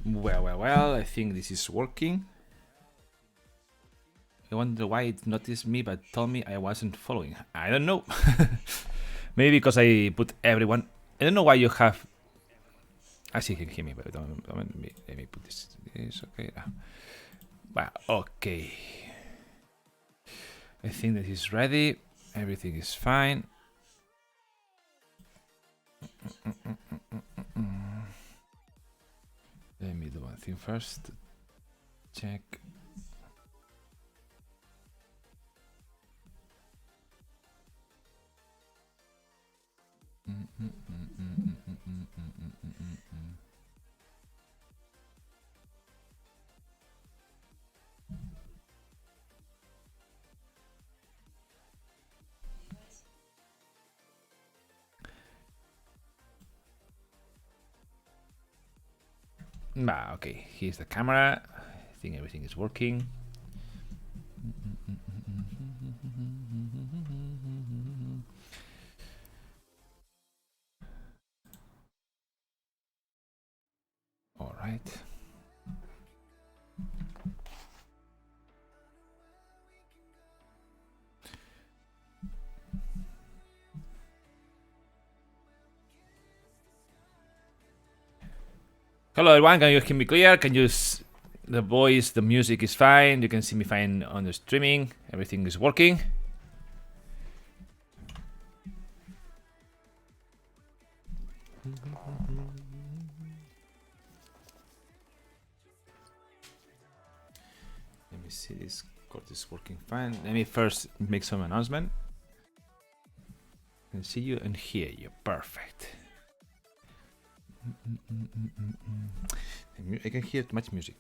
Well, I think this is working. I wonder why it noticed me but told me I wasn't following. I don't know. Maybe because I put everyone. I don't know why you have. Actually, you can hear me, but don't let me put this. It's okay. Well, okay. I think that he's ready. Everything is fine. Let me do one thing first. Check. Okay, here's the camera. I think everything is working. All right. Hello everyone, can you hear me clear? Can you the voice, the music is fine. You can see me fine on the streaming. Everything is working. Let me see, this code is working fine. Let me first make some announcement. I can see you and hear you. Perfect. I can hear too much music.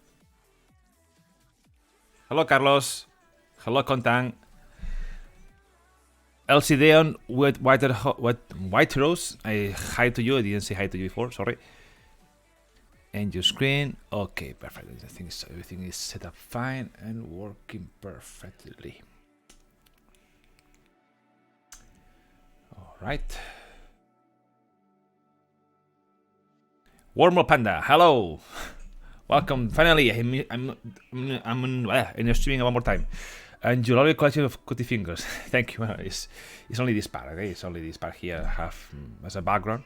Hello, Carlos. Hello, Contang. LCDeon with White Rose. I hi to you. I didn't say hi to you before. Sorry. And your screen. Okay, perfect. I think everything is set up fine and working perfectly. All right. Warmo Panda, hello, welcome. Finally, I'm in streaming one more time, and your lovely collection of cutie fingers. Thank you. It's only this part, okay? It's only this part here. I have as a background.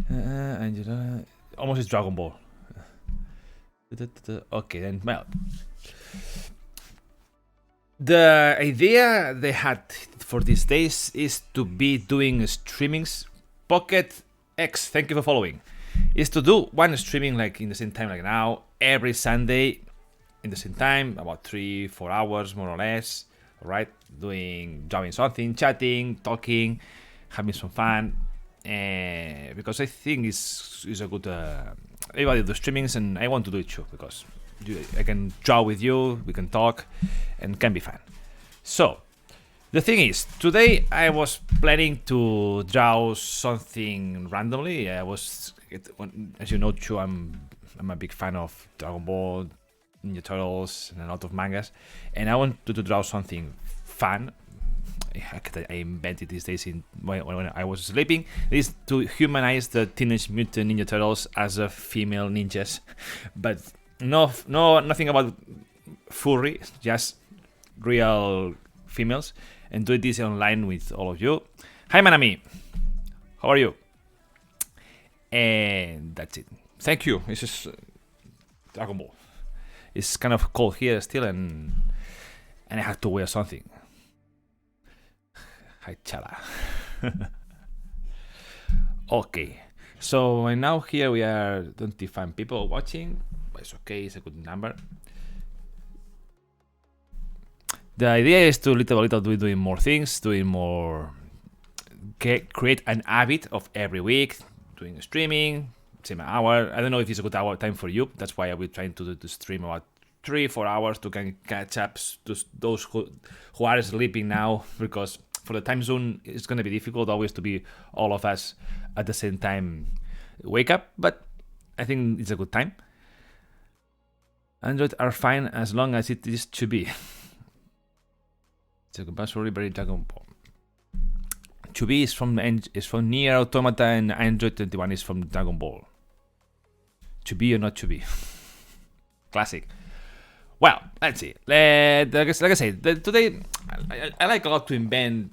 And almost is Dragon Ball. Okay, then well, the idea they had for these days is to be doing streamings. Pocket X, thank you for following. Is to do one streaming like in the same time like now, every Sunday in the same time, about 3-4 hours more or less. Alright, drawing something, chatting, talking, having some fun. Because I think it's a good everybody do streamings and I want to do it too because I can draw with you, we can talk and can be fun. So the thing is, today I was planning to draw something randomly. As you know, too, I'm a big fan of Dragon Ball, Ninja Turtles, and a lot of mangas, and I wanted to draw something fun. I invented these days when I was sleeping. This is to humanize the Teenage Mutant Ninja Turtles as a female ninjas, but nothing about furry, just real females. And do this online with all of you. Hi Manami, how are you? And that's it. Thank you. This is Dragon Ball. It's kind of cold here still, and I have to wear something. Hi Chala. Okay, so now here we are 25 people watching. But it's okay. It's a good number. The idea is to little by little doing more things, create an habit of every week, doing streaming, same hour. I don't know if it's a good hour time for you. That's why I will try to stream about 3-4 hours to can catch up to those who are sleeping now, because for the time zone it's gonna be difficult always to be all of us at the same time wake up. But I think it's a good time. Android are fine as long as it is to be. It's a compulsory very Dragon Ball. 2B is from Nier Automata, and Android 21 is from Dragon Ball. To be or not to be. Classic. Well, let's see. Like I said, today I like a lot to invent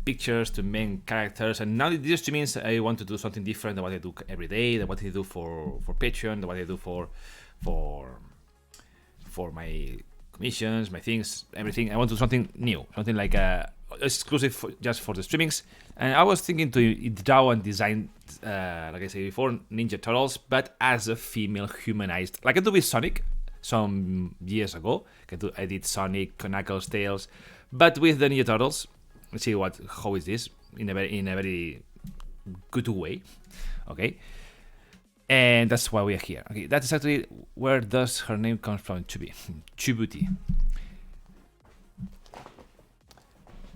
pictures, to invent characters, and now this just means I want to do something different than what I do every day, than what I do for Patreon, than what I do for my commissions, my things, everything. I want to do something new, something like exclusive just for the streamings. And I was thinking to draw and design, like I said before, Ninja Turtles, but as a female humanized, like I do with Sonic some years ago. I did Sonic, Knuckles, Tails, but with the Ninja Turtles. Let's see how is this in a very good way. Okay, and that's why we are here. Okay, that's exactly where does her name come from. Chubuti.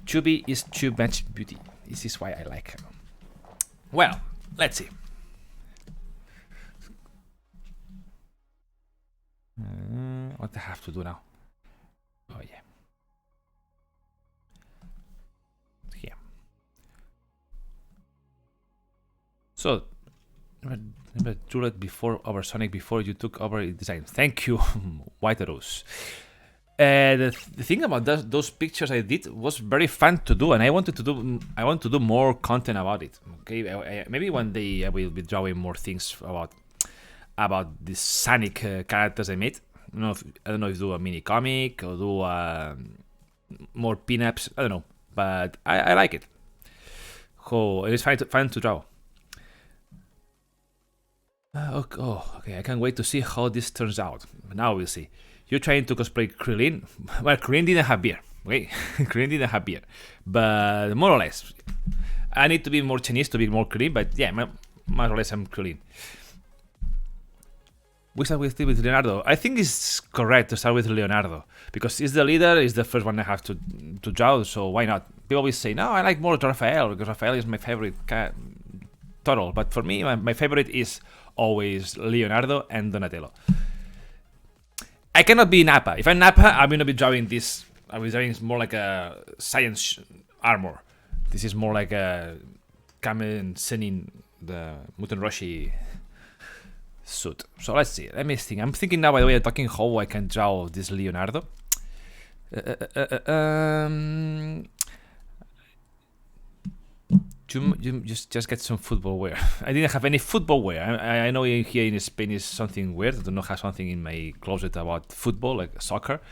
Chubi is too much beauty. This is why I like her. Well, let's see. What do I have to do now? Oh yeah. Here. So, remember drew it before over Sonic before you took over design. Thank you, White Rose. The thing about those pictures I did was very fun to do, and I want to do more content about it. Okay, maybe one day I will be drawing more things about the Sonic characters I made. I don't know if do a mini comic or do more pinups. I don't know, but I like it. Oh, it is fun to draw. Okay, I can't wait to see how this turns out. Now we'll see. You're trying to cosplay Krillin. Well, Krillin didn't have beer. Okay, Krillin didn't have beer, but more or less, I need to be more Chinese to be more Krillin. But yeah, more or less I'm Krillin. We start with Leonardo. I think it's correct to start with Leonardo because he's the leader. He's the first one I have to draw. So why not? People always say, no, I like more Raphael because Raphael is my favorite turtle. But for me, my favorite is always Leonardo and Donatello. I cannot be Nappa. If I'm Nappa, I'm gonna be drawing this. I'll be drawing more like a science armor. This is more like a Kamen Senin, the Mutant Roshi suit. So let's see. Let me think. I'm thinking now, by the way, I'm talking how I can draw this Leonardo. Just get some football wear. I didn't have any football wear. I know here in Spain is something weird. I do not have something in my closet about football, like soccer,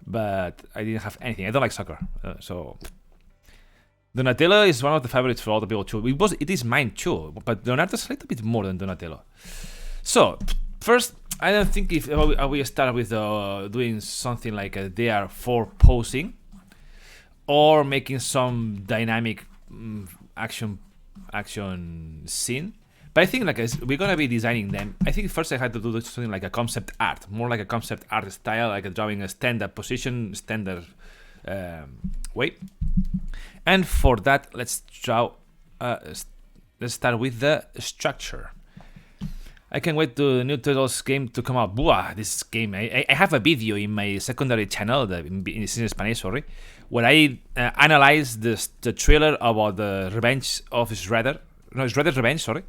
but I didn't have anything. I don't like soccer. So Donatello is one of the favorites for all the people too. It is mine too, but Leonardo is a little bit more than Donatello. So first, I don't think if we start with doing something like a DR4 posing or making some dynamic action scene, but I think we're gonna be designing them. I think first I had to do something like a concept art, more like a concept art style, like drawing a standard position, standard way. And for that, let's start with the structure. I can't wait to the new Turtles game to come out. Buah, this game! I have a video in my secondary channel, in Spanish, sorry, where I analyze the trailer about the Revenge of Shredder. No, Shredder's Revenge, sorry.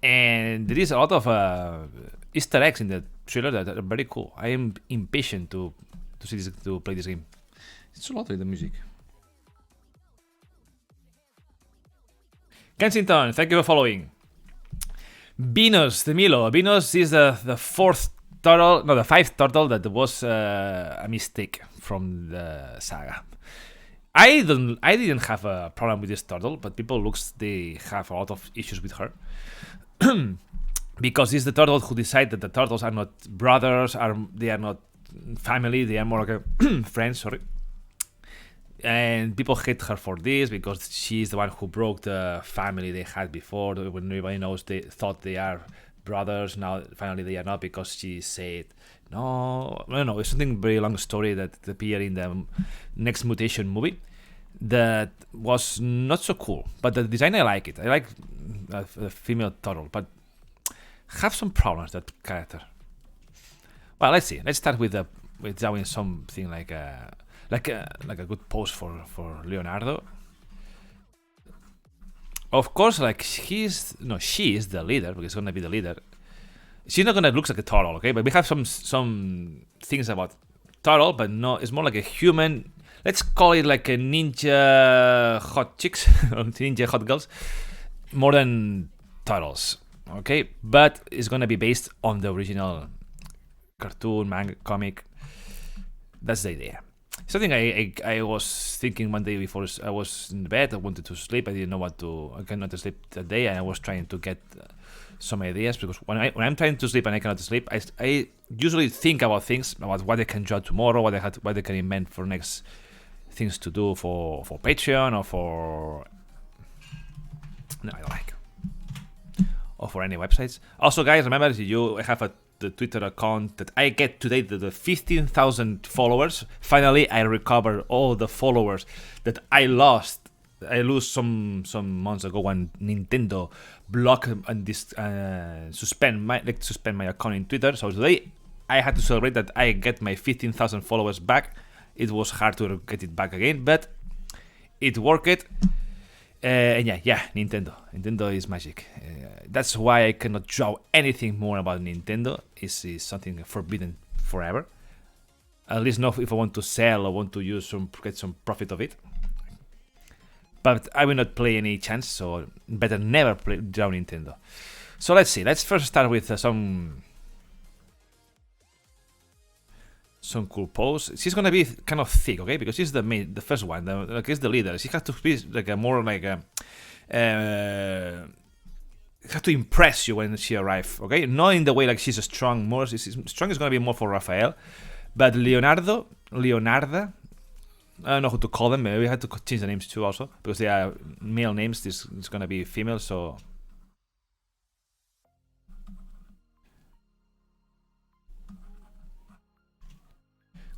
And there is a lot of Easter eggs in the trailer that are very cool. I am impatient to see this, to play this game. It's so lovely, the music. Kensington, thank you for following. Venus, the Milo. Venus is the fourth turtle, no, the fifth turtle that was a mistake from the saga. I didn't have a problem with this turtle, but people they have a lot of issues with her. Because it's the turtle who decided that the turtles are not brothers, they are not family, they are more like a friends, sorry. And people hate her for this because she's the one who broke the family they had before. When everybody knows they thought they are brothers, now finally they are not because she said no. I don't know. It's something very long story that appeared in the Next Mutation movie that was not so cool. But the design, I like it. I like a female turtle, but have some problems that character. Well, let's see. Let's start with drawing something like a good pose for Leonardo. Of course, like she is the leader because it's gonna be the leader. She's not gonna look like a turtle, okay? But we have some things about turtle, but no, it's more like a human. Let's call it like a ninja hot chicks or ninja hot girls, more than turtles, okay? But it's gonna be based on the original cartoon, manga, comic. That's the idea. Something I was thinking one day before I was in bed. I wanted to sleep. I didn't know I cannot sleep that day, and I was trying to get some ideas because when I'm trying to sleep and I cannot sleep, I usually think about things about what I can draw tomorrow, what I can invent for next things to do for Patreon or for I don't like or for any websites. Also, guys, remember I have the Twitter account that I get today the 15,000 followers. Finally, I recovered all the followers that I lost. I lose some months ago when Nintendo blocked and suspend my account in Twitter. So today I had to celebrate that I get my 15,000 followers back. It was hard to get it back again, but it worked. And yeah, Nintendo. Nintendo is magic. That's why I cannot draw anything more about Nintendo. It's something forbidden forever. At least not if I want to sell or want to get some profit of it. But I will not play any chance, so better never draw Nintendo. So let's see. Let's first start with some cool pose. She's gonna be kind of thick, okay? Because she's the first one. Is the leader. She has to be like have to impress you when she arrives, okay? Not in the way like she's strong. Strong is gonna be more for Raphael, but Leonarda. I don't know who to call them. Maybe we had to change the names too, also because they are male names. This is gonna be female, so.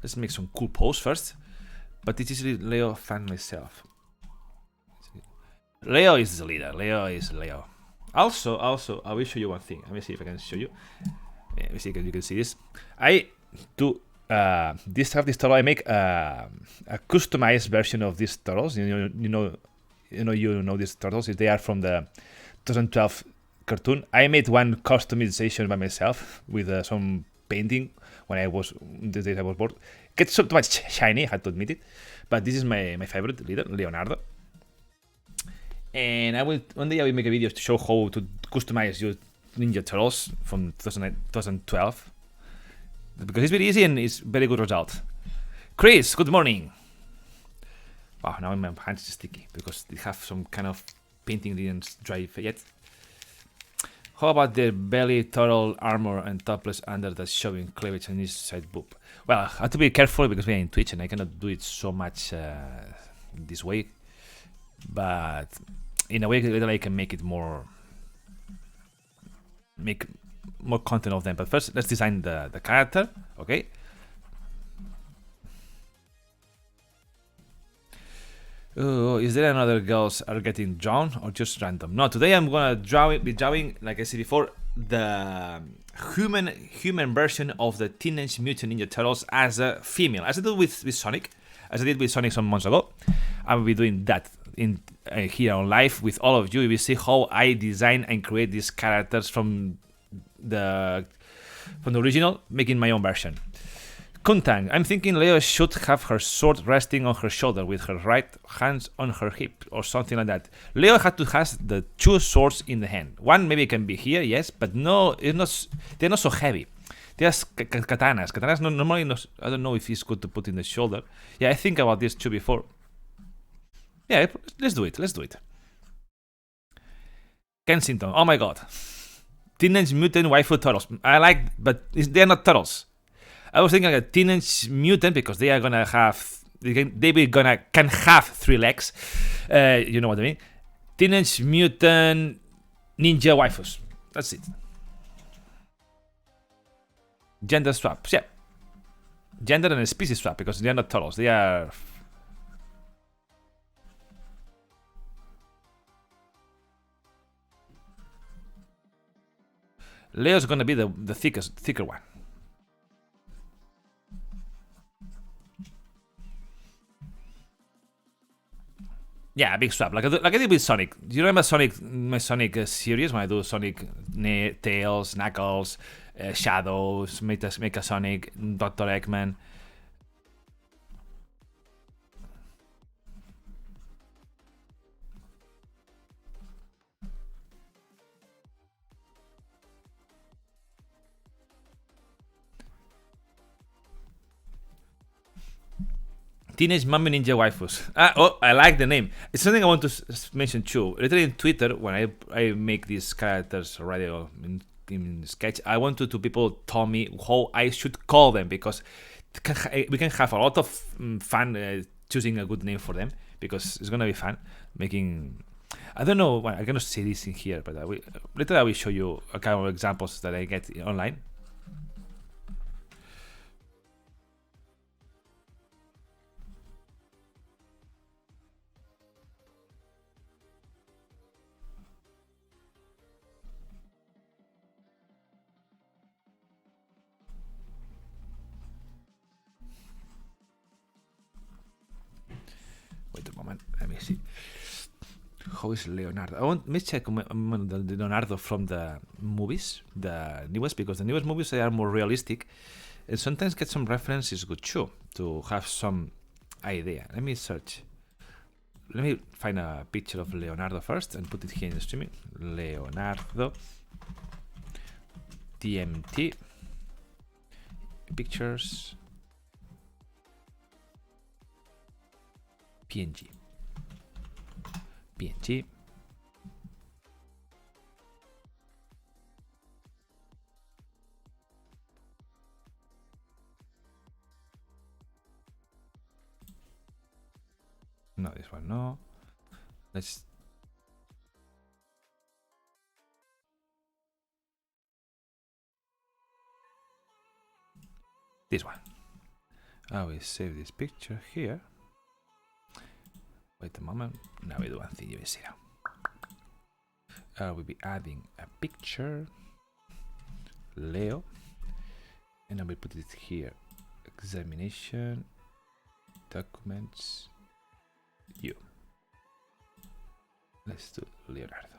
Let's make some cool pose first. But this is Leo fan myself. Leo is the leader. Leo. Also, I will show you one thing. Let me see if I can show you. Let me see if you can see this. I do this turtle. I make a customized version of these turtles. You know these turtles. They are from the 2012 cartoon. I made one customization by myself with some painting the days I was bored. Gets so much shiny, I had to admit it. But this is my favorite leader, Leonardo. And one day I will make a video to show how to customize your Ninja Turtles from 2012. Because it's very easy and it's very good result. Chris, good morning. Wow, now my hands are sticky because they have some kind of painting didn't dry yet. How about the belly, turtle, armor, and topless under that's showing cleavage on each side boob? Well, I have to be careful because we are in Twitch and I cannot do it so much this way. But in a way that I can make more content of them. But first, let's design the character, okay? Oh, is there another girls are getting drawn or just random? No, today I'm gonna be drawing, like I said before, the human version of the Teenage Mutant Ninja Turtles as a female, as I did with Sonic, as I did with Sonic some months ago. I will be doing that in here on live with all of you. You will see how I design and create these characters from the original, making my own version. Kuntang, I'm thinking Leo should have her sword resting on her shoulder with her right hand on her hip or something like that. Leo had to have the two swords in the hand. One maybe can be here, yes, but no, they're not so heavy. They're katanas. Katanas normally, I don't know if it's good to put in the shoulder. Yeah, I think about this too before. Yeah, let's do it. Kensington, oh my god. Teenage Mutant Waifu Turtles. I like, but they're not turtles. I was thinking like a Teenage Mutant because they are gonna have, can have 3 legs. You know what I mean? Teenage Mutant Ninja Waifus. That's it. Gender swaps, yeah. Gender and species swap because they are not turtles. They are. Leo's gonna be the thicker one. Yeah, big swap, like I did with Sonic. Do you remember Sonic, my Sonic series when I do Sonic, Tails, Knuckles, Shadows, Mecha Sonic, Dr. Eggman? Teenage Mutant Ninja Waifus. Oh, I like the name. It's something I want to mention too. Literally in Twitter, when I make these characters already in Sketch, I wanted to people tell me how I should call them, because we can have a lot of fun choosing a good name for them, because it's gonna be fun making. I don't know. I cannot say this in here, but later I will show you a couple of examples that I get online. Wait a moment. Let me see. How is Leonardo? Let me check the Leonardo from the movies, the newest, because the newest movies they are more realistic, and sometimes get some reference is good too, to have some idea. Let me search. Let me find a picture of Leonardo first and put it here in the streaming. Leonardo TMNT pictures PNG. No, this one no. Let's. This one. I will save this picture here. Wait a moment. Now we do one thing. You will see now. We'll be adding a picture, Leo, and I will put it here. Examination, documents, you. Let's do Leonardo.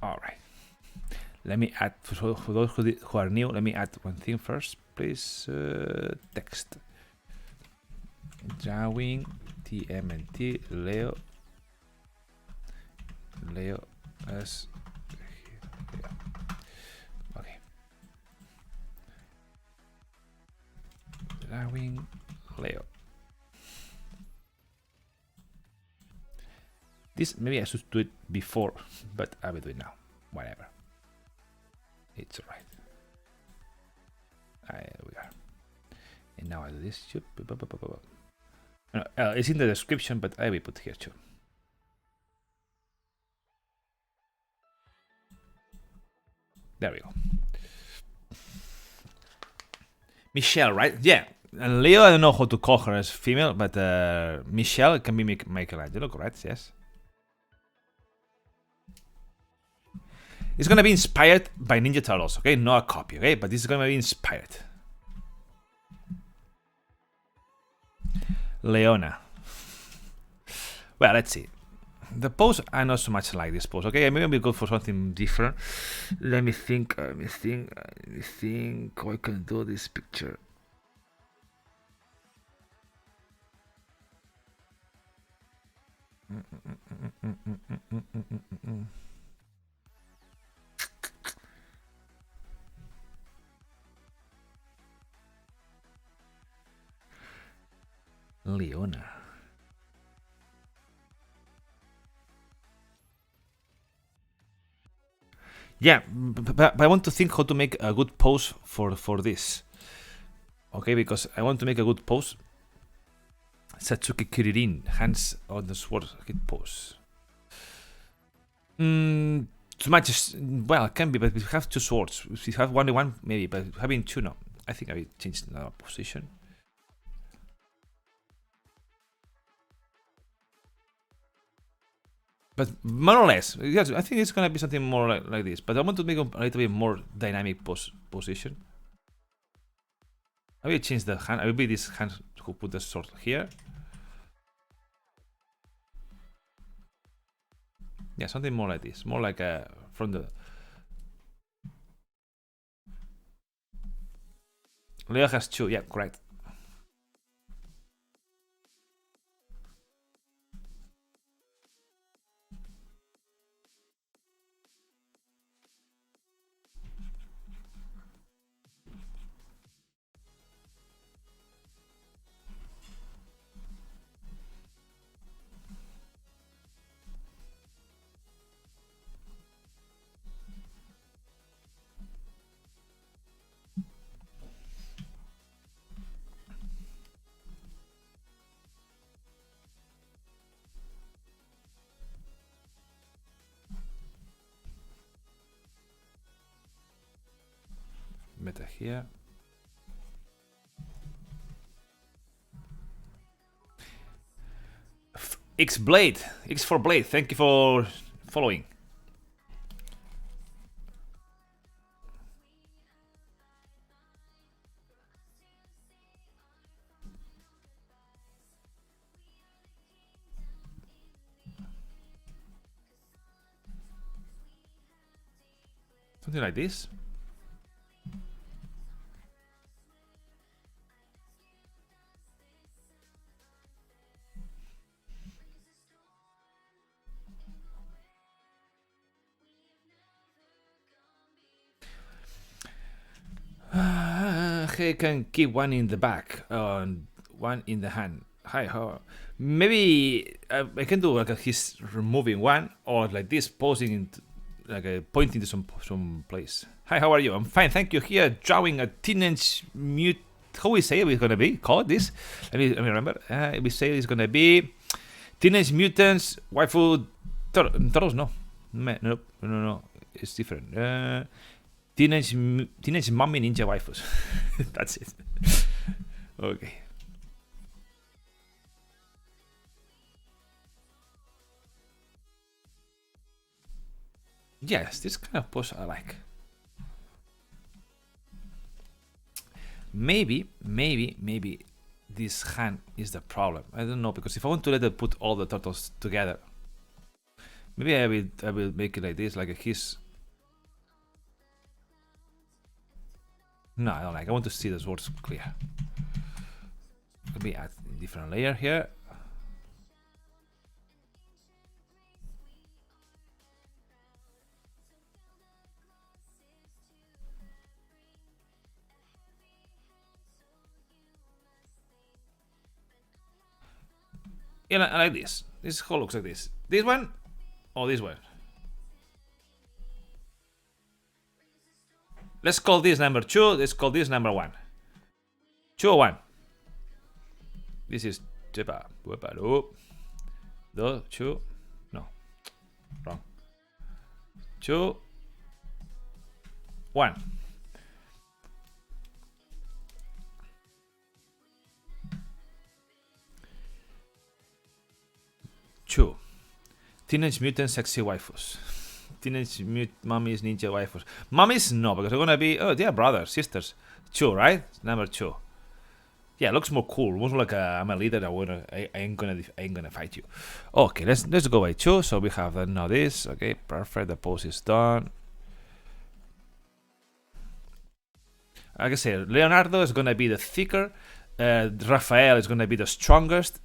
All right. Let me add, for those who are new, let me add one thing first, please. Text. Drawing TMNT Leo as okay. Drawing Leo. This maybe I should do it before, but I will do it now. Whatever. It's alright. We are. And now I do this. No, it's in the description, but I will put here too. There we go. Michelle, right? Yeah. And Leo, I don't know how to call her as female, but Michelle can be Michelangelo, correct? Yes. It's gonna be inspired by Ninja Turtles, okay? Not a copy, okay? But this is gonna be inspired. Leona. Well, let's see. The pose, I not so much like this pose, okay? Maybe we'll go for something different. Let me think how I can do this picture. Leona. Yeah, but I want to think how to make a good pose for this. Okay, because I want to make a good pose. Satsuki Kuririn, hands on the sword, hit pose. Too much, well, it can be, but we have two swords. If we have only one, maybe, but having two, no. I think I will change the position. But more or less, yes, I think it's gonna be something more like this. But I want to make a little bit more dynamic position. How do you change the hand? I will be this hand who put the sword here. Yeah, something more like this. More like from the... Leo has 2, yeah, correct. Better here. X Blade, X for Blade. Thank you for following. Something like this. He can keep one in the back and one in the hand. Hi, how? Maybe I can do like he's removing one or like this, posing into, like pointing to some place. Hi, how are you? I'm fine, thank you. Here drawing a Teenage Mutant. How we say it's gonna be called this? Let me remember. We say it's gonna be Teenage Mutants Waifu Turtles. No. It's different. Teenage Mommy Ninja Waifus. That's it. Okay. Yes, this kind of pose I like. Maybe this hand is the problem. I don't know, because if I want to let it put all the turtles together, maybe I will make it like this, like his. No, I don't like. I want to see the swords clear. Let me add a different layer here. Yeah, I like this. This whole looks like this. This one or this one? Let's call this number 2. Let's call this number 1. 2 or 1? This is 2. No, wrong. 2, 1. Two. Teenage Mutant Sexy Waifus. Teenage Mutant Mummies Ninja Waifus. Mummies, no, because they're gonna be. Oh, they're brothers, sisters. 2, right? Number 2. Yeah, it looks more cool. Almost like I'm a leader. I ain't gonna fight you. Okay, let's go by 2. So we have now this. Okay, perfect. The pose is done. Like I said, Leonardo is gonna be the thicker. Raphael is gonna be the strongest.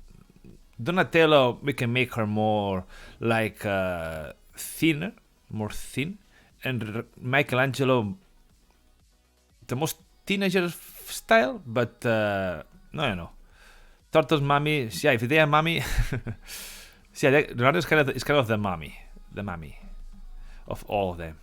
Donatello, we can make her more like thinner, more thin, and Michelangelo, the most teenager style, but no. Turtles, mommy, yeah, if they are mommy, yeah, Leonardo is kind of the mommy of all of them.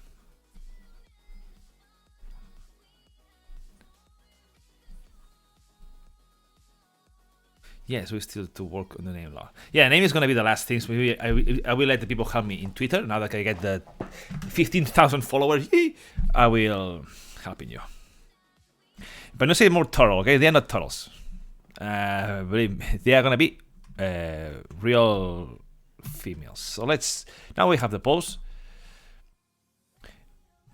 Yes, we still to work on the name law. Yeah, name is gonna be the last thing. So maybe I will let the people help me in Twitter. Now that I get the 15,000 followers, I will help you. But no say more turtle, okay? They are not turtles. They are gonna be real females. So now we have the pose.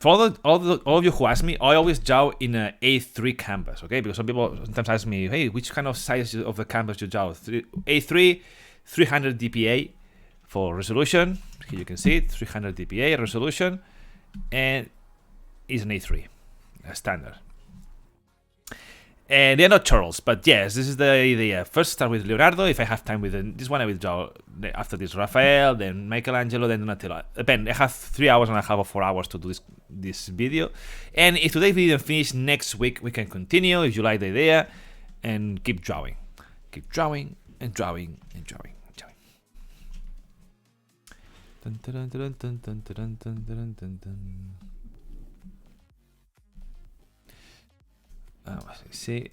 For all of you who ask me, I always draw in a A3 canvas, okay? Because some people sometimes ask me, hey, which kind of size of the canvas you draw? A3, 300 dpi for resolution. Here you can see it, 300 dpi resolution, and it's an A3, a standard. And they're not turtles, but yes, this is the idea. First start with Leonardo. If I have time with this one, I will draw after this Raphael, then Michelangelo, then Donatello. Depend. I have 3 hours and a half or 4 hours to do this video. And if today's video finishes next week, we can continue if you like the idea and keep drawing. Keep drawing and drawing and drawing and drawing. Dun, dun, dun, dun, dun, dun, dun, dun, dun, dun. Let's see.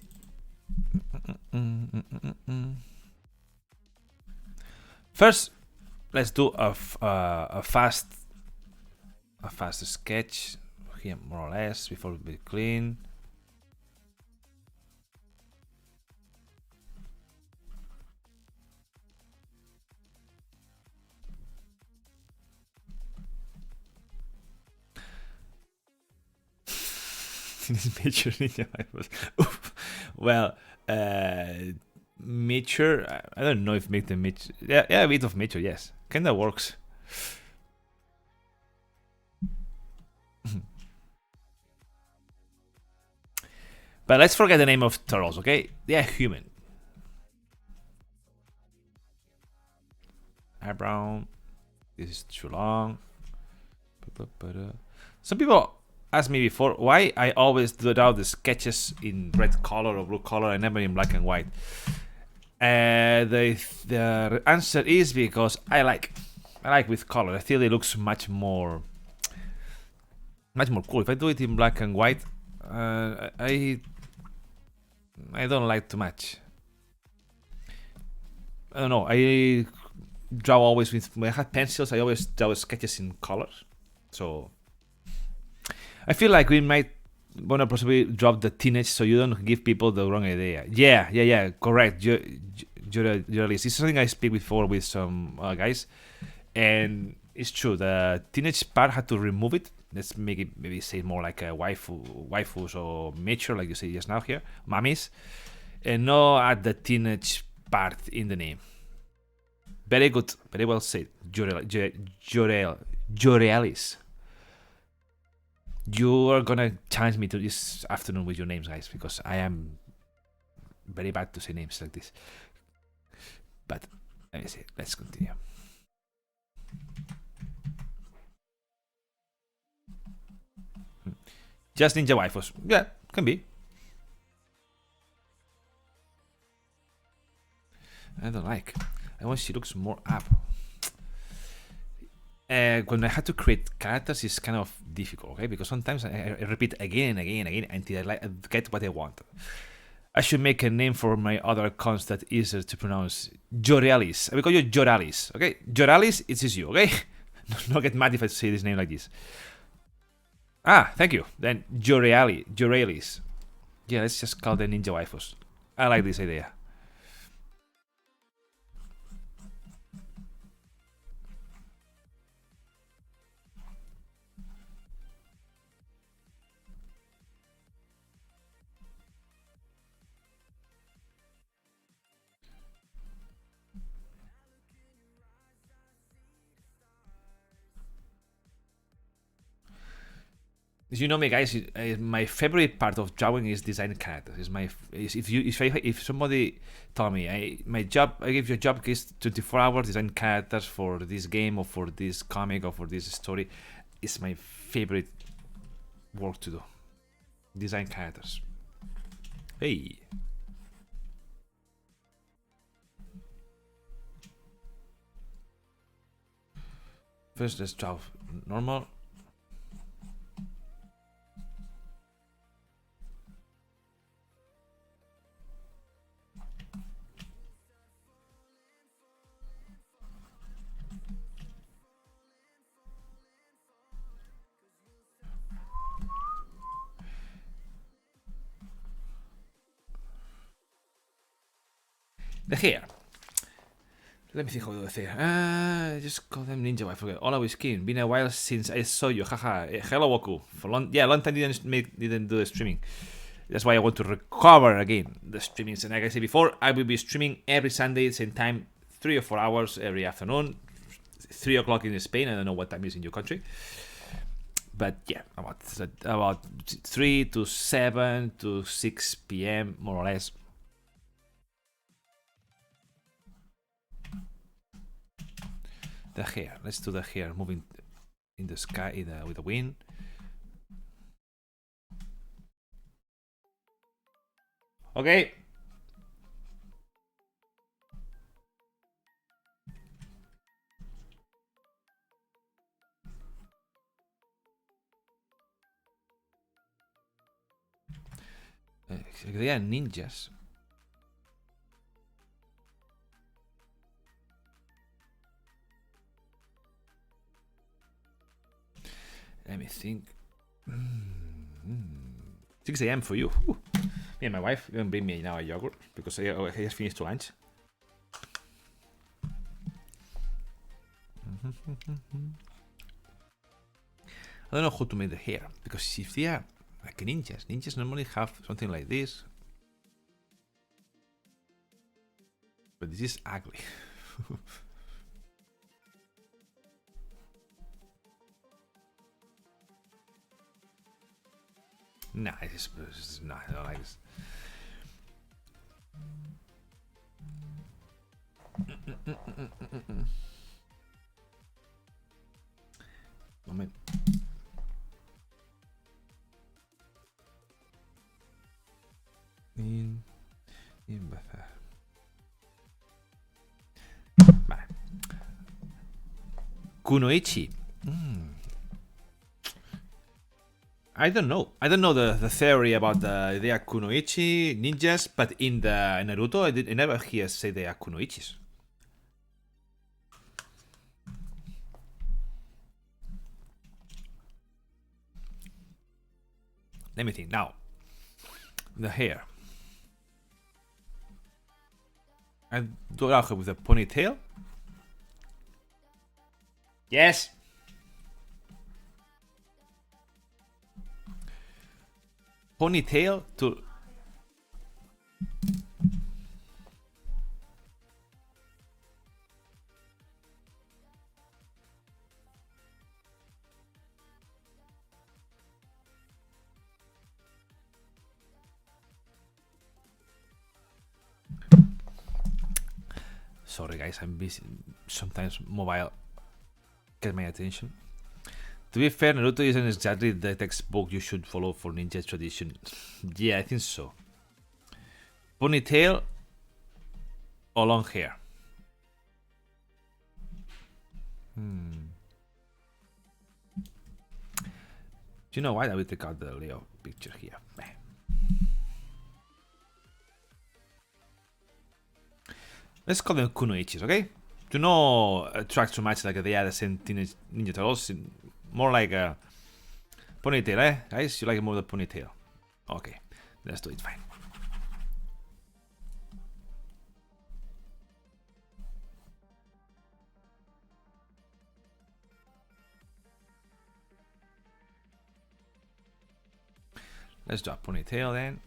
First, let's do a fast sketch here, more or less, before we clean. Major Ninja Turtles. Well, Mature. I don't know if make the Mature. Yeah, a bit of Mature. Yes, kinda works. But let's forget the name of turtles, okay? They are human. Eyebrow. This is too long. Some people asked me before why I always draw the sketches in red color or blue color and never in black and white. The answer is because I like with color. I feel it looks much more cool. If I do it in black and white, I don't like too much. I don't know. I draw always when I had pencils. I always draw sketches in color. So I feel like we might want to possibly drop the teenage so you don't give people the wrong idea. Yeah, correct. This is something I speak before with some guys, and it's true. The teenage part had to remove it. Let's make it maybe say more like a waifus or mature, like you say just now here, mummies, and no add the teenage part in the name. Very good, very well said, Jorealis. You are gonna challenge me to this afternoon with your names, guys, because I am very bad to say names like this. But let me see. Let's continue. Just ninja waifus. Yeah, can be. I don't like. I want she looks more up. When I had to create characters, it's kind of difficult, okay? Because sometimes I repeat again and again until I get what I want. I should make a name for my other accounts that is easier to pronounce. Jorealis. I will call you Joralis, okay? Joralis, it's just you, okay? Don't get mad if I say this name like this. Ah, thank you. Then Jorealis. Yeah, let's just call them ninja waifus. I like this idea. You know me, guys. My favorite part of drawing is designing characters. If somebody told me, I give you a job is 24 hours design characters for this game or for this comic or for this story, it's my favorite work to do. Design characters. Hey. First, let's draw normal. The hair. Let me think how do I say. Just call them Ninja. I forget. Hola, Whiskin. Been a while since I saw you. Haha. Hello, Waku. For long time didn't do the streaming. That's why I want to recover again the streamings. And like I said before, I will be streaming every Sunday, same time, 3 or 4 hours every afternoon. 3 o'clock in Spain. I don't know what time is in your country. But yeah, about 3 to 7 to 6 p.m. more or less. The hair. Let's do the hair moving in the sky with the wind. Okay. They are ninjas. Let me think. 6 a.m. for you. Whew. Me and my wife even bring me now a yogurt because I just finished lunch. I don't know how to make the hair because if they are like ninjas normally have something like this. But this is ugly. Nah, it's not. I don't like this. Moment. Vale. Kunoichi. I don't know. I don't know the theory about they are kunoichi ninjas, but in the Naruto, I never hear say they are kunoichis. Let me think now. The hair. I do it with a ponytail. Yes. Ponytail to. Sorry guys, I'm busy. Sometimes mobile get my attention. To be fair, Naruto isn't exactly the textbook you should follow for ninja tradition. Yeah, I think so. Ponytail or long hair? Do you know what? I will take out the Leo picture here. Let's call them kunoichis, okay? Do not attract too much like they are the same Teenage Ninja Turtles. More like a ponytail, eh? Guys, you like more the ponytail. Okay, let's do it fine. Let's do a ponytail then.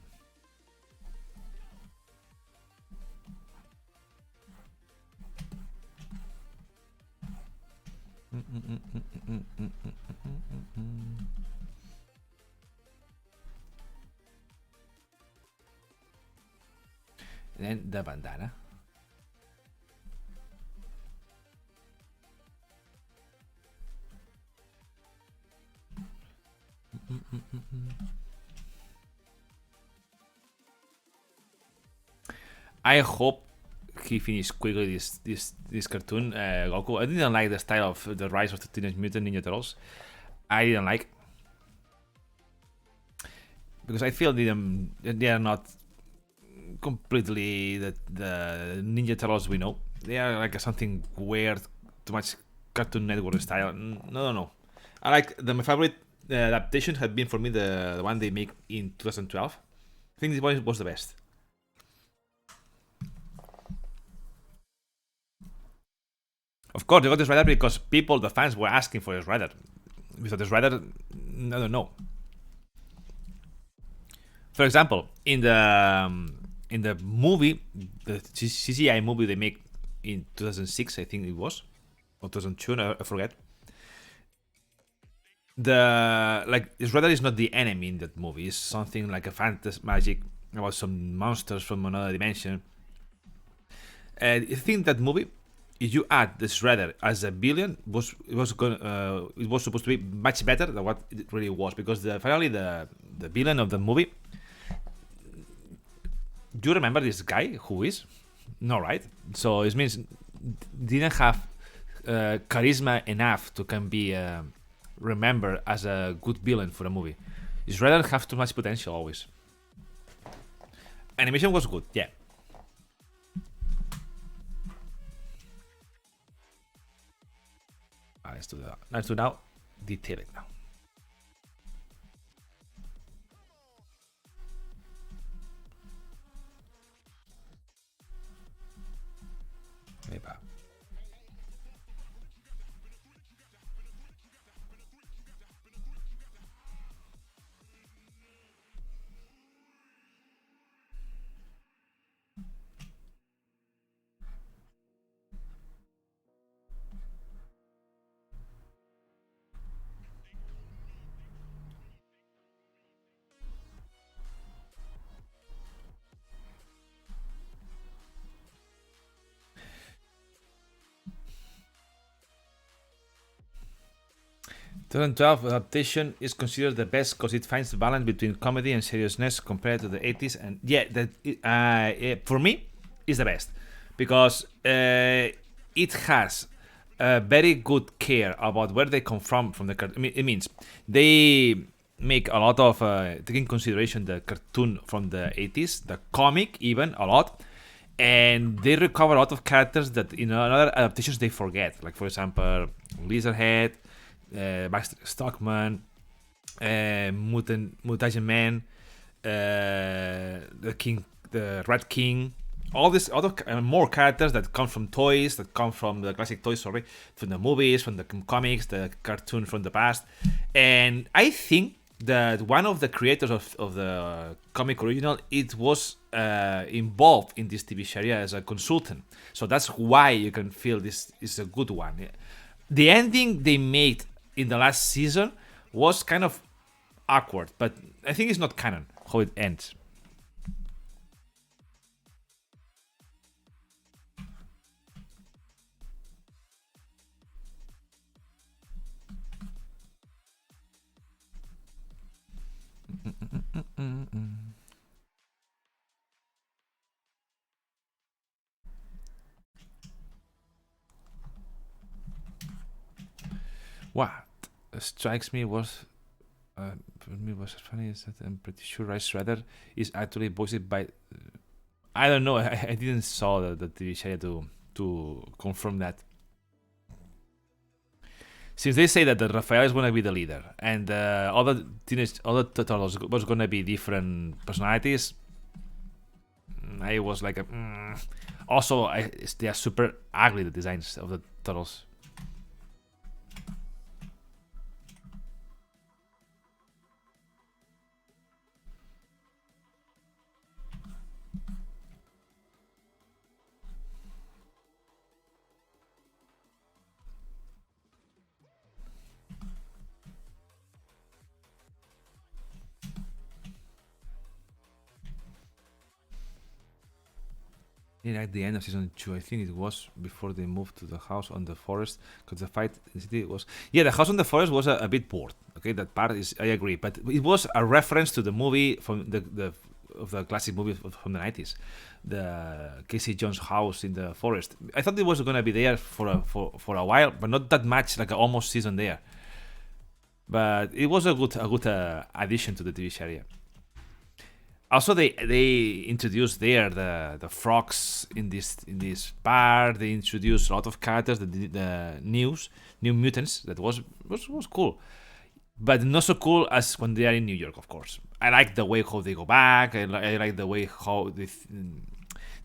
And then the bandana. I hope he finished quickly this cartoon, Goku. I didn't like the style of the Rise of the Teenage Mutant Ninja Turtles. I didn't like because I feel they are not completely the Ninja Turtles we know. They are like something weird, too much Cartoon Network style. No. I like my favorite adaptation had been for me the one they make in 2012. I think this one was the best. Of course, they got this Rider because people, the fans, were asking for this Rider. Without this Rider, I don't know. For example, in the movie, the CGI movie they make in 2006, I think it was, or 2002, I forget. The like Shredder is not the enemy in that movie. It's something like a fantasy magic about some monsters from another dimension. And I think that movie, if you add the Shredder as a villain, it was supposed to be much better than what it really was, because finally the villain of the movie. Do you remember this guy? Who is? No, right? So it means didn't have charisma enough to can be remembered as a good villain for a movie. Shredder have too much potential always. Animation was good, yeah. Let's do that. Let's do now. Detail it now. Epa. The 2012 adaptation is considered the best because it finds the balance between comedy and seriousness compared to the 80s. And yeah, for me, is the best because it has a very good care about where they come from the cartoon. I mean, it means they make a lot of taking consideration the cartoon from the 80s, the comic even a lot, and they recover a lot of characters that in other adaptations they forget. Like for example, Lizardhead, Baxter Stockman, Mutation Man, the King, the Rat King, all these other more characters that come from toys, that come from the classic toys, sorry, from the movies, from the comics, the cartoon from the past. And I think that one of the creators of the comic original, it was involved in this TV series as a consultant. So that's why you can feel this is a good one. The ending they made in the last season was kind of awkward, but I think it's not canon how it ends. What strikes me was for me was funny is that I'm pretty sure Rice Shredder is actually voiced by I don't know. I didn't saw the TV show to confirm that. Since they say that the Raphael is gonna be the leader and other turtles was gonna be different personalities, I was like, also they are super ugly, the designs of the turtles. At the end of season 2, I think it was before they moved to the house on the forest, because the fight in the city was, yeah, the house on the forest was a bit bored. Okay, that part is, I agree, but it was a reference to the movie from the of the classic movie from the 90s, the Casey Jones house in the forest. I thought it was gonna be there for a while, but not that much, like almost season there. But it was a good addition to the TV series. Also, they introduced there the frogs in this part. They introduced a lot of characters, the new mutants. That was cool, but not so cool as when they are in New York. Of course, I like the way how they go back. I like the way how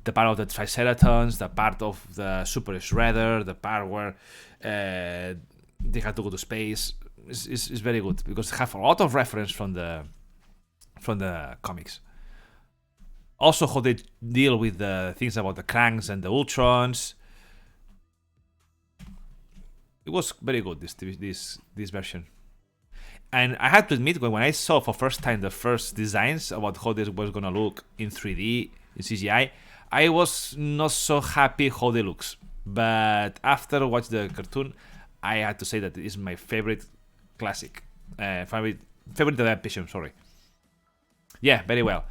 the part of the Triceratons, the part of the Super Shredder, the part where they had to go to space is very good because they have a lot of reference from the comics. Also, how they deal with the things about the Cranks and the Ultrons. It was very good, this version. And I had to admit, when I saw for first time the first designs about how this was gonna look in 3D, in CGI, I was not so happy how they looks. But after watching the cartoon, I had to say that it is my favorite classic. Favorite adaptation, sorry. Yeah, very well.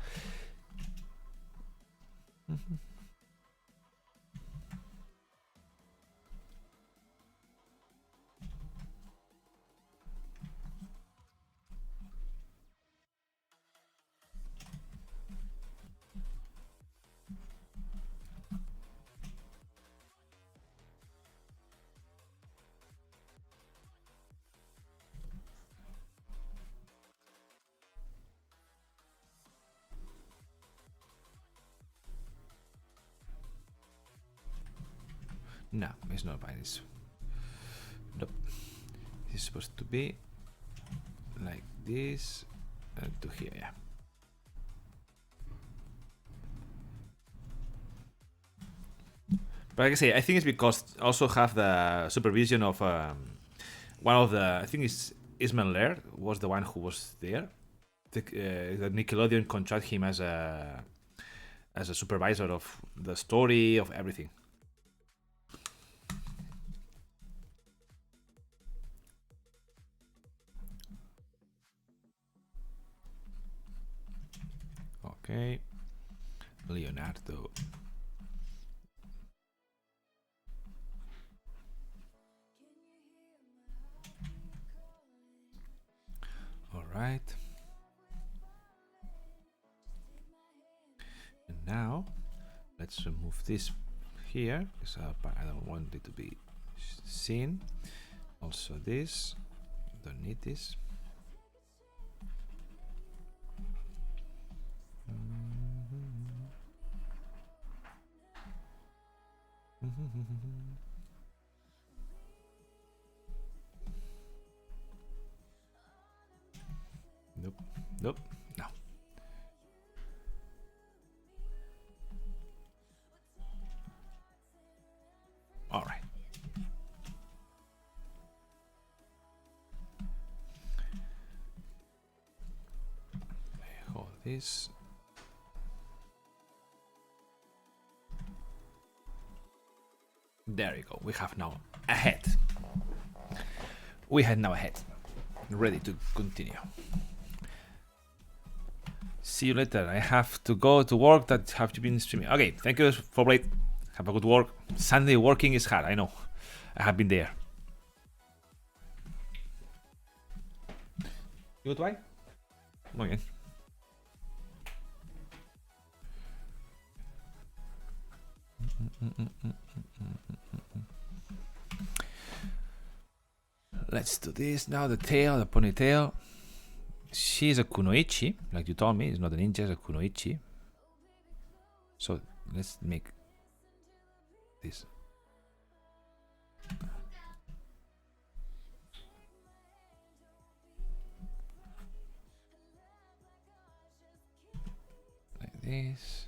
No, it's not by this. Nope. It's supposed to be like this and to here, yeah. But like I say, I think it's because also have the supervision of one of the, I think it's Ismail Laird was the one who was there. The Nickelodeon contract him as a supervisor of the story, of everything. Okay, Leonardo. All right. And now let's remove this here because I don't want it to be seen. Also this, don't need this. Nope, no. All right. Hold this. There you go. We have now a head. We had now a head. Ready to continue. See you later. I have to go to work. That have you been streaming? Okay, thank you for playing. Have a good work. Sunday working is hard. I know. I have been there. You try? Muy bien. Let's do this now. The tail, the ponytail. She's a kunoichi, like you told me. It's not a ninja, it's a kunoichi. So let's make this. Like this.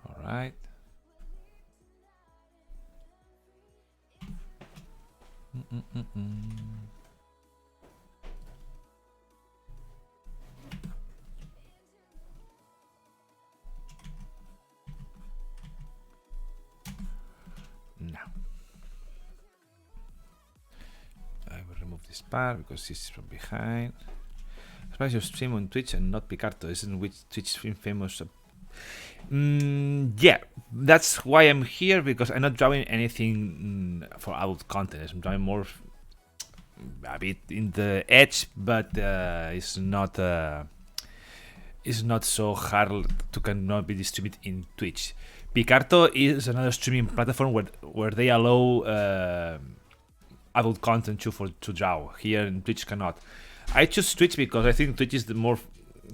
All right. Now I will remove this part because it's from behind. Suppose you stream on Twitch and not Picarto. Isn't which Twitch stream famous? Yeah, that's why I'm here, because I'm not drawing anything for adult content. I'm drawing more a bit in the edge, but it's not so hard to cannot be distributed in Twitch. Picarto is another streaming platform where they allow adult content to draw. Here in Twitch cannot. I choose Twitch because I think Twitch is the more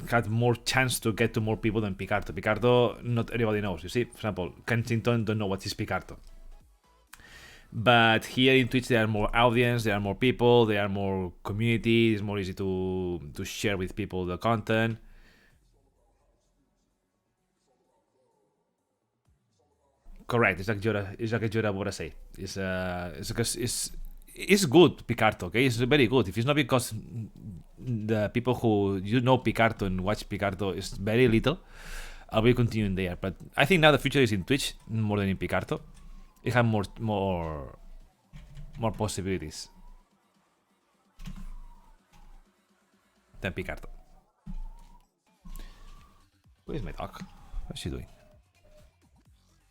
had more chance to get to more people than Picarto. Picarto, not everybody knows. You see, for example, Kensington don't know what is Picarto. But here in Twitch, there are more audience, there are more people, there are more community. It's more easy to share with people the content. Correct. It's like Jora would say. It's good, Picarto. Okay, it's very good. If it's not because the people who know Picarto and watch Picarto is very little, I'll be continuing there. But I think now the future is in Twitch more than in Picarto. It has more possibilities than Picarto. Where is my dog? What's she doing?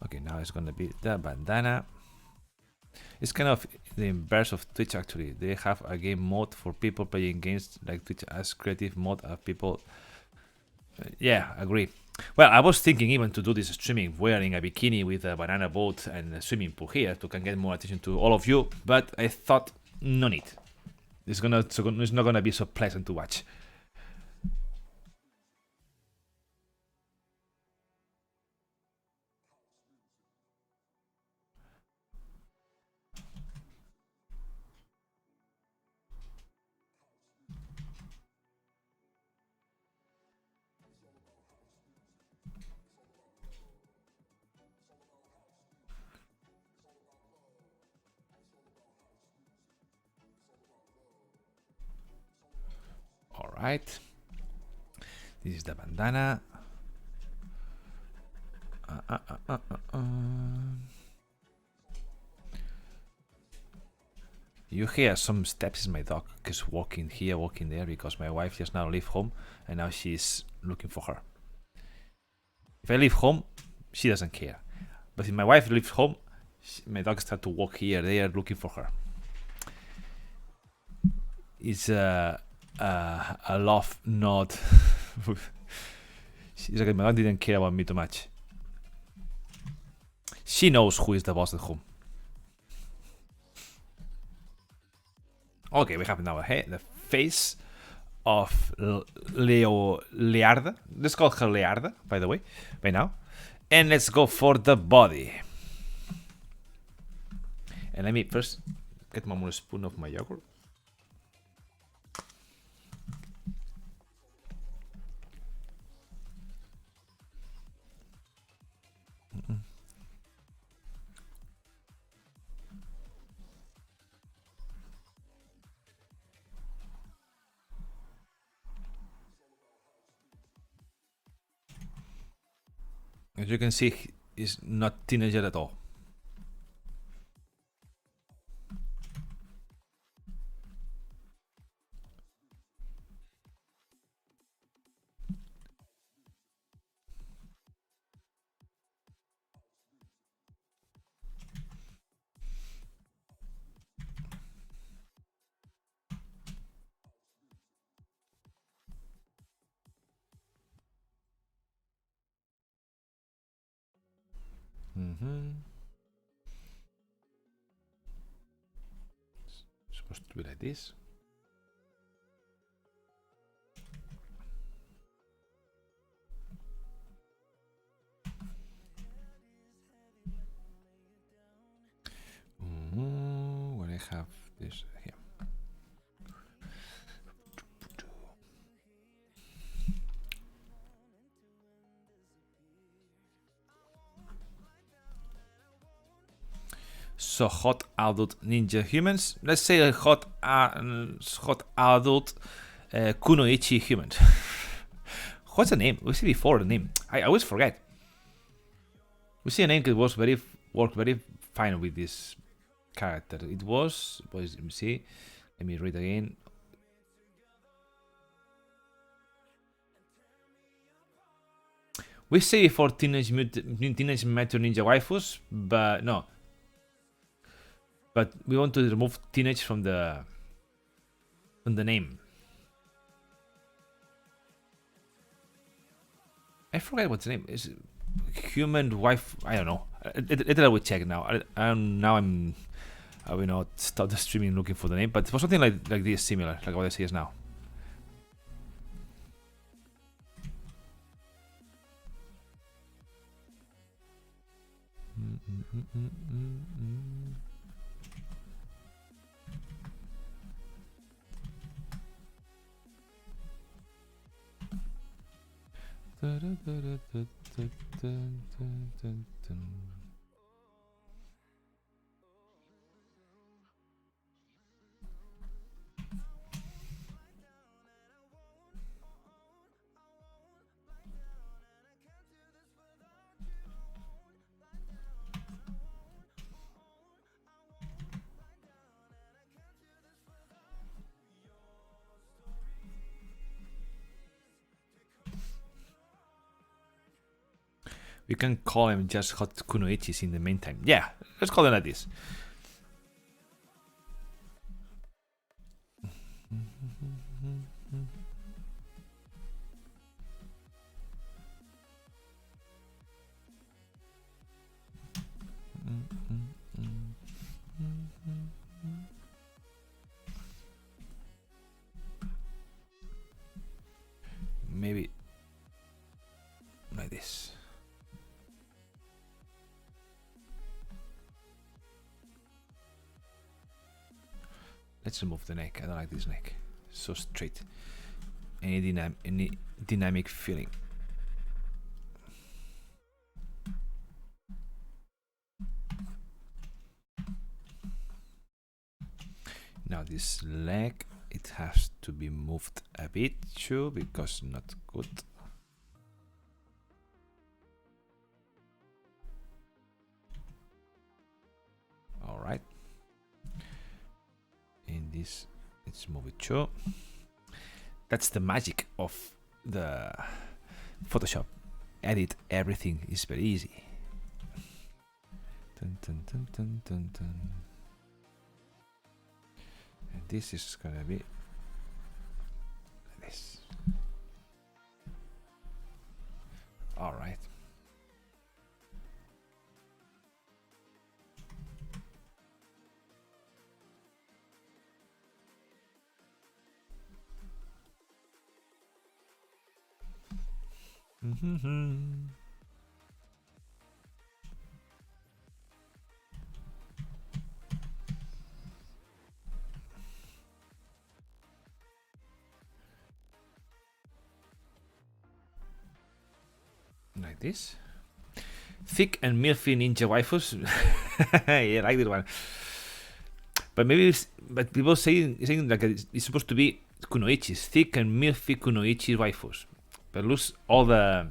Okay, now it's gonna be the bandana. It's kind of the inverse of Twitch actually. They have a game mode for people playing games like Twitch as creative mode of people. Yeah, agree. Well, I was thinking even to do this streaming wearing a bikini with a banana boat and a swimming pool here to can get more attention to all of you, but I thought no need. It's not gonna be so pleasant to watch. Alright. This is the bandana. You hear some steps in my dog just walking here, walking there because my wife just now left home and now she's looking for her. If I leave home, she doesn't care. But if my wife leaves home, my dog starts to walk here, there, looking for her. It's a love nod. She's like, my dog didn't care about me too much. She knows who is the boss at home. Okay, we have now the face of Learda. Let's call her Learda, by the way, by now. And let's go for the body. And let me first get one more spoon of my yogurt. As you can see, he's not teenager at all. Supposed to be like this. Where I have this here. So hot adult ninja humans. Let's say a hot adult kunoichi human. What's the name? We see before the name. I always forget. We see a name that was worked very fine with this character. It was. Let me see. Let me read again. We say before Teenage Mutant Ninja waifus, but no. But we want to remove teenage from the name. I forget what's the name. Is human wife? I don't know. I will check now. I will not stop the streaming looking for the name. But it was something like this, similar, like what I see is now. We can call them just hot kunoichis in the meantime. Yeah, let's call them like this. Maybe like this. Let's remove the neck. I don't like this neck. So straight. Any dynamic feeling. Now this leg, it has to be moved a bit too, because not good. All right. In this, let's move it too. That's the magic of the Photoshop. Edit everything is very easy. Dun, dun, dun, dun, dun, dun. And this is gonna be like this. All right. Like this. Thick and milky ninja waifus. Yeah, I like this one. But maybe, but people saying like it's supposed to be kunoichis, thick and milky kunoichi waifus. But lose all the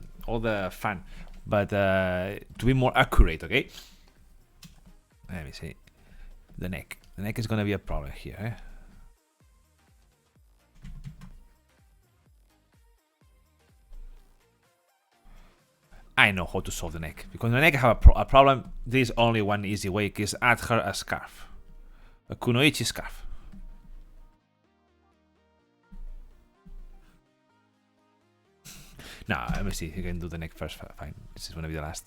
fun. But to be more accurate, okay? Let me see. The neck. The neck is gonna be a problem here. Eh? I know how to solve the neck. Because the neck have a problem. There is only one easy way, is add her a scarf. A kunoichi scarf. No, let me see. You can do the neck first. Fine. This is gonna be the last.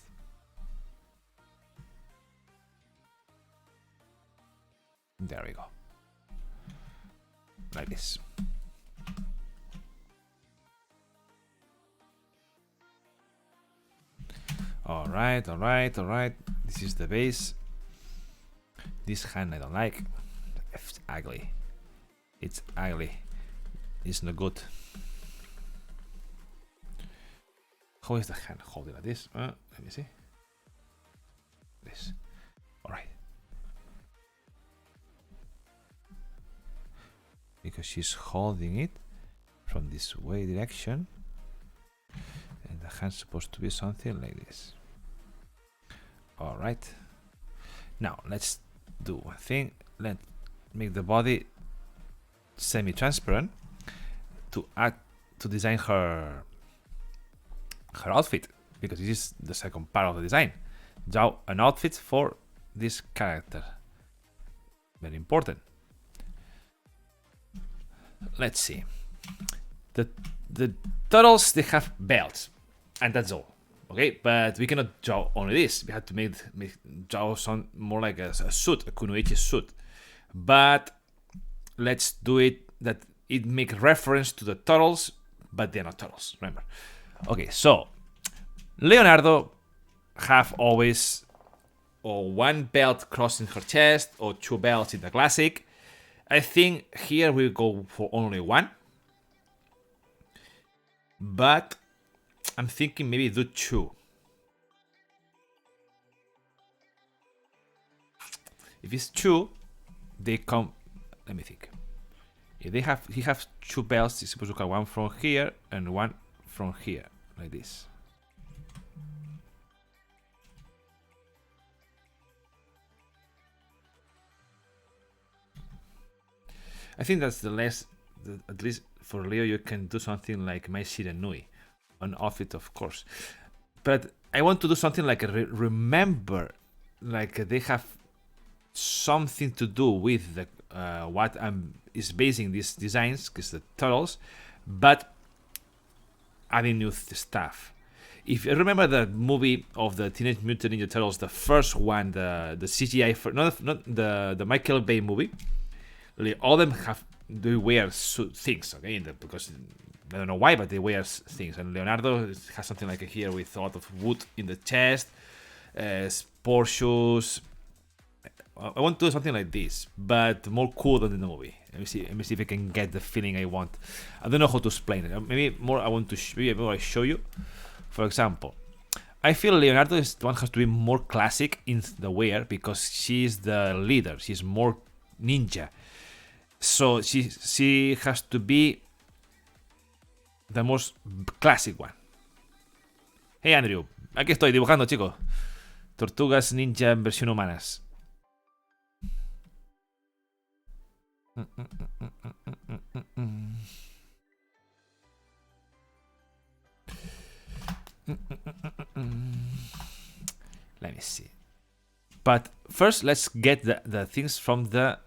There we go. Like this. Alright. This is the base. This hand I don't like. It's ugly. It's not good. How is the hand holding like this? Let me see. This. Alright. Because she's holding it from this way direction. And the hand's supposed to be something like this. Alright. Now let's do one thing. Let's make the body semi-transparent to design her outfit, because this is the second part of the design. Draw an outfit for this character. Very important. Let's see. The turtles, they have belts, and that's all. Okay, but we cannot draw only this. We have to draw some more like a suit, a kunoichi suit. But let's do it that it make reference to the turtles, but they're not turtles. Remember. Okay, so Leonardo have always or one belt crossing her chest, or two belts in the classic. I think here we go for only one. But I'm thinking maybe do two. If it's two, they come. Let me think. If he has two belts, he's supposed to have one from here and one from here, like this. I think that's at least for Leo, you can do something like Mai Shiranui, an outfit, of course. But I want to do something like remember, like they have something to do with the what is basing these designs, because the turtles, but adding new stuff. If you remember the movie of the Teenage Mutant Ninja Turtles, the first one, the CGI, not the Michael Bay movie, all of them they wear things, okay? Because I don't know why, but they wear things. And Leonardo has something like here with a lot of wood in the chest, sport shoes. I want to do something like this, but more cool than in the movie. Let me see if I can get the feeling I want. I don't know how to explain it. Maybe more I want to maybe I show you. For example, I feel Leonardo is the one who has to be more classic in the wear because she's the leader. She's more ninja. So she has to be the most classic one. Hey Andrew, aquí estoy dibujando, chicos. Tortugas ninja en versión humanas. Let me see. But first, let's get the things from the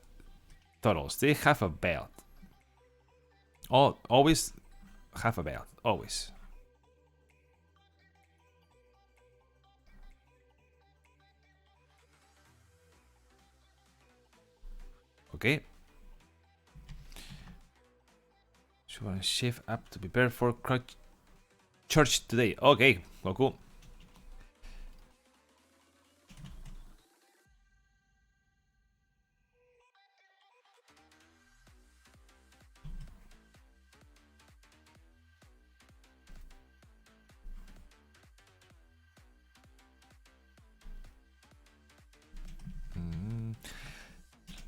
turtles. They have a belt. Always have a belt. Always. Okay. So I'm gonna shave up to prepare for church today. Okay, well, cool.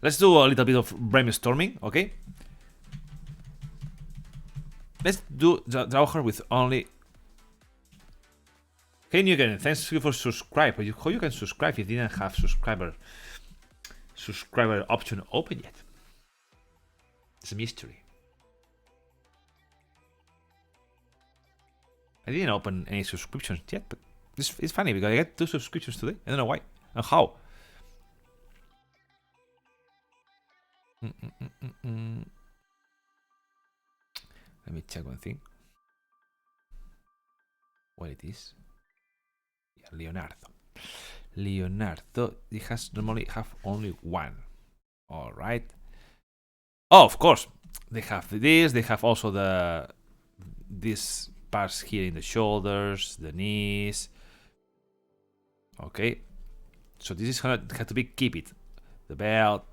Let's do a little bit of brainstorming, okay? Let's draw her with only. Hey Newgen, thanks for subscribe. How you can subscribe if you didn't have subscriber option open yet? It's a mystery. I didn't open any subscriptions yet, but it's funny because I got 2 subscriptions today. I don't know why and how. Let me check one thing. What it is? Yeah, Leonardo. It has normally have only one. All right. Oh, of course. They have this. They have also these parts here in the shoulders, the knees. Okay. So this is gonna have to be keep it. The belt.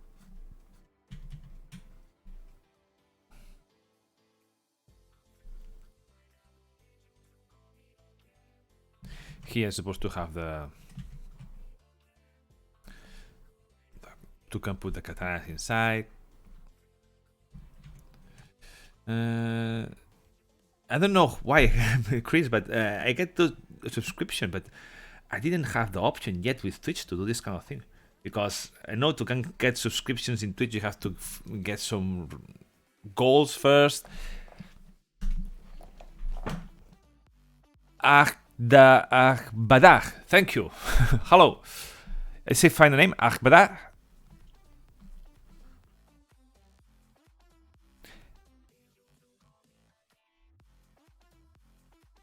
Here is supposed to have you can put the katanas inside. I don't know why, Chris, but I get the subscription, but I didn't have the option yet with Twitch to do this kind of thing. Because I know to get subscriptions in Twitch, you have to get some goals first. Ahbadah, thank you. Hello. I say find the name. Ahbadah.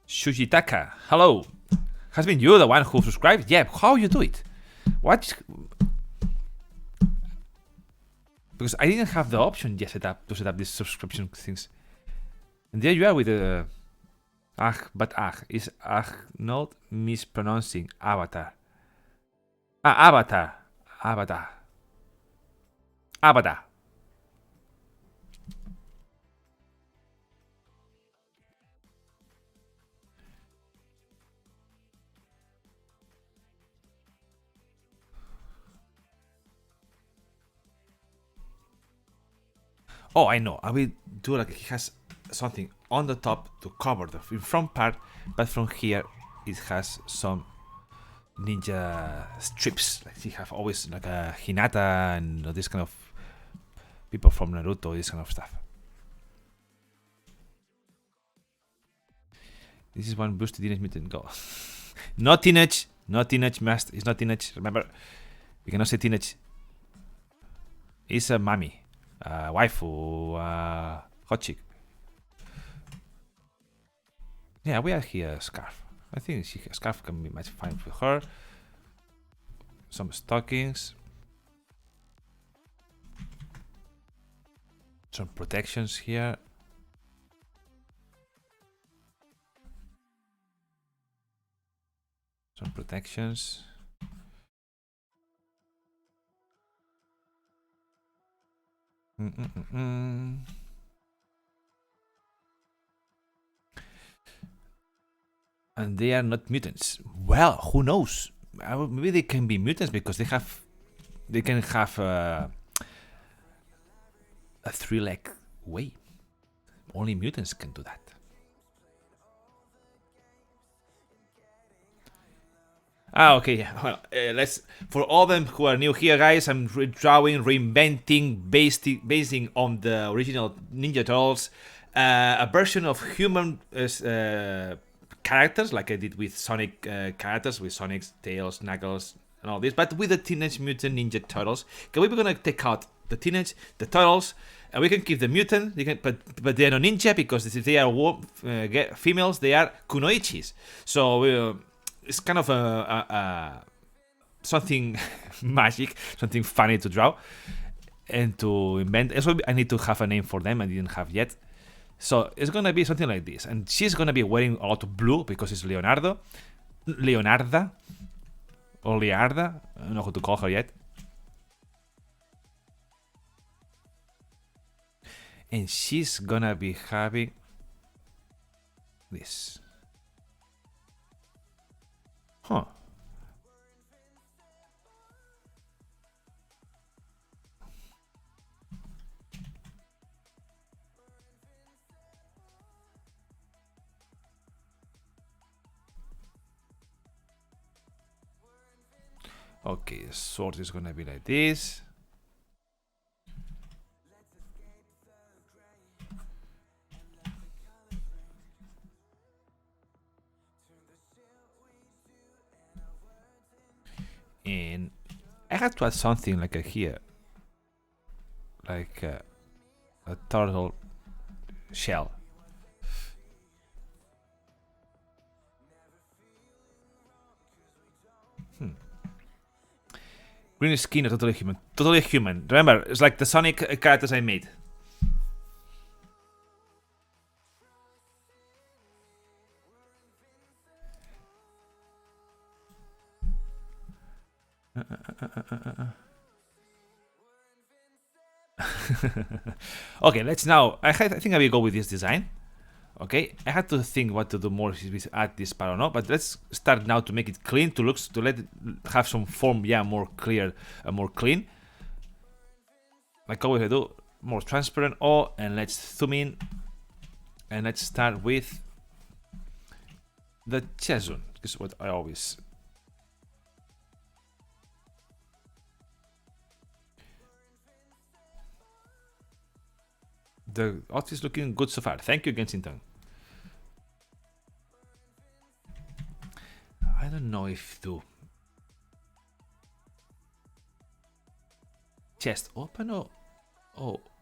Shujitaka, hello. Has been you the one who subscribed? Yeah, how you do it? What? Because I didn't have the option yet to set up these subscription things. And there you are with the is not mispronouncing avatar. Avatar. Avatar. Avatar. Oh, I know. I will do like he has something on the top to cover the front part, but from here it has some ninja strips. Like he have always like a Hinata and this kind of people from Naruto, this kind of stuff. This is one boosted Teenage Mutant Go. Not teenage, not teenage master. It's not teenage. Remember, we cannot say teenage. It's a mommy, waifu, hot chick. Yeah, we are here a scarf. I think a scarf can be much fine for her. Some stockings. Some protections here. Some protections. And they are not mutants. Well, who knows? Maybe they can be mutants because they can have a 3-leg way. Only mutants can do that. Okay. Well, let's. For all of them who are new here, guys, I'm drawing, reinventing, basing on the original Ninja Turtles, a version of human characters, like I did with Sonic characters, with Sonic's Tails, Knuckles, and all this, but with the Teenage Mutant Ninja Turtles. Okay, we're gonna take out the Turtles, and we can keep the mutant. But they are not ninja because if they are females, they are kunoichis. So it's kind of a something magic, something funny to draw and to invent. Also, I need to have a name for them. I didn't have yet. So it's gonna be something like this, and she's gonna be wearing a lot of blue because it's Leonarda, or Learda. I don't know how to call her yet. And she's gonna be having this. Huh. Okay, the sword is gonna be like this. And I had to add something like a here, like a turtle shell. Green skin or totally human? Totally human. Remember, it's like the Sonic characters I made. Okay, let's now. I think I will go with this design. Okay, I had to think what to do more with add this part or not, but let's start now to make it clean, to let it have some form, yeah, more clear, more clean. Like always I do, more transparent. Oh, and let's zoom in, and let's start with the chest zone. This is what I always. The outfit is looking good so far. Thank you, Gensington. I don't know if to chest open or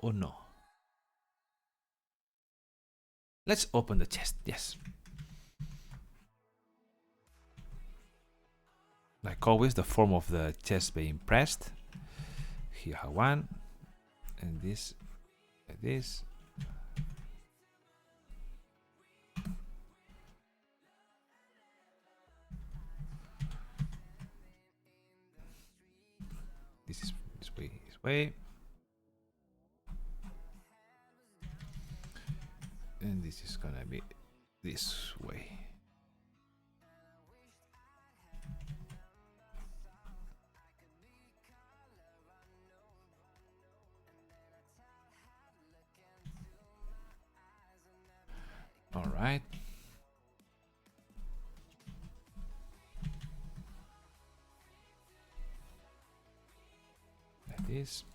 no. Let's open the chest. Yes. Like always, the form of the chest being pressed. Here I have one, and this, like this. This is this way, and this is gonna be this way. All right. Like this.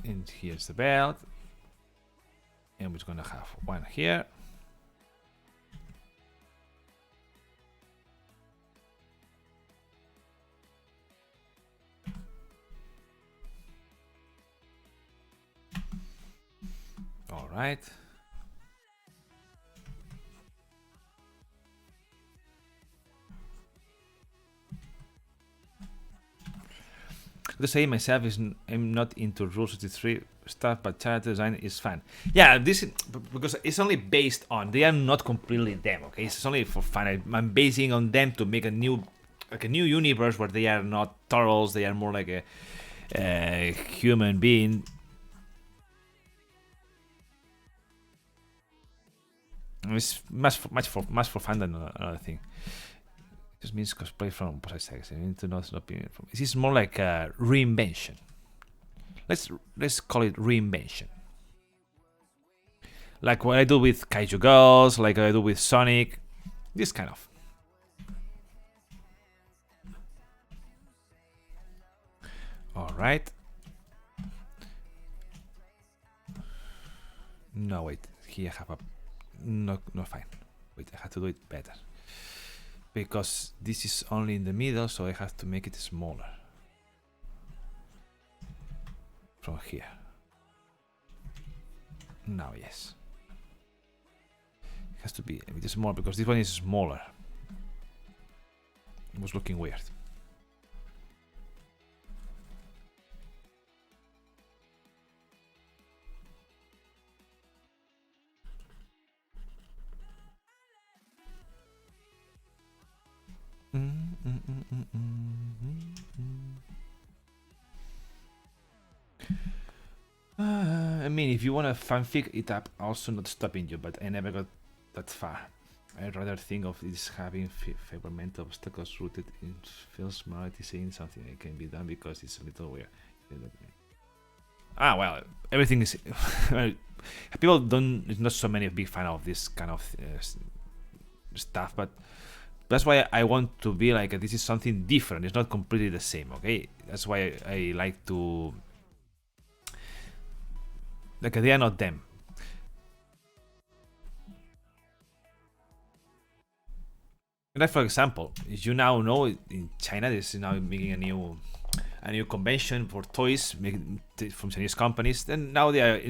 And here's the belt. And we're gonna have one here. All right. To say myself is I'm not into Rule 63 stuff, but character design is fun. Yeah, this is because it's only based on, they are not completely them. Okay, it's only for fun. I'm basing on them to make a new universe where they are not turtles. They are more like a human being. It's much for fun than another thing. Just means cosplay from opposite sex. I need to know it's not opinion from. This is more like a reinvention. Let's call it reinvention. Like what I do with Kaiju Girls, like I do with Sonic, this kind of. All right. No, wait. Here I have a no fine. Wait, I have to do it better. Because this is only in the middle, so I have to make it smaller. From here. Now, yes. It has to be a bit smaller because this one is smaller. It was looking weird. I mean, if you want to fanfic it up, also not stopping you, but I never got that far. I'd rather think of this having favorment obstacles rooted in film's morality, saying something that can be done because it's a little weird. Ah, well, everything is. People don't. Not so many big fan of this kind of stuff, but that's why I want to be like this is something different. It's not completely the same. Okay, that's why I like to. Like they are not them. Like for example, as you now know, in China, this is now making a new convention for toys from Chinese companies. Then now they are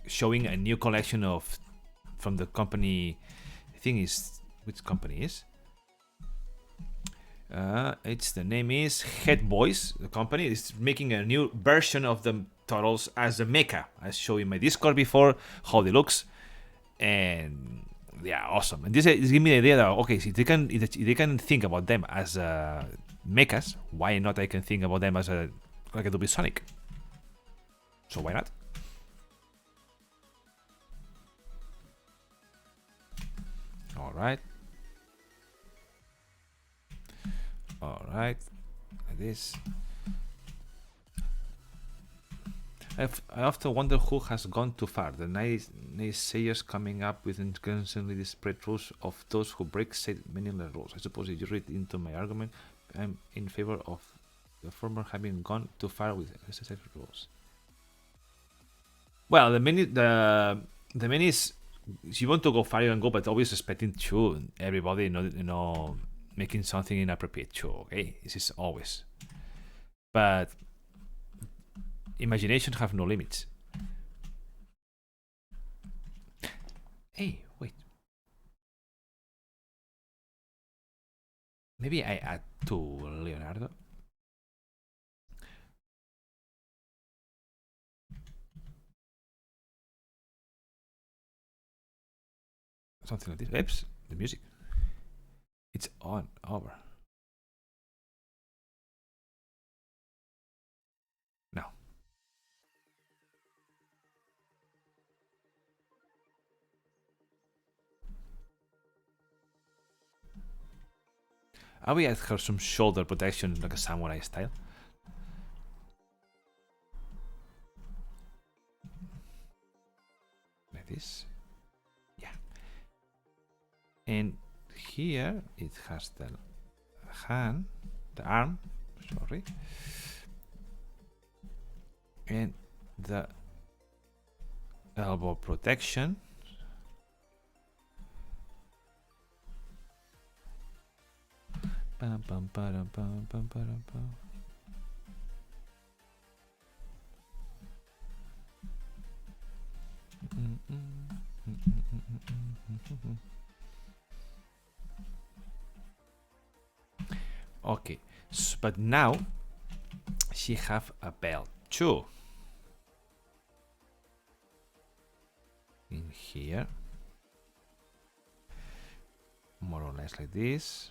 showing a new collection of from the company. I think is which company is. It's the name is Head Boys. The company is making a new version of the turtles as a mecha. I showed in my Discord before how they looks, and they are awesome. And this gives me the idea that okay, if they can think about them as mechas, why not? I can think about them as like I do with Sonic. So why not? All right. Alright, like this. I often wonder who has gone too far. The naysayers coming up with increasingly disparate rules of those who break said meaningless rules. I suppose if you read into my argument, I'm in favor of the former having gone too far with necessary rules. Well, the main is if you want to go far, you can go, but always expecting to everybody, making something inappropriate too, okay? This is always. But imagination have no limits. Hey, wait. Maybe I add to Leonardo. Something like this. Oops, the music. It's on over. No. I will add her some shoulder protection like a samurai style. Like this. Yeah. And here it has the hand, the arm, sorry, and the elbow protection. Bum, bum, ba-dum, bum, bum, ba-dum, bum. Okay, so, but now she have a belt too. In here, more or less like this.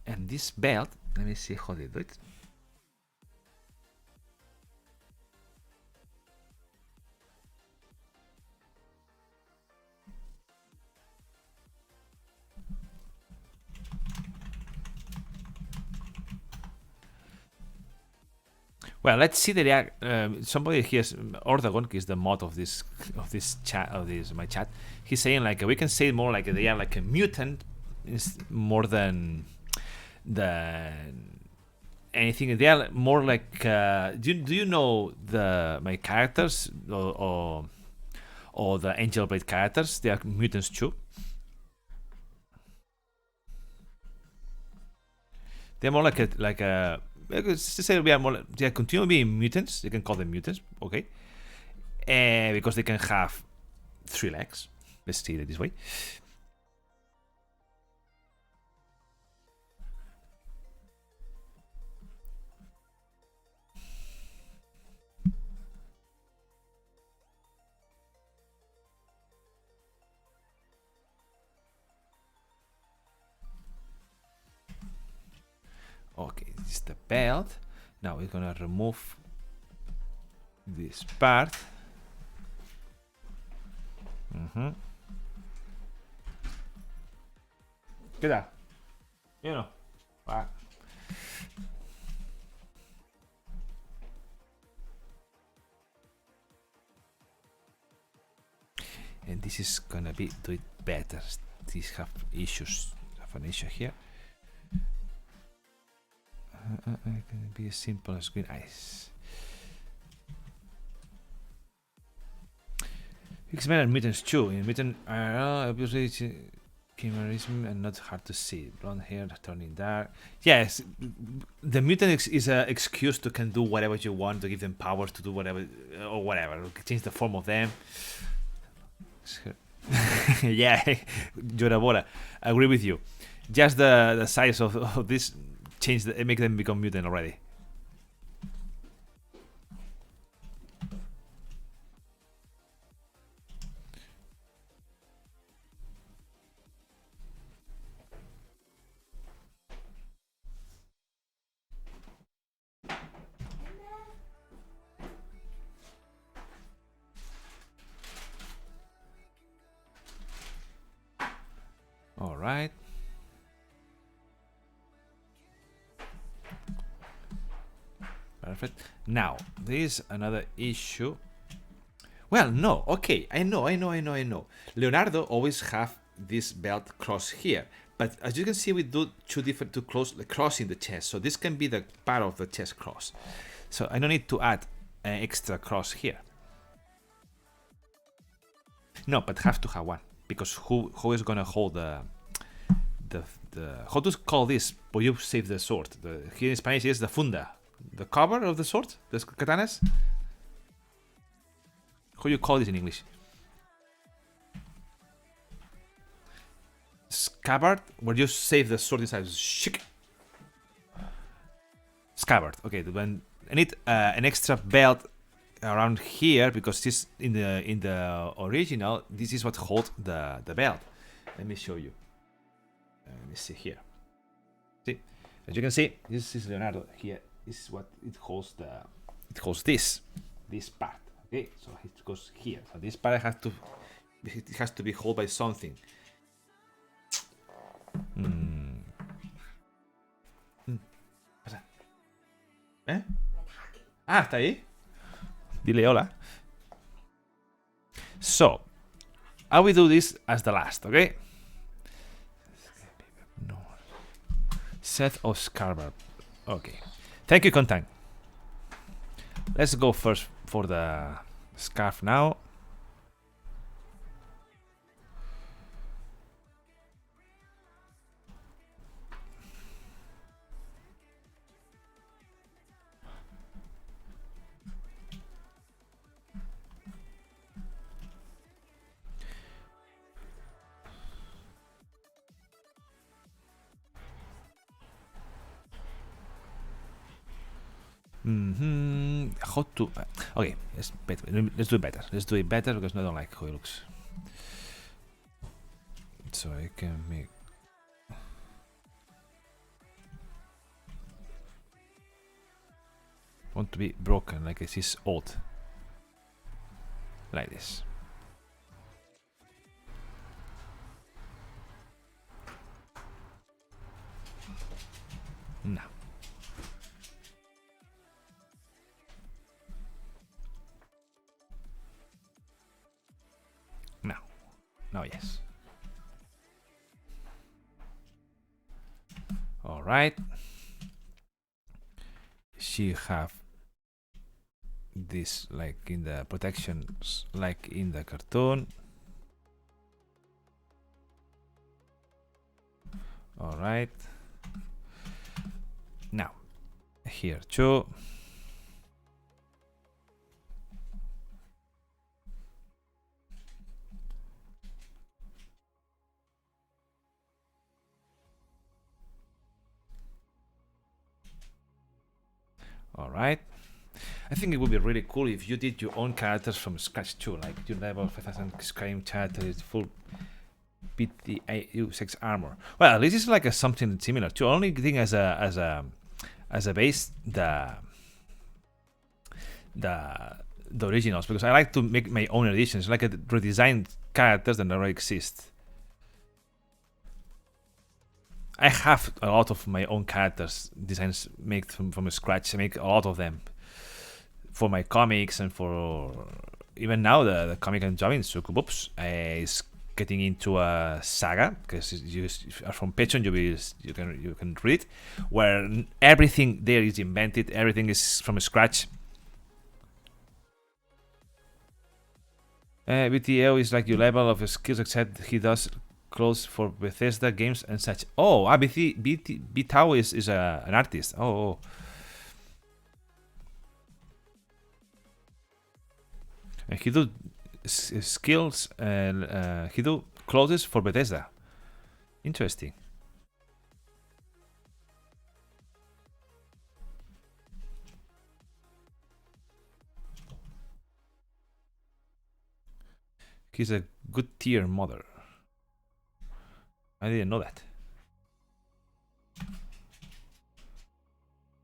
And this belt, let me see how they do it. Well, let's see that somebody here, Ordagon, is the mod of this chat of this my chat. He's saying like we can say more like they are like a mutant, is more than anything. They are more like. Do you know my characters or the Angel Blade characters? They are mutants too. They're more like a. Let's just say we are more. They continue being mutants. You can call them mutants, okay? Because they can have 3 legs. Let's see it this way. Okay, this is the belt. Now we're gonna remove this part. ¿Qué tal? ¿Sí o no? Va. And this is gonna do it better. These have issues. Have an issue here. It can be as simple as green eyes. X-Men are mutants too. In mutant are obviously chimerism and not hard to see. Blonde hair turning dark. Yes, the mutant is an excuse to can do whatever you want, to give them powers to do whatever or whatever. Change the form of them. Yeah, Jorabora, I agree with you. Just the size of this change make them become mutant already. All right. Perfect. Now, there is another issue. Well, no. Okay, I know. Leonardo always have this belt cross here, but as you can see, we do two cross in the chest. So this can be the part of the chest cross. So I don't need to add an extra cross here. No, but have to have one, because who is gonna hold the how to call this? But you save the sword. Here in Spanish is the funda, the cover of the sword, the katanas. How do you call this in English? Scabbard, where you save the sword inside. Scabbard. Okay, then I need an extra belt around here, because this in the original, this is what holds the belt. Let me show you. Let me see here. See, as you can see, this is Leonardo. Here is what it holds. It holds this part. Okay, so it goes here. So this part has to be held by something. ¿Eh? Ah, está ahí. Dile hola. So, I will do this as the last, okay? No. Set of Scarborough. Okay. Thank you, Contan. Let's go first for the scarf now. How to... Okay, let's do it better. Let's do it better because I don't like how it looks. So I can make... Want to be broken like this is old. Like this. No. No, yes. All right. She have this like in the protections, like in the cartoon. All right. Now, here too. All right. I think it would be really cool if you did your own characters from scratch too, like your level 5000 Skyrim character is full BTAU6 armor. Well, this is like a something similar to only thing as a base the originals, because I like to make my own editions, like a redesigned characters that already exist. I have a lot of my own characters designs made from scratch. I make a lot of them for my comics and for even now the comic I'm drawing, Sukubups, is getting into a saga because you are from Patreon. You can read where everything there is invented. Everything is from scratch. BTO is like your level of skills, except he does clothes for Bethesda games and such. Oh, BTO is an artist. Oh. And he do skills and he do clothes for Bethesda. Interesting. He's a good tier modder. I didn't know that.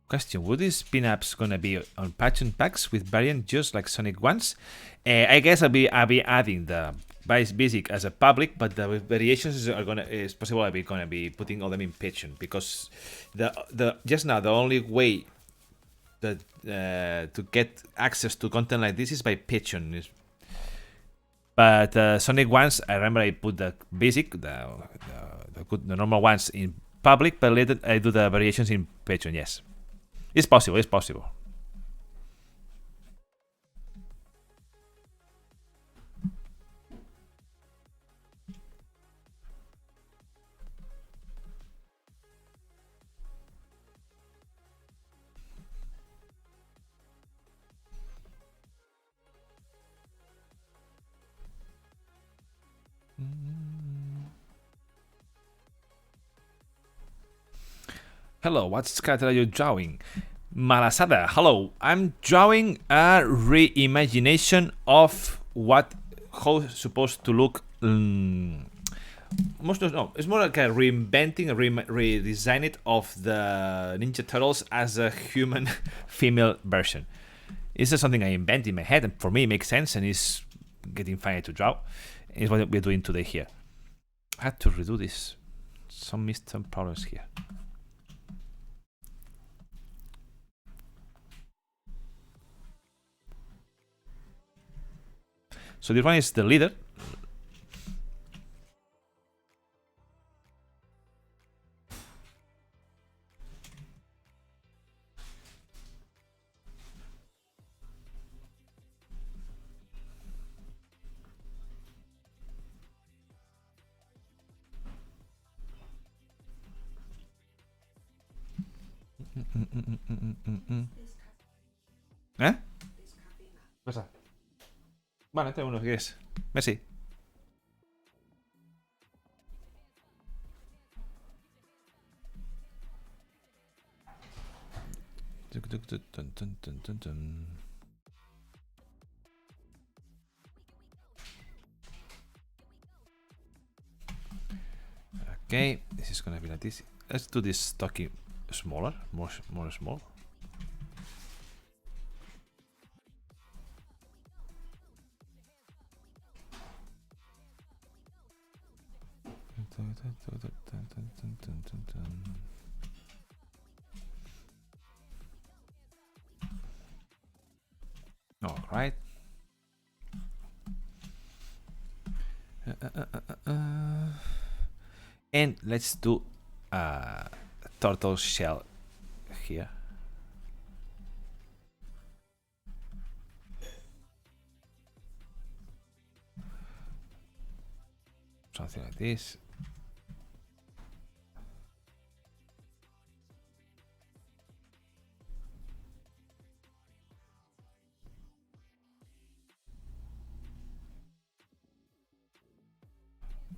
Question: would these pin-ups gonna be on patron packs with variant just like Sonic ones? I guess I'll be adding the basic as a public, but the variations is possible. I'll be gonna be putting all them in Patreon because the just now the only way that to get access to content like this is by Patreon. But Sonic ones, I remember I put the basic, the normal ones in public, but later I do the variations in Patreon. Yes, it's possible. It's possible. Hello, what character are you drawing? Malasada, hello. I'm drawing a reimagination of how it's supposed to look. It's more like a reinventing, redesign it of the Ninja Turtles as a human female version. This is something I invent in my head, and for me it makes sense, and it's getting funny to draw. It's what we're doing today here. I had to redo this. Missed some problems here. So this one is the leader. ¿Eh? ¿Qué pasa? Vale, tengo unos que es. Messi. Okay, this is gonna be like this. Let's do this stocky smaller, more small. All right. And let's do a turtle shell here. Something like this.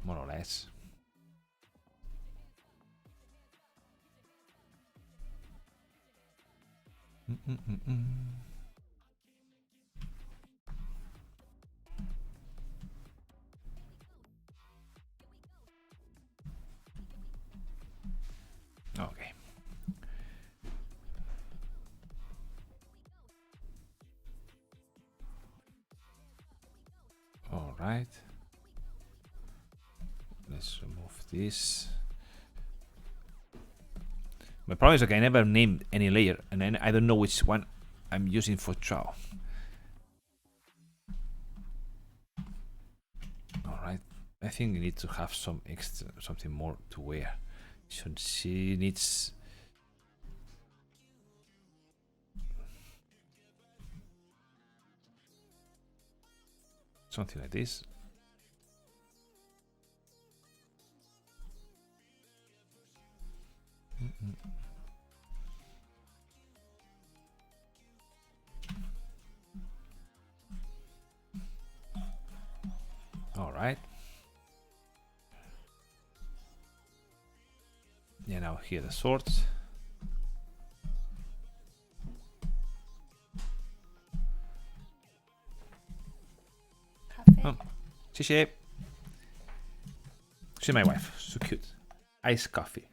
More or less. Okay. All right. Let's remove this. My problem is like I never named any layer, and I don't know which one I'm using for draw. All right. I think you need to have some extra, something more to wear. So she needs. Something like this. All right. Yeah, now here the swords. Oh, she's my wife. So cute. Iced coffee.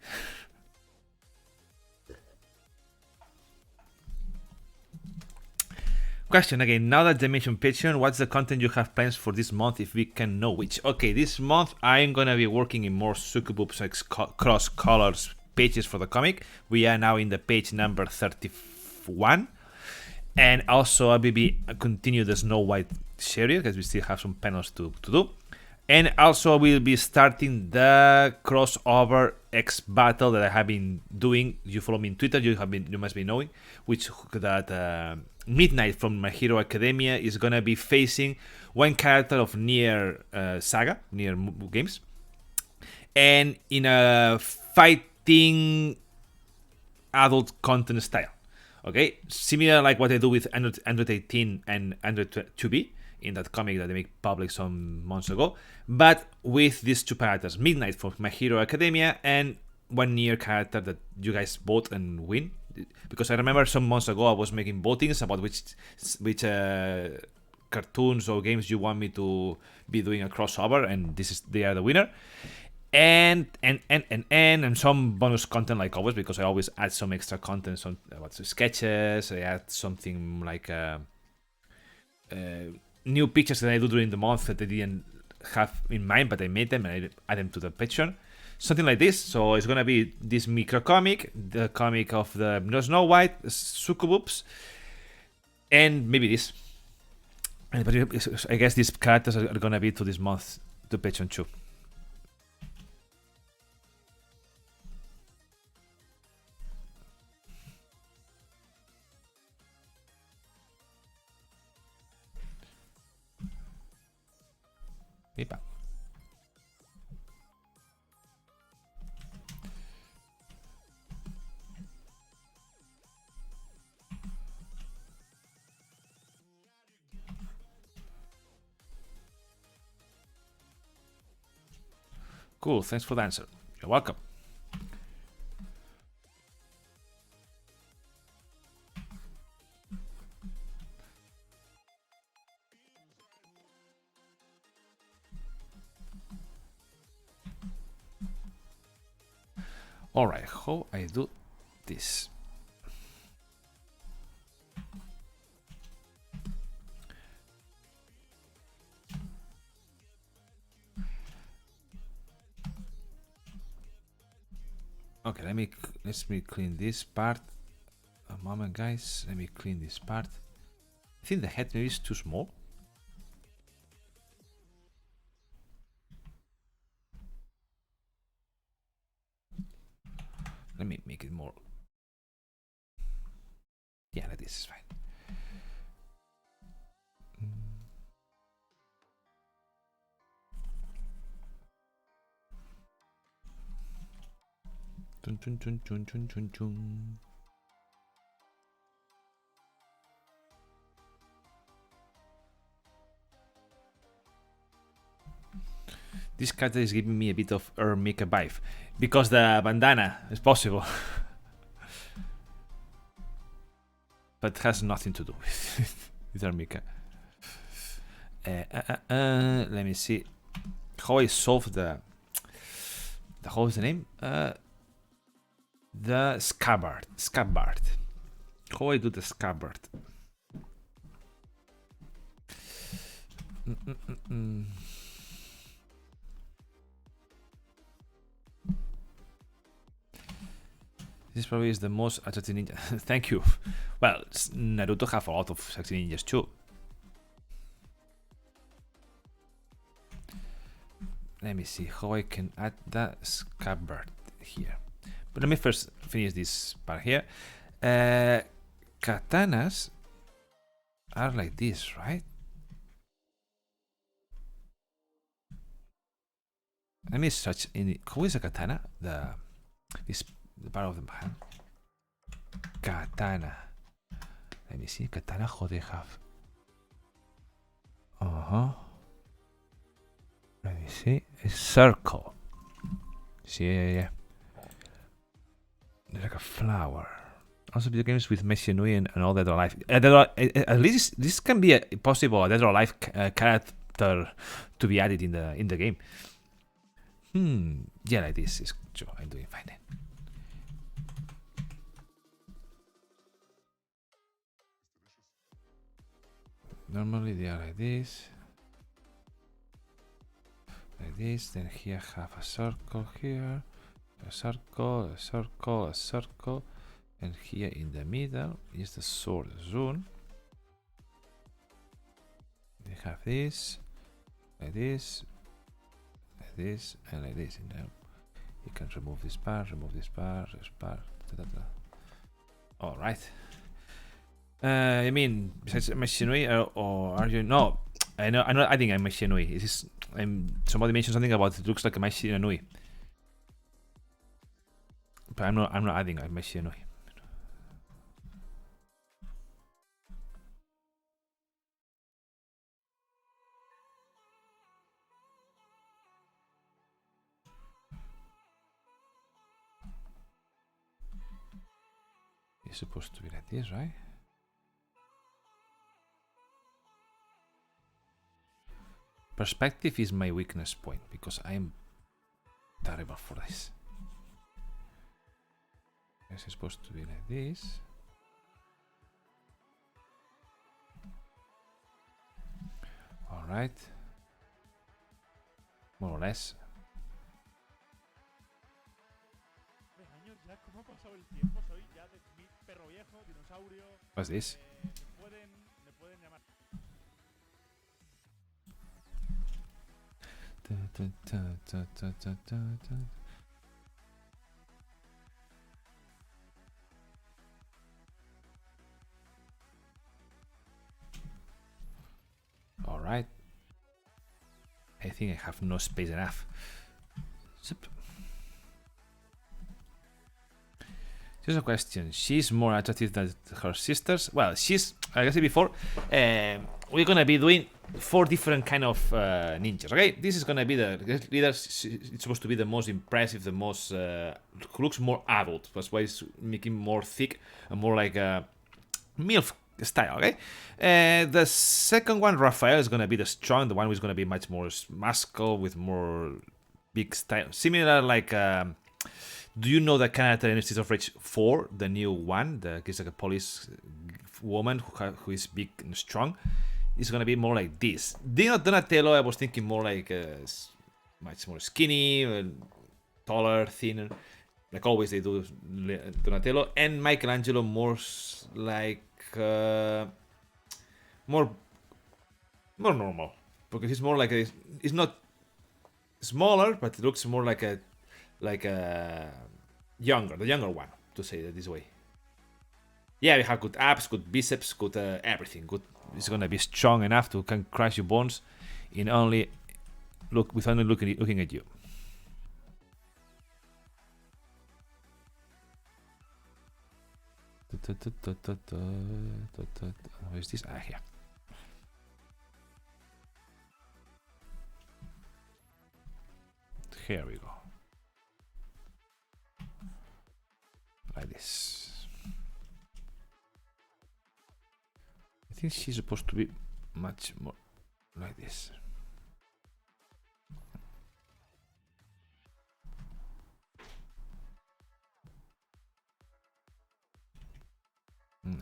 Question again, now that I mentioned Patreon, what's the content you have plans for this month, if we can know which? Okay, this month I'm gonna be working in more Sucuboops cross colors pages for the comic. We are now in the page number 31. And also I will be continue the Snow White series because we still have some panels to do. And also I will be starting the crossover X battle that I have been doing. You follow me on Twitter, you must be knowing, which that Midnight from My Hero Academia is gonna be facing one character of Nier Saga, Nier games, and in a fighting adult content style. Okay, similar like what I do with Android 18 and Android 2B in that comic that they make public some months ago, but with these two characters, Midnight from My Hero Academia and one Nier character that you guys vote and win because I remember some months ago I was making votings about which cartoons or games you want me to be doing a crossover, and they are the winner. And some bonus content like always, because I always add some extra content, some about sketches. I add something like new pictures that I do during the month that I didn't have in mind, but I made them and I add them to the picture. Something like this. So it's gonna be this micro comic, the comic of the Snow White, Succubus, and maybe this. But I guess these characters are gonna be to this month to Patreon too. Epa. Cool, thanks for the answer. You're welcome. Alright, how I do this? Okay, let me clean this part. A moment, guys. Let me clean this part. I think the head maybe is too small. Let me make it more. Yeah, like this is fine. Chun, chun, chun, chun, chun, chun, chun. This character is giving me a bit of Mika vibe because the bandana is possible. But has nothing to do with Mika. Let me see how I solve the how is the name? The scabbard. How I do the scabbard? This probably is the most attractive ninja. Thank you. Well, Naruto have a lot of sexy ninjas too. Let me see how I can add the scabbard here. But let me first finish this part here. Katanas are like this, right? Let me search in. Who is a katana? The part of the hand. Katana. Let me see. Katana, how they have. Let me see. A circle. See, yeah. Like a flower. Also, video games with Meshinui and all Dead or Alive. At least this can be a possible Dead or Alive character to be added in the game. Yeah, like this is true. I'm doing fine then. Normally they are like this. Like this. Then here have a circle here. A circle, a circle, a circle. And here in the middle is the sword zone. They have this, like this, like this, and like this. And now you can remove this part, this part. All right. I mean, besides machinery, or are you? No, I'm not adding a machinery. It is. Somebody mentioned something about it looks like a machinery, but I'm not adding a machinery. It's supposed to be like this, right? Perspective is my weakness point because I'm terrible for this. It's supposed to be like this. All right. More or less. What's this? All right. I think I have no space enough. Zip. Here's a question. She's more attractive than her sisters. Well, she's, like I said before, we're gonna be doing 4 different kind of ninjas. Okay, this is gonna be the leader. It's supposed to be the most impressive, the most who looks more adult. That's why it's making more thick and more like a MILF style. Okay, the second one, Raphael, is gonna be the strong. The one who's gonna be much more muscle with more big style, similar like. Do you know the character in Streets of Rage 4, the new one? It's like a police woman who is big and strong. It's gonna be more like this. Donatello, I was thinking more like much more skinny, taller, thinner. Like always they do Donatello. And Michelangelo more like more normal. Because he's more like he's not smaller, but it looks more like a the younger one, to say it this way. Yeah, we have good abs, good biceps, good everything. Good. It's gonna be strong enough to can crush your bones in only looking at you. Where is this? Here. Here we go. Like this. I think she's supposed to be much more like this.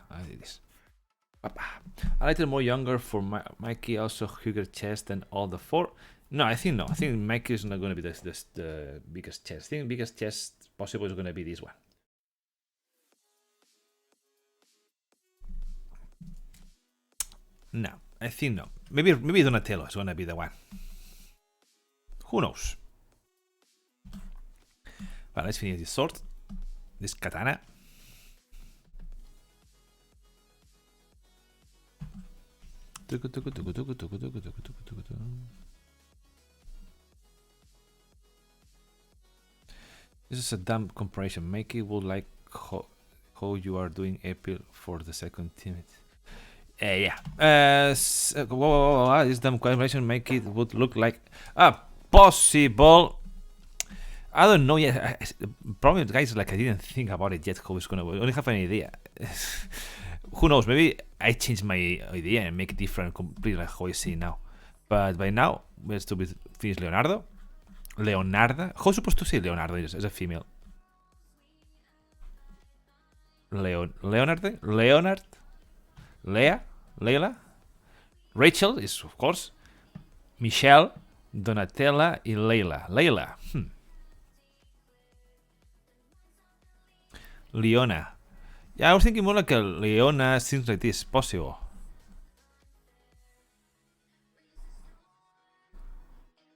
I did this. A little more younger for Mikey, also bigger chest than all the 4. No. I think Mikey is not going to be the biggest chest. I think biggest chest possible is going to be this one. No, I think no. Maybe Donatello is gonna be the one. Who knows? Well, let's finish this sword. This katana. This is a dumb comparison. Mikey would like how you are doing April for the second team. Yeah. This dumb comparison make it would look like possible. I don't know yet. Problem, guys, like I didn't think about it yet. How it's gonna work. I only have an idea. Who knows? Maybe I change my idea and make it different, completely like how I see it now. But by now, we're still with finish Leonardo. Leonarda. How supposed to say Leonardo as a female? Leonard. Leia. Leila. Rachel is, of course. Michelle. Donatella y Leila. Leona. Yeah, I was thinking more like a Leona, things like this, possible.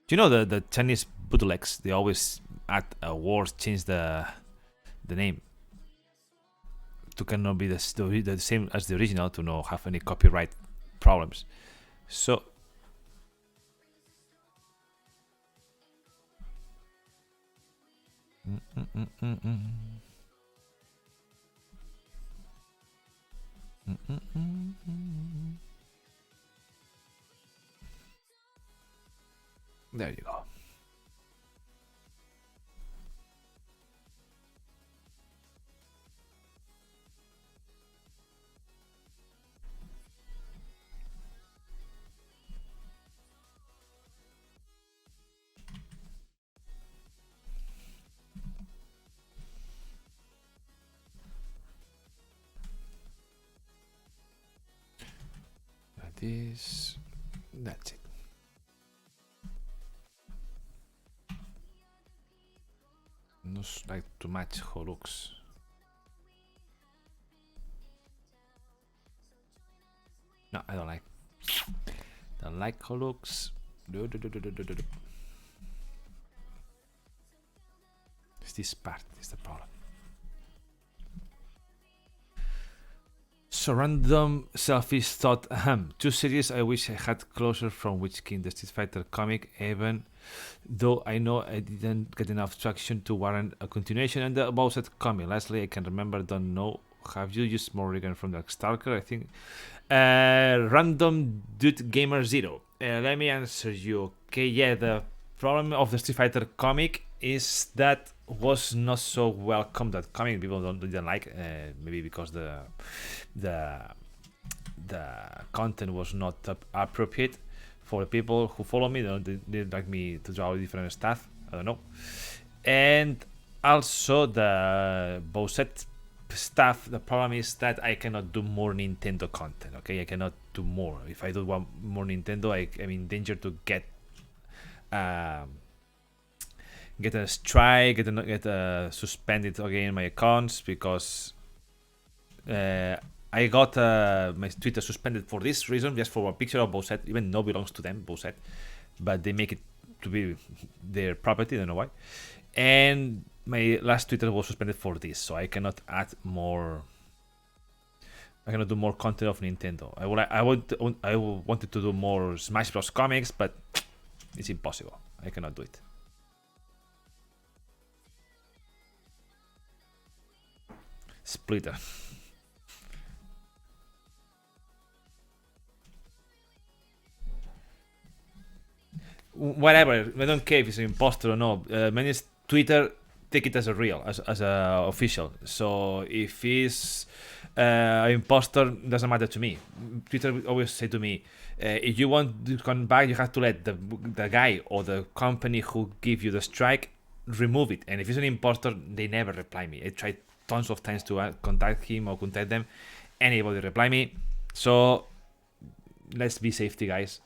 Do you know the Chinese bootlegs? They always at awards change the name to cannot be the same as the original to not have any copyright problems. So. There you go. this. That's it. Not like too much how looks. No, I don't like. Don't like how looks. It's this part is the problem. So random selfish thought. Two series I wish I had closer from which came the Street Fighter comic, even though I know I didn't get enough traction to warrant a continuation, and the Bowser comic. Lastly, I can remember, don't know. Have you used Morrigan from Darkstalker? I think. Random Dude Gamer Zero. Let me answer you. Okay, yeah, the problem of the Street Fighter comic is that was not so welcome. That comic people didn't like, maybe because the content was not appropriate for the people who follow me. They like me to draw different stuff. I don't know, and also the Bowser stuff. The problem is that I cannot do more Nintendo content. Okay, I cannot do more. If I do want more Nintendo, I'm in danger to get a strike, get suspended again my accounts, because I got my Twitter suspended for this reason, just for a picture of Bowser, even though belongs to them, Bowser, but they make it to be their property. I don't know why. And my last Twitter was suspended for this, so I cannot add more. I cannot do more content of Nintendo. I wanted to do more Smash Bros. Comics, but it's impossible. I cannot do it. Splitter. Whatever. I don't care if it's an imposter or no. Many Twitter take it as a real, as a official. So if he's an imposter, doesn't matter to me. Twitter always say to me, if you want to come back, you have to let the guy or the company who give you the strike remove it. And if it's an imposter, they never reply me. I tried tons of times to contact him or contact them. Anybody reply me. So let's be safety, guys.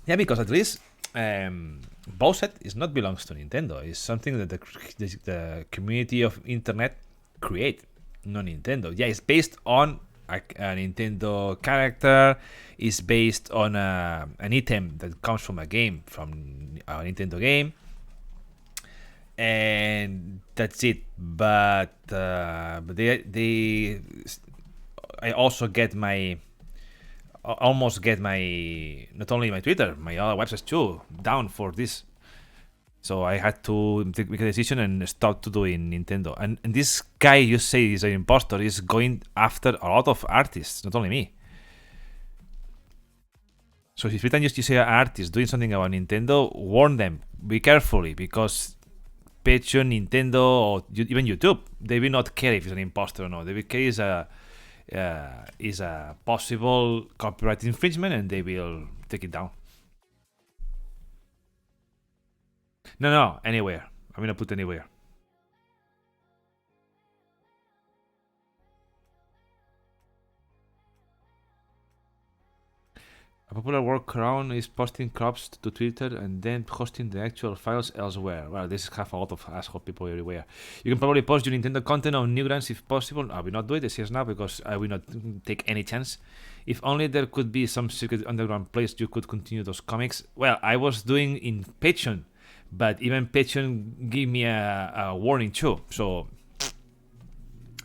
Yeah, because at least Bowser is not belongs to Nintendo. It's something that the community of internet create, not Nintendo. Yeah, it's based on a Nintendo character. It's based on an item that comes from a game, from a Nintendo game, and that's it. But they I also get my. Almost get my, not only my Twitter, my other websites too, down for this. So I had to make a decision and stop to doing Nintendo. And this guy you say is an imposter is going after a lot of artists, not only me. So if every time you see an artist doing something about Nintendo, warn them, be carefully, because Patreon, Nintendo, or even YouTube, they will not care if it's an imposter or not. They will care is a possible copyright infringement, and they will take it down. No, anywhere. I'm gonna put anywhere. A popular workaround is posting crops to Twitter and then hosting the actual files elsewhere. Well, this have a lot of asshole people everywhere. You can probably post your Nintendo content on Newgrounds if possible. I will not do it, this is now, because I will not take any chance. If only there could be some secret underground place you could continue those comics. Well, I was doing in Patreon, but even Patreon gave me a warning too. So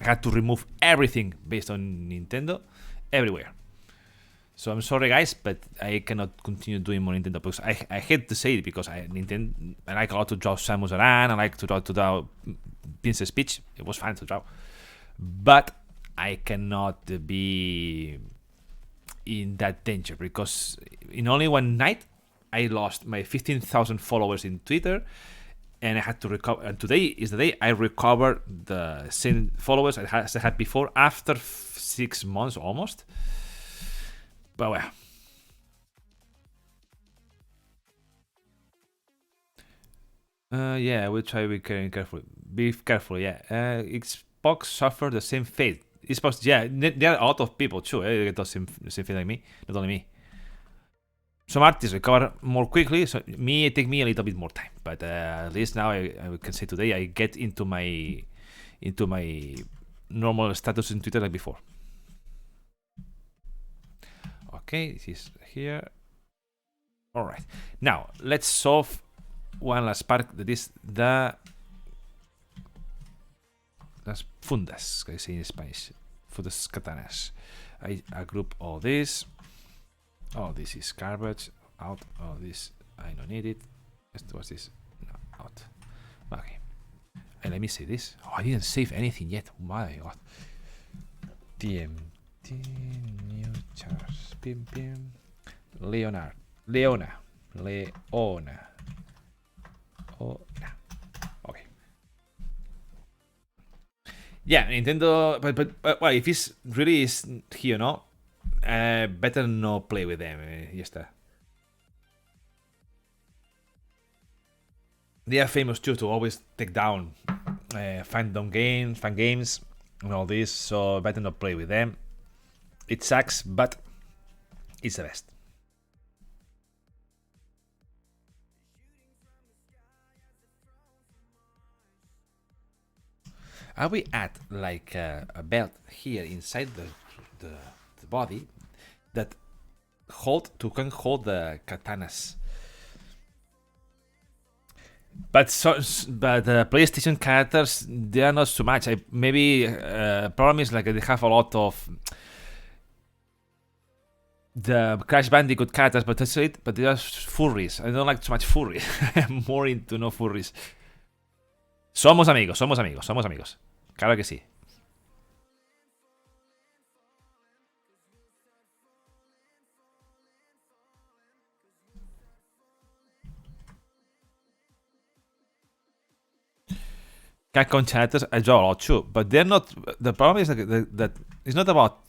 I had to remove everything based on Nintendo everywhere. So I'm sorry, guys, but I cannot continue doing more Nintendo, because I hate to say it, because I like a lot to draw Samus Aran, I like to draw Princess Peach. It was fun to draw, but I cannot be in that danger, because in only one night I lost my 15,000 followers in Twitter, and I had to recover. And today is the day I recovered the same followers I had before, after 6 months almost. But well, yeah, we'll try to be careful. Be careful, yeah. box suffer the same fate. It's supposed, yeah, there are a lot of people too. They get the same fate like me, not only me. Some artists recover more quickly, so it take me a little bit more time. But at least now I can say today I get into my normal status in Twitter like before. Okay, this is here. All right, now let's solve one last part. That is las fundas, que I say in Spanish. Fundas katanas. I group all this. Oh, this is garbage. Out. Oh, this I don't need it. What's this? No, out. Okay. And let me see this. Oh, I didn't save anything yet. Oh my god. TMNT new charts. Pim pim. Leonardo. Leona. Okay. Yeah, Nintendo. But well, if it's really is here, no. Better no play with them. Ya está. They are famous too to always take down fan games, and all this. So better not play with them. It sucks, but it's the best. I will add like a belt here inside the body that can hold the katanas. But the PlayStation characters, they are not so much. Maybe problem is like they have a lot of the Crash Bandicoot characters, but that's it. But they are furries. I don't like too much furries. I'm more into no furries. Somos amigos. Claro que sí. Capcom characters I draw a lot too, but they're not. The problem is that it's not about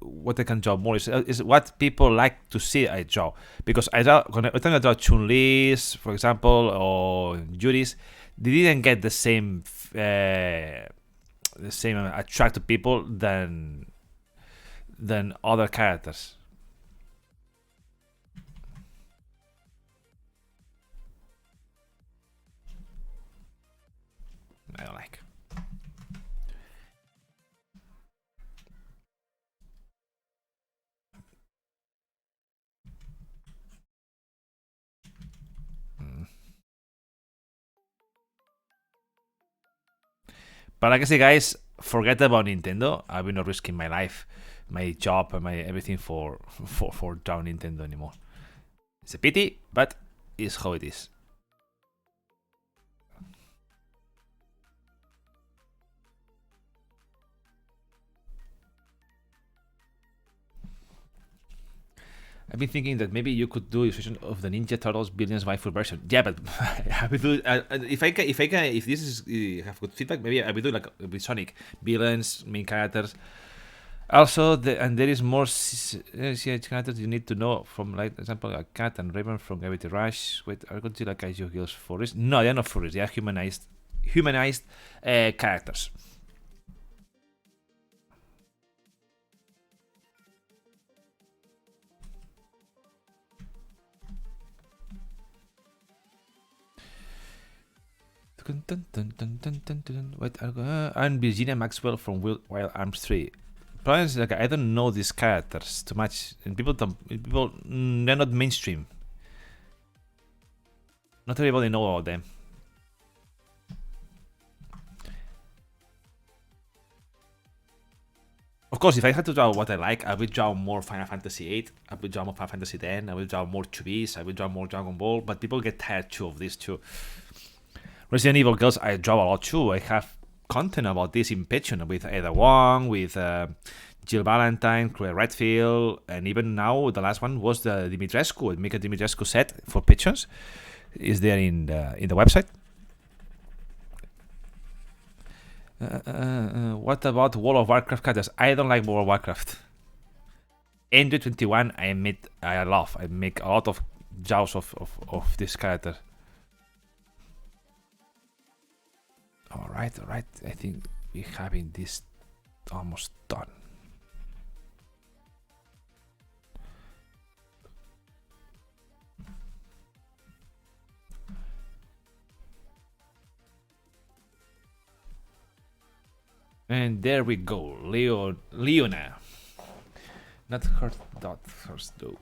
what I can draw more. Is what people like to see I draw, because I draw when I draw Chun-Li's, for example, or Yuri's, they didn't get the same attract to people than other characters. I don't like. But like I say, guys, forget about Nintendo. I've been not risking my life, my job, and my everything for down Nintendo anymore. It's a pity, but it's how it is. I've been thinking that maybe you could do a version of the Ninja Turtles Billions waifu version. Yeah, but I will do if this is have good feedback, maybe I will do like with Sonic villains, main characters. Also, there is more CH characters you need to know from, like example, a Cat and Raven from Gravity Rush. Wait, are Godzilla Kaiju Girls furries? No, they're not furries. They are humanized characters. Wait, and Virginia Maxwell from Wild Arms 3. Problem is, like, I don't know these characters too much, and people they're not mainstream. Not everybody know about them. Of course, if I had to draw what I like, I would draw more Final Fantasy VIII, I would draw more Final Fantasy X, I would draw more 2Bs, I would draw more Dragon Ball, but people get tired too of this too. Resident Evil Girls, I draw a lot too. I have content about this in Patreon with Ada Wong, with Jill Valentine, Chloe Redfield, and even now the last one was the Dimitrescu. Make a Dimitrescu set for patrons. Is there in the website? What about World of Warcraft characters? I don't like World of Warcraft. Android 21, I love. I make a lot of jaws of this character. Alright. I think we having this almost done. And there we go, Leona. Not her dot first though.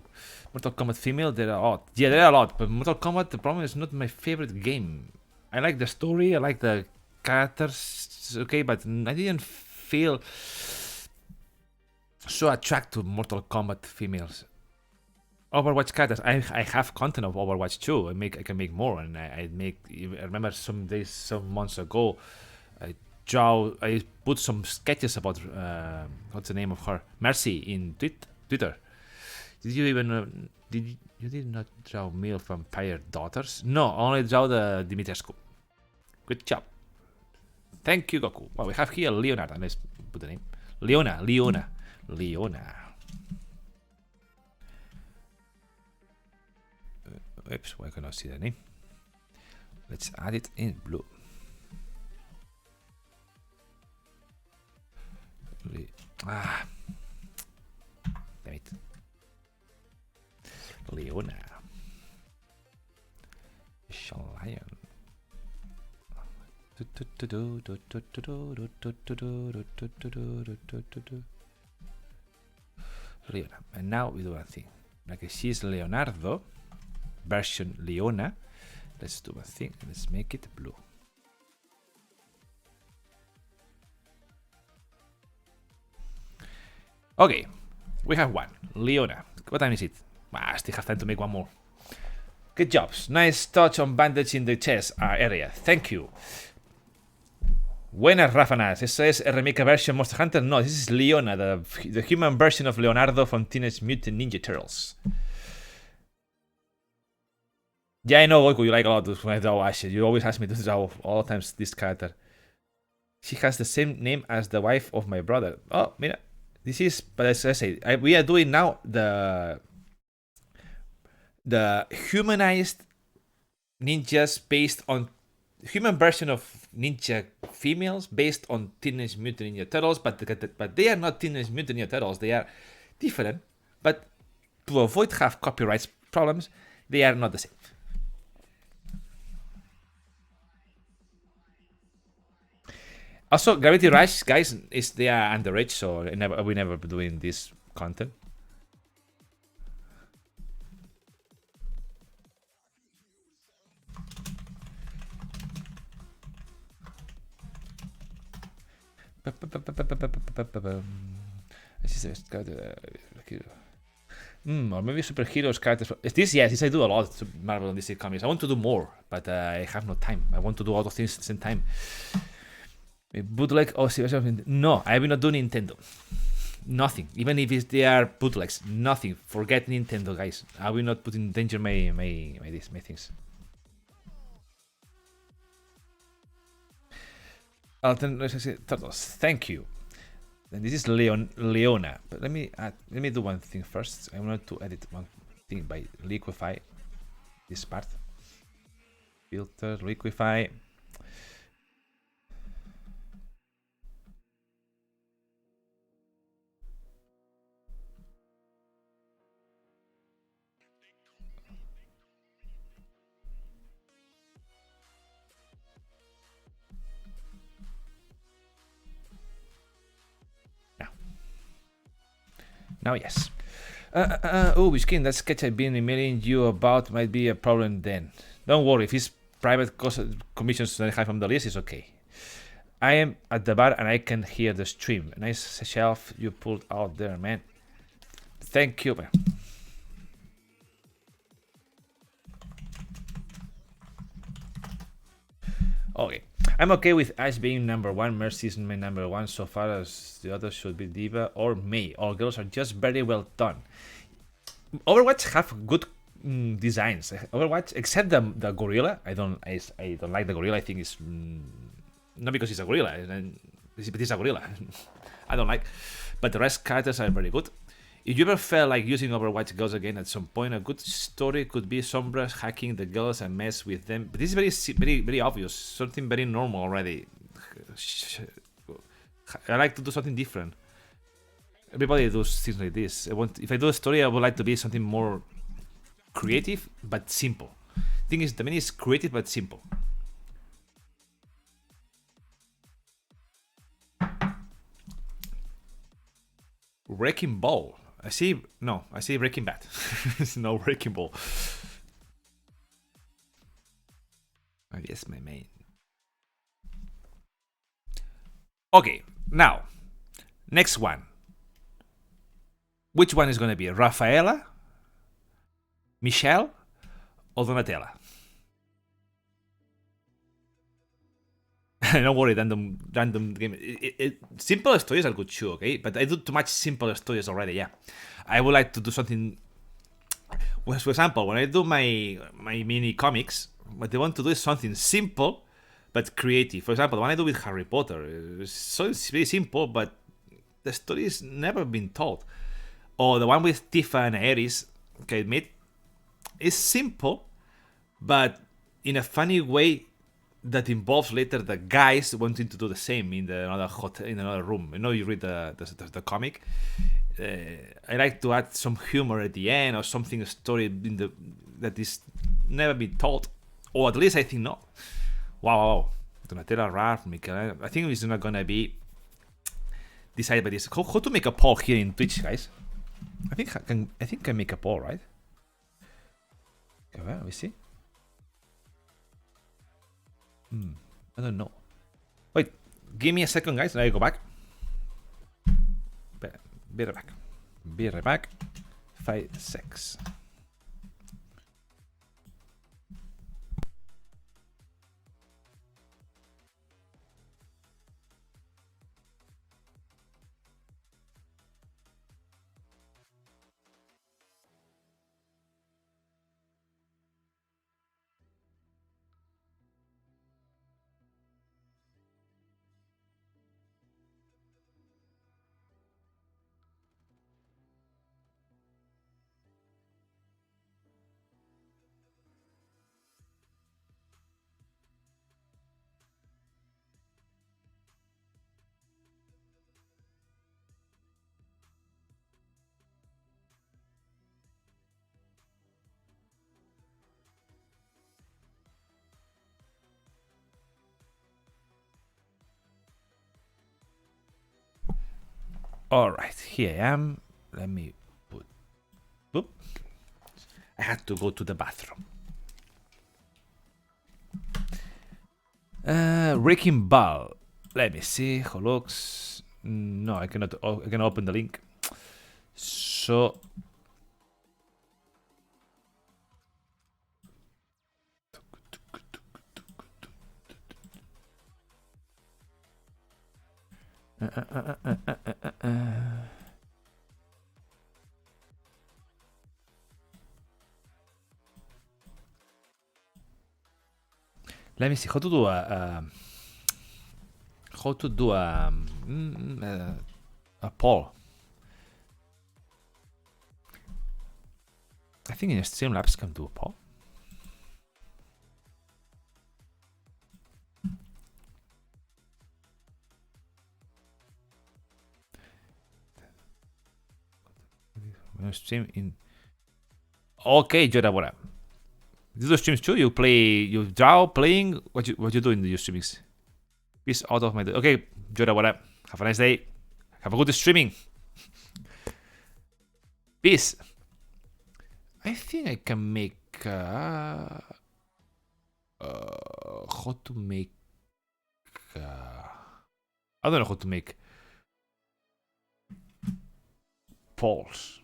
Mortal Kombat female, there are a lot. Yeah, there are a lot, but Mortal Kombat, the problem is not my favorite game. I like the story, I like the characters, okay, but I didn't feel so attracted to Mortal Kombat females. Overwatch characters, I have content of Overwatch too. I can make more, and I remember some months ago, I put some sketches about what's the name of her, Mercy, in Twitter. Did you even you did not draw male vampire daughters? No, only draw the Dimitrescu. Good job. Thank you, Goku. Well, we have here Leonardo. Let's put the name. Leona. Oops, why can't I see the name? Let's add it in blue. Damn it. Leona. Lion. Leona. And now we do one thing. Like she's Leonardo version Leona. Let's do one thing. Let's make it blue. Okay, we have one. Leona. What time is it? I still have time to make one more. Good jobs. Nice touch on bandage in the chest area. Thank you. Buenas, Rafanas. ¿Eso es el remake version Monster Hunter? No, this is Leona, the human version of Leonardo from Teenage Mutant Ninja Turtles. Yeah, I know, Goku, you like a lot when I draw Ashe. You always ask me to draw all the times this character. She has the same name as the wife of my brother. Oh, mira. This is, but as I say, we are doing now the humanized ninjas based on human version of ninja females based on Teenage Mutant Ninja Turtles, but they are not Teenage Mutant Ninja Turtles. They are different, but to avoid have copyright problems, they are not the same. Also, Gravity Rush, guys, they are underage, so we never be doing this content. Or maybe superheroes characters. Is this? Yes, this I do a lot to Marvel and DC comics. I want to do more, but I have no time. I want to do all the things at the same time. Bootleg or no, I will not do Nintendo. Nothing. Even if they are bootlegs, nothing. Forget Nintendo, guys. I will not put in danger my things. Turtles. Thank you. And this is Leona. But let me do one thing first. I want to edit one thing by liquify this part. Filter, liquify. Now, yes. Which skin? That sketch I've been emailing you about might be a problem then. Don't worry, if it's private commissions that I have from the list, it's okay. I am at the bar and I can hear the stream. Nice shelf you pulled out there, man. Thank you, man. Okay. I'm okay with Ash being number one. Mercy is my number one so far, as the others should be Diva or May. All girls are just very well done. Overwatch have good designs. Overwatch, except the gorilla. I don't like the gorilla. I think it's not because it's a gorilla. It's a gorilla. I don't like. But the rest characters are very good. If you ever felt like using Overwatch girls again at some point, a good story could be Sombras hacking the girls and mess with them. But this is very obvious, something very normal already. I like to do something different. Everybody does things like this. If I do a story, I would like to be something more creative but simple. Thing is, the main is creative but simple. Wrecking Ball. I see Wrecking Bat. No Wrecking Ball. Oh, yes, my main. Okay, now, next one. Which one is going to be? Rafaela, Michelle, or Donatella? Don't worry, random game. Simple stories are good too, okay? But I do too much simple stories already, yeah. I would like to do something. Well, for example, when I do my mini comics, what they want to do is something simple but creative. For example, the one I do with Harry Potter, it's very simple, but the story is never been told. Or the one with Tifa and Ares, okay, admit, is simple, but in a funny way that involves later the guys wanting to do the same in another room. You know, you read the comic. I like to add some humor at the end or something, a story that is never been told, or at least I think not. Wow. Donatella, Ralph, Michelangelo. I think it's not gonna be decided by this. How to make a poll here in Twitch, guys? I think I can make a poll, right? Okay, well, we see. I don't know. Wait, give me a second, guys. Let me go back. Be right back. Be right back. 5 seconds. Alright, here I am. Let me put. Boop. I had to go to the bathroom. Wrecking Ball. Let me see how looks. No, I cannot. I can open the link. So. Let me see how to do a poll. I think in Streamlabs can do a poll. Stream in. Okay, Jodabora. You do streams too? You draw, playing. What you do in your streamings? Peace out of my day. Okay, Jodabora. Have a nice day. Have a good streaming. Peace. I think I can make. How to make? I don't know how to make polls.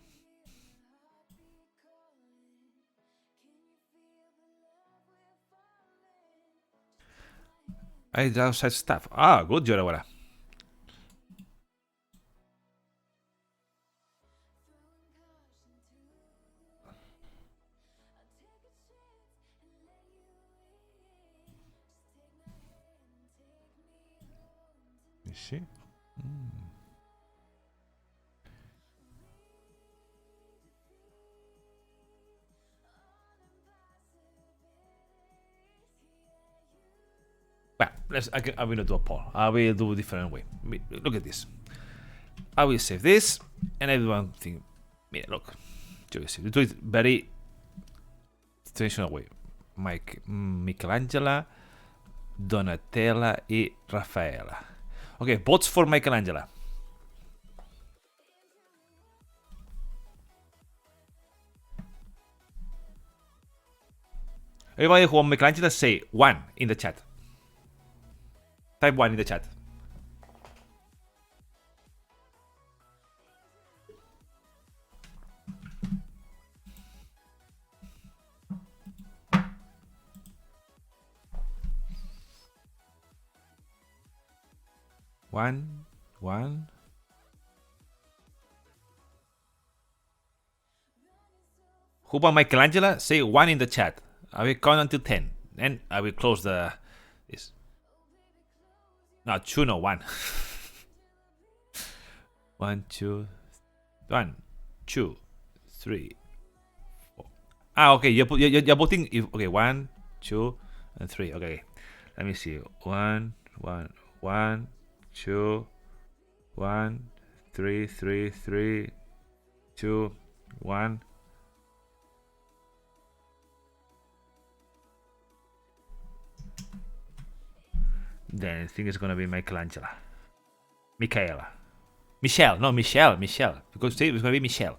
I draw such stuff. Ah, good, Jorawara. You see? Well, I will not do a poll. I will do a different way. Look at this. I will save this, and everyone think, yeah, look, you do it very traditional way. Michelangelo, Donatella, and Raffaella. Okay, votes for Michelangelo. Everybody who wants Michelangelo, say 1 in the chat. Type 1 in the chat. One. Who wants Michelangelo? Say 1 in the chat. I will count until 10. Then I will close this. No, 2, no, 1. 1, 2, 1, 2, 3, 4. Okay, you're voting. Okay, 1, 2, and 3. Okay, let me see. 1, 1, 1, 2, 1, 3, 3, 3, 2, 1. Then I think it's gonna be Michelangelo. Michaela. Michelle. Because today it's gonna be Michelle.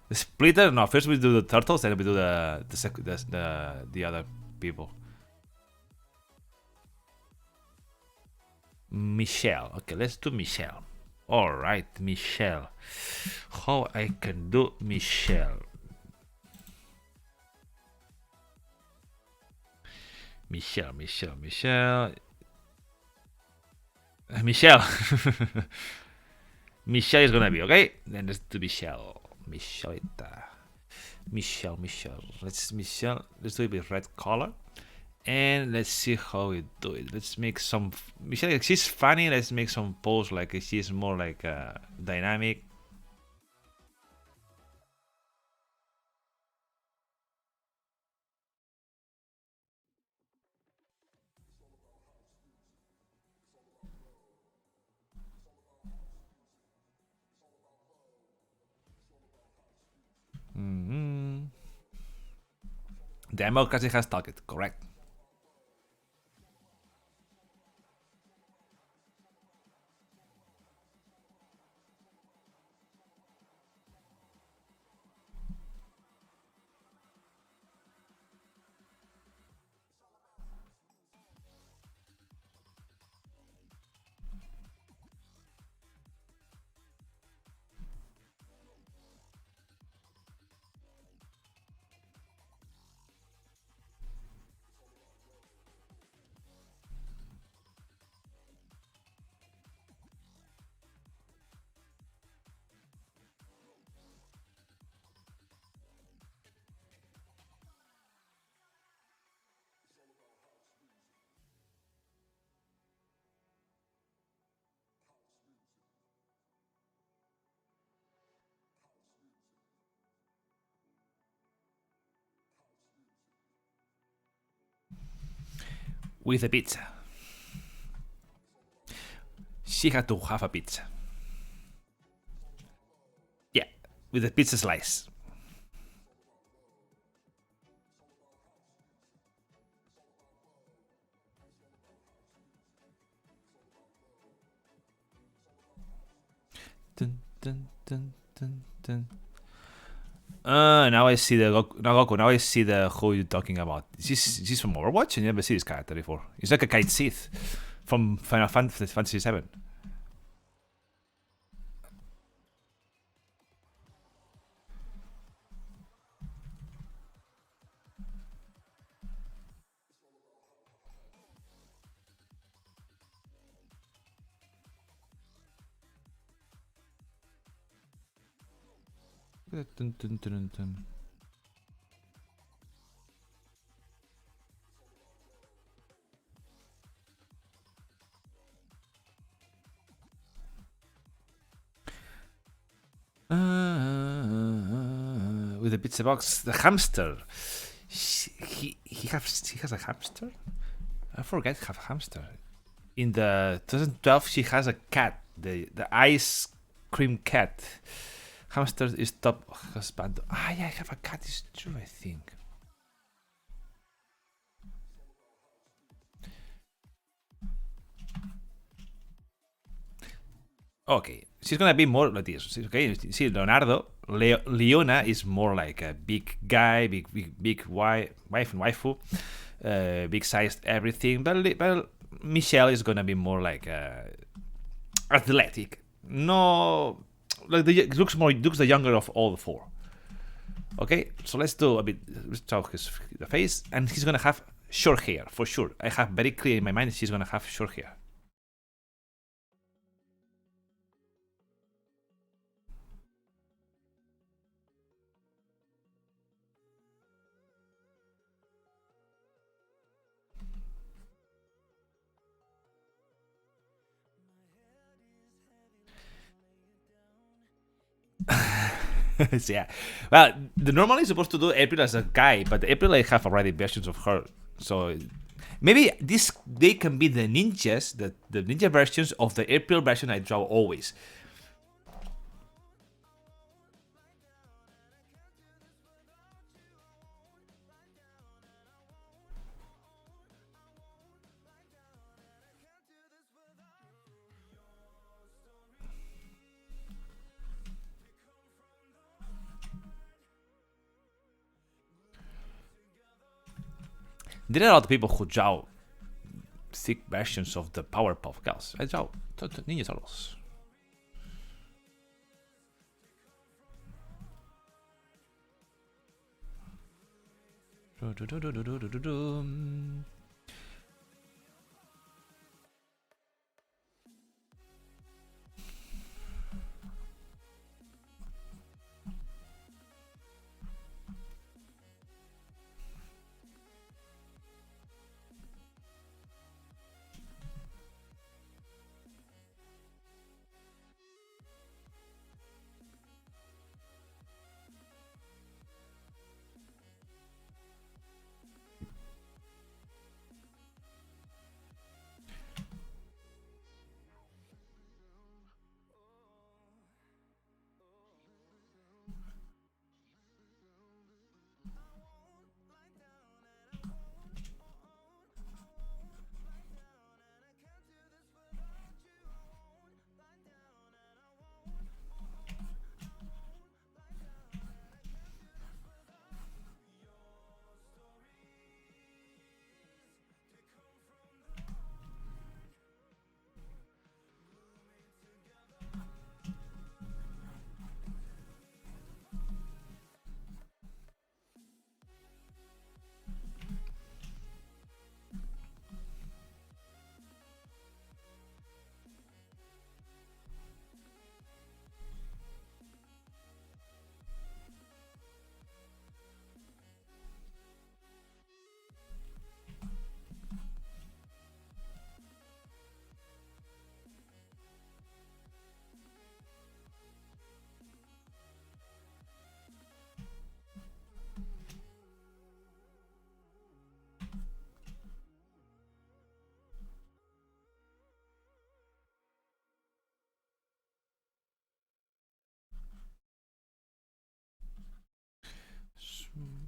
The splitter? No, first we do the turtles, then we do the other people. Michelle. Okay, let's do Michelle. Alright, Michelle. How I can do Michelle? Michelle. Michelle. Michelle is gonna be okay. Then let's do Michelle. Michelle. Let's do it with red color. And let's see how we do it. Let's make some Michelle. She's funny. Let's make some pose like she's more like dynamic. Democracy has target, correct? With a pizza. She had to have a pizza. Yeah, with a pizza slice. Dun, dun, dun, dun, dun. Now I see the Goku. Now I see the who you're talking about. Is this from Overwatch? I never seen this character before. He's like a kite Sith from Final Fantasy VII. Dun, dun, dun, dun. With the pizza box, the hamster. He has a hamster. I forget have hamster. In the 2012, she has a cat, the ice cream cat. Hamster is top husband. Ah, yeah, I have a cat. It's true, I think. Okay, she's gonna be more like this. Okay, see, Leonardo, Leona is more like a big guy, big wife and waifu, big sized everything. But Michelle is gonna be more like athletic. No, like looks the younger of all the four. Okay, so let's do a bit. Let's talk the face, and he's gonna have short hair for sure. I have very clear in my mind she's gonna have short hair. Yeah. Well, the normally supposed to do April as a guy, but April I have already versions of her. So maybe they can be the ninjas, the ninja versions of the April version I draw always. There are a lot of people who draw thick versions of the Powerpuff Girls. I draw Ninja Turtles.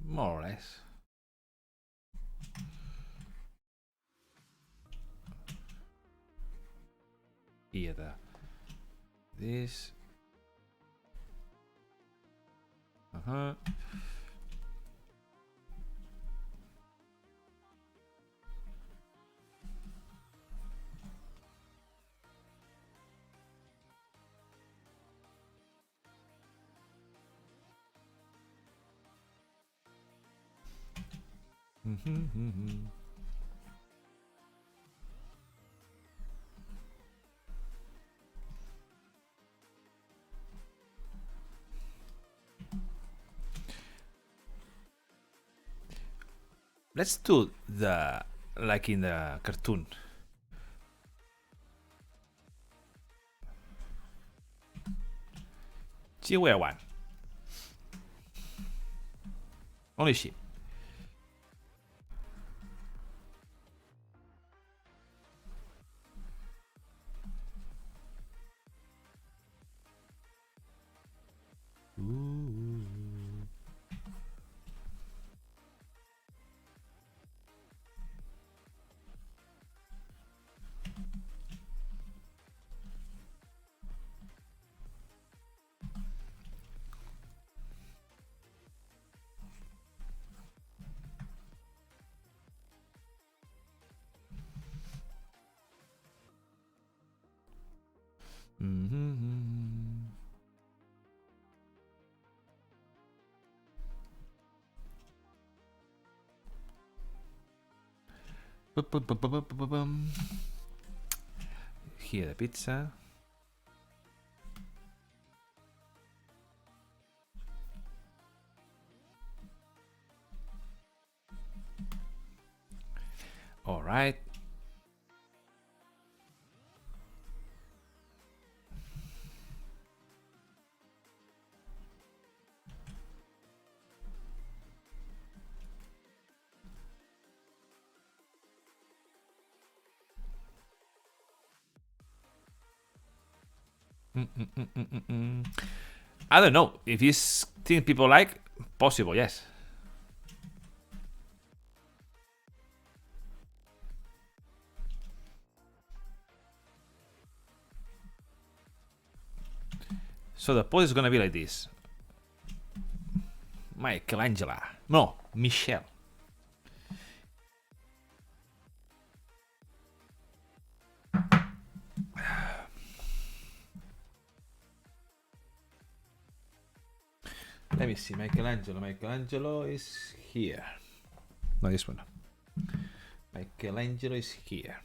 More or less. Here, this. Uh-huh. Let's do the like in the cartoon. She wear one. Only she. Here the pizza. All right. I don't know if this thing people like. Possible, yes. So the pose is gonna be like this. Michelangelo. No, Michelle. Let me see. Michelangelo. Michelangelo is here. No, this one. Michelangelo is here.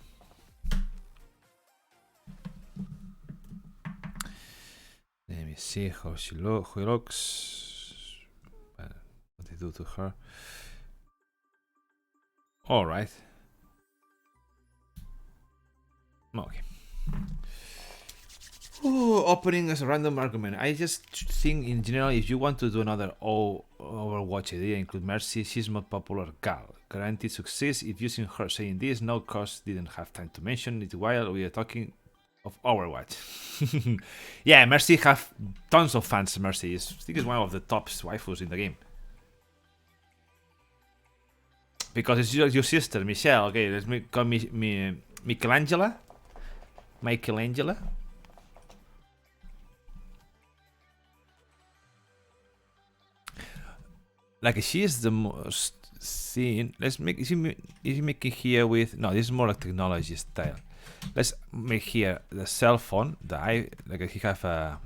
Let me see how she looks. What they do to her. All right. Okay. Ooh, opening as a random argument. I just think in general, if you want to do another Overwatch idea, include Mercy. She's more popular gal. Guaranteed success if using her. Saying this, no cost. Didn't have time to mention it while we are talking of Overwatch. Yeah, Mercy have tons of fans. Mercy is, I think, is one of the top waifus in the game. Because it's your sister, Michelle. Okay, let's call me Michelangelo. Michelangelo. Like she is the most seen. Let's make. Is he making here with? No, this is more like technology style. Let's make here the cell phone. Like he have a.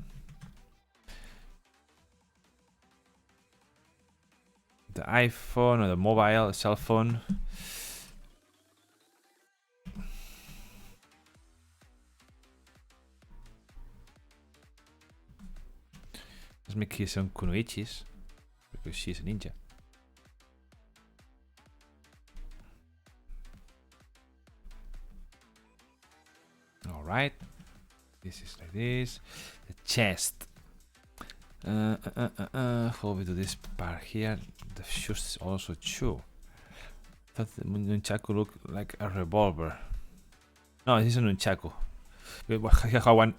The iPhone or the mobile cell phone. Let's make here some kunoichis. Because she's a ninja. All right, this is like this. The chest. How we do this part here? The shoes is also true. I thought the nunchaku looked like a revolver. No, this is a nunchaku.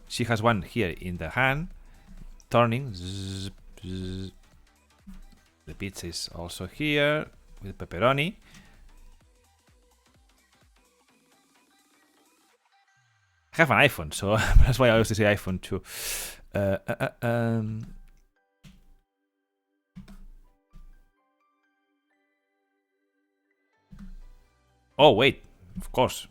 She has one here in the hand, turning. Zzz, zzz. The pizza is also here with pepperoni. I have an iPhone, so that's why I always say iPhone too. Oh wait, of course.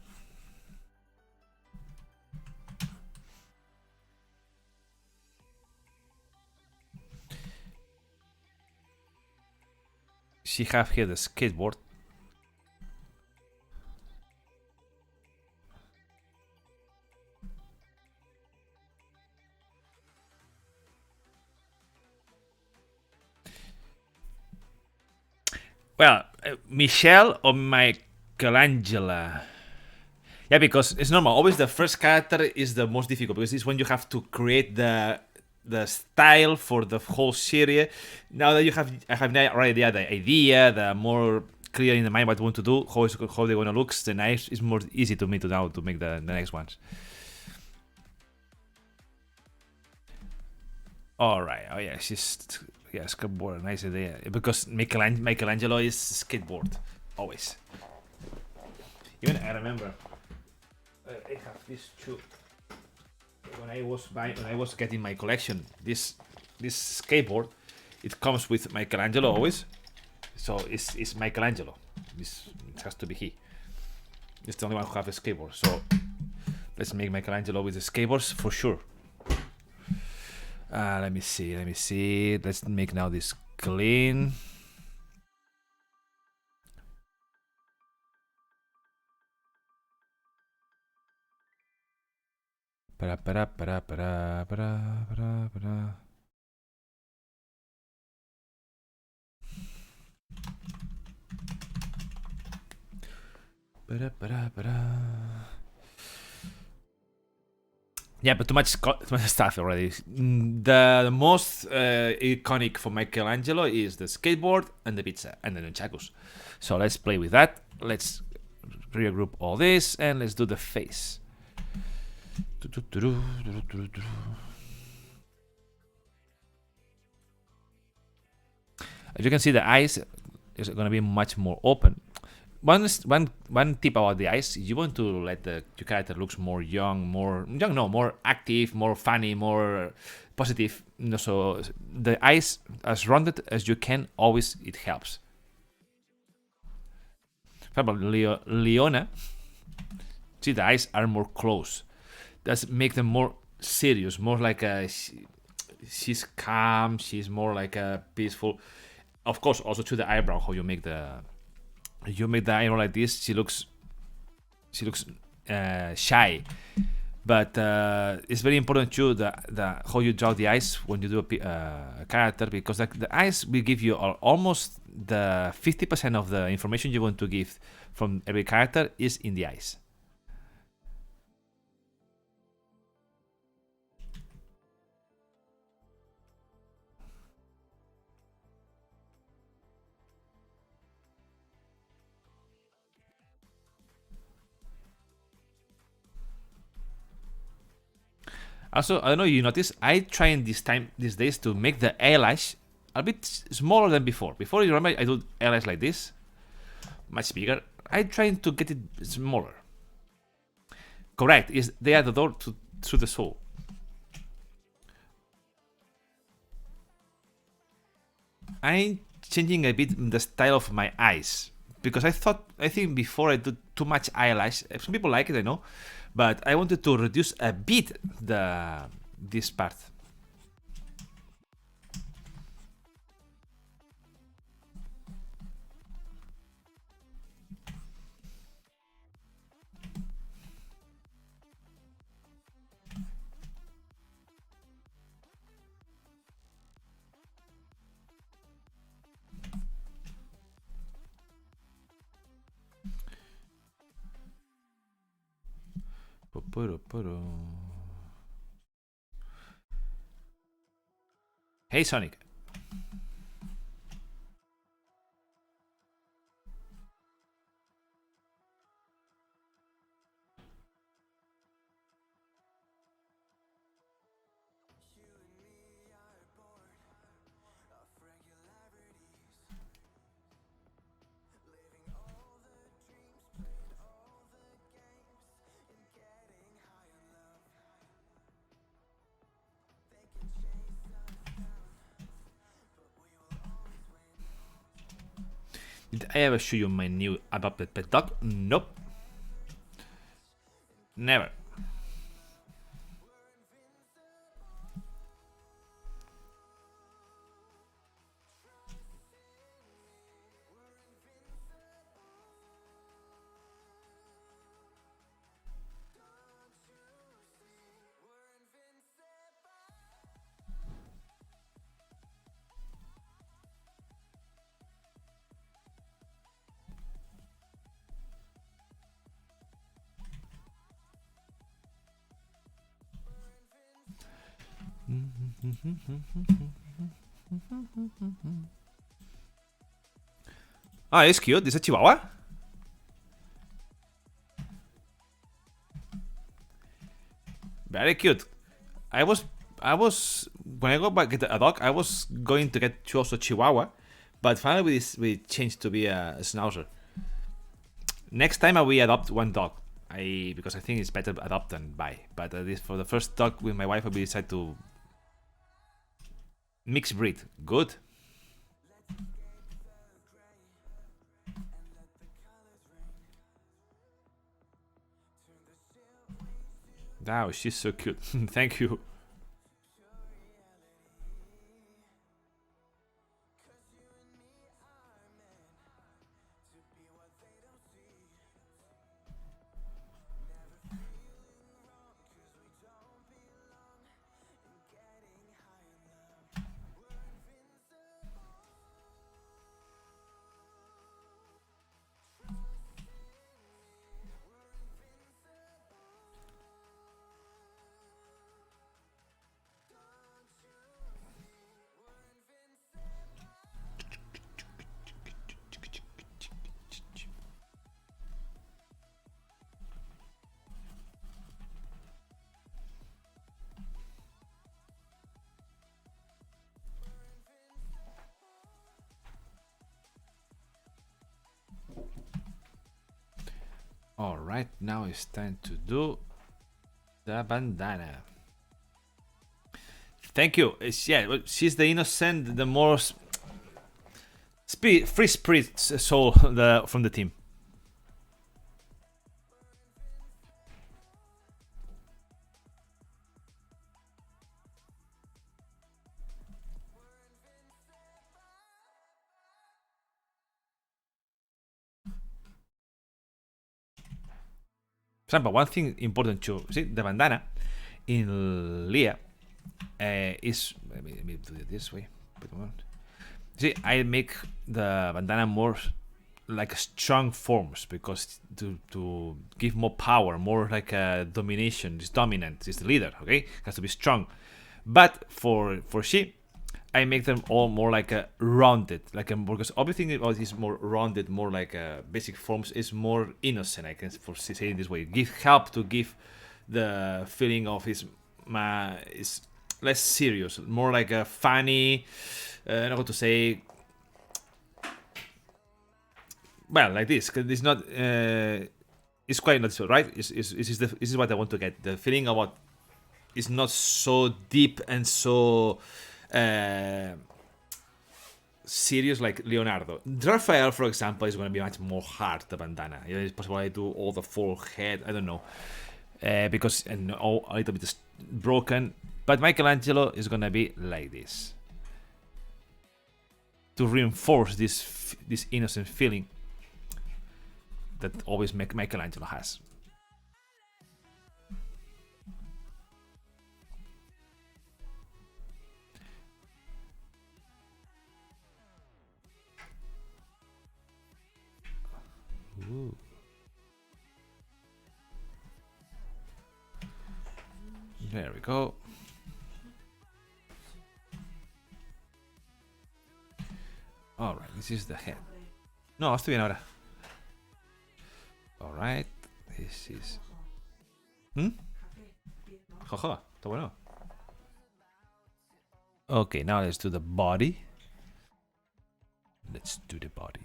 She have here the skateboard. Well, Michelle or Michelangelo? Yeah, because it's normal. Always the first character is the most difficult because it's when you have to create the style for the whole series. Now that I have already the idea, the more clear in the mind what I want to do, how they want to look, then it's more easy to me to now to make the next ones. All right. Oh yeah, skateboard. Nice idea. Because Michelangelo is skateboard always. Even I remember I have this too. When I was getting my collection, this skateboard, it comes with Michelangelo always. So it's Michelangelo. It has to be he. It's the only one who have a skateboard. So let's make Michelangelo with the skateboards for sure. Let me see. Let's make now this clean. Para, para. Yeah, but too much stuff already. The most iconic for Michelangelo is the skateboard and the pizza and the nunchakus. So let's play with that. Let's regroup all this and let's do the face. As you can see, the eyes is going to be much more open. One tip about the eyes: you want to let your character looks more more active, more funny, more positive. So the eyes as rounded as you can, always it helps. For example, Leona, see the eyes are more close. That's make them more serious, more like she's calm. She's more like a peaceful. Of course, also to the eyebrow, how you make the eyebrow like this, she looks shy, but it's very important too the how you draw the eyes when you do a character, because like the eyes will give you almost the 50% of the information you want to give from every character is in the eyes. Also, I don't know if you notice, I trying these days to make the eyelash a bit smaller than before. Before, you remember, I do eyelash like this, much bigger. I trying to get it smaller. Correct, is they are the door to the soul. I'm changing a bit the style of my eyes, because I think before I do too much eyelash. Some people like it, I know, but I wanted to reduce a bit this part. Hey, Sonic. Did I ever show you my new adopted pet dog? Nope. Never. Ah, it's cute. This is a Chihuahua. Very cute. I was when I go back get a dog, I was going to get also Chihuahua, but finally we changed to be a Schnauzer. Next time I will adopt one dog. Because I think it's better adopt than buy. But this for the first dog with my wife, we decided to mix breed. Good. Wow, she's so cute. Thank you. All right, now it's time to do the bandana. Thank you. Yeah, she's the innocent, the more free spirit soul from the team. For example, one thing important to see the bandana in Leah is let me do it this way. See, I make the bandana more like strong forms because to give more power, more like a domination. It's dominant. It's the leader. Okay, it has to be strong. But for she, I make them all more like a rounded, like a because everything about is more rounded, more like a basic forms is more innocent. I can for say it this way. Help to give the feeling of is less serious, more like a funny. I don't know how to say. Well, like this, because it's not. It's quite not so right. This is what I want to get. The feeling of what is not so deep and so serious like Leonardo. Raphael, for example, is going to be much more hard. The bandana. It's possible I do all the full head. I don't know because and all a little bit broken. But Michelangelo is going to be like this to reinforce this innocent feeling that always Michelangelo has. Ooh. There we go. Alright, this is the head. No, estoy bien ahora. Alright, this is... Jaja, está bueno. Okay, now let's do the body. Let's do the body.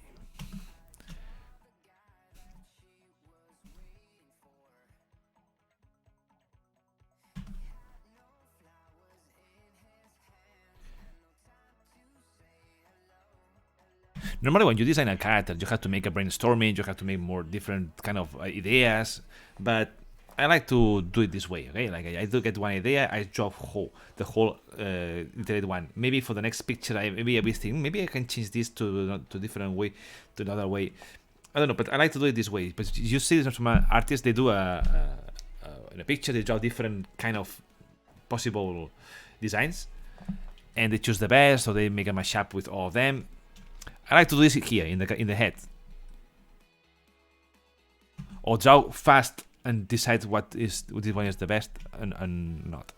Normally when you design a character, you have to make a brainstorming, you have to make more different kind of ideas, but I like to do it this way, okay? Like I do get one idea, I draw the whole literate one. Maybe for the next picture, maybe I think maybe I can change this to different way, to another way. I don't know, but I like to do it this way. But you see some artists, they do in a picture, they draw different kind of possible designs, and they choose the best, or they make a mashup with all of them. I like to do this here in the head, or draw fast and decide which one is the best and not.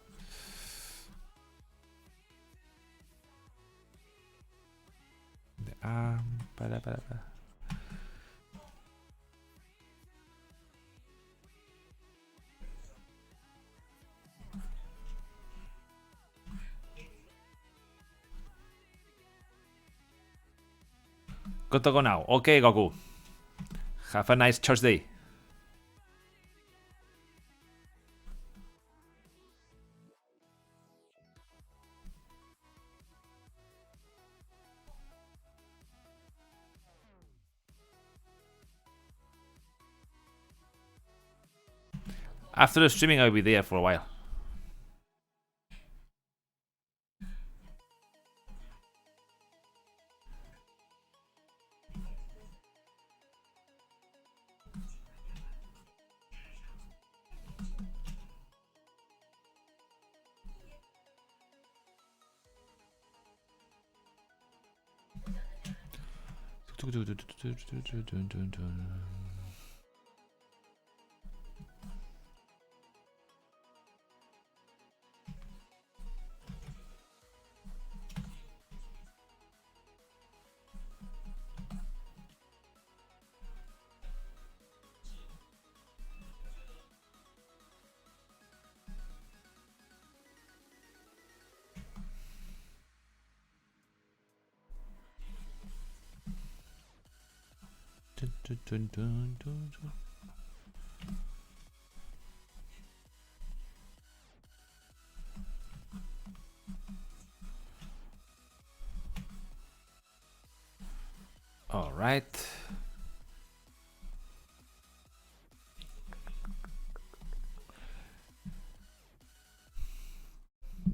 The arm, Got to go now. Okay, Goku. Have a nice church day. After the streaming, I'll be there for a while. All right.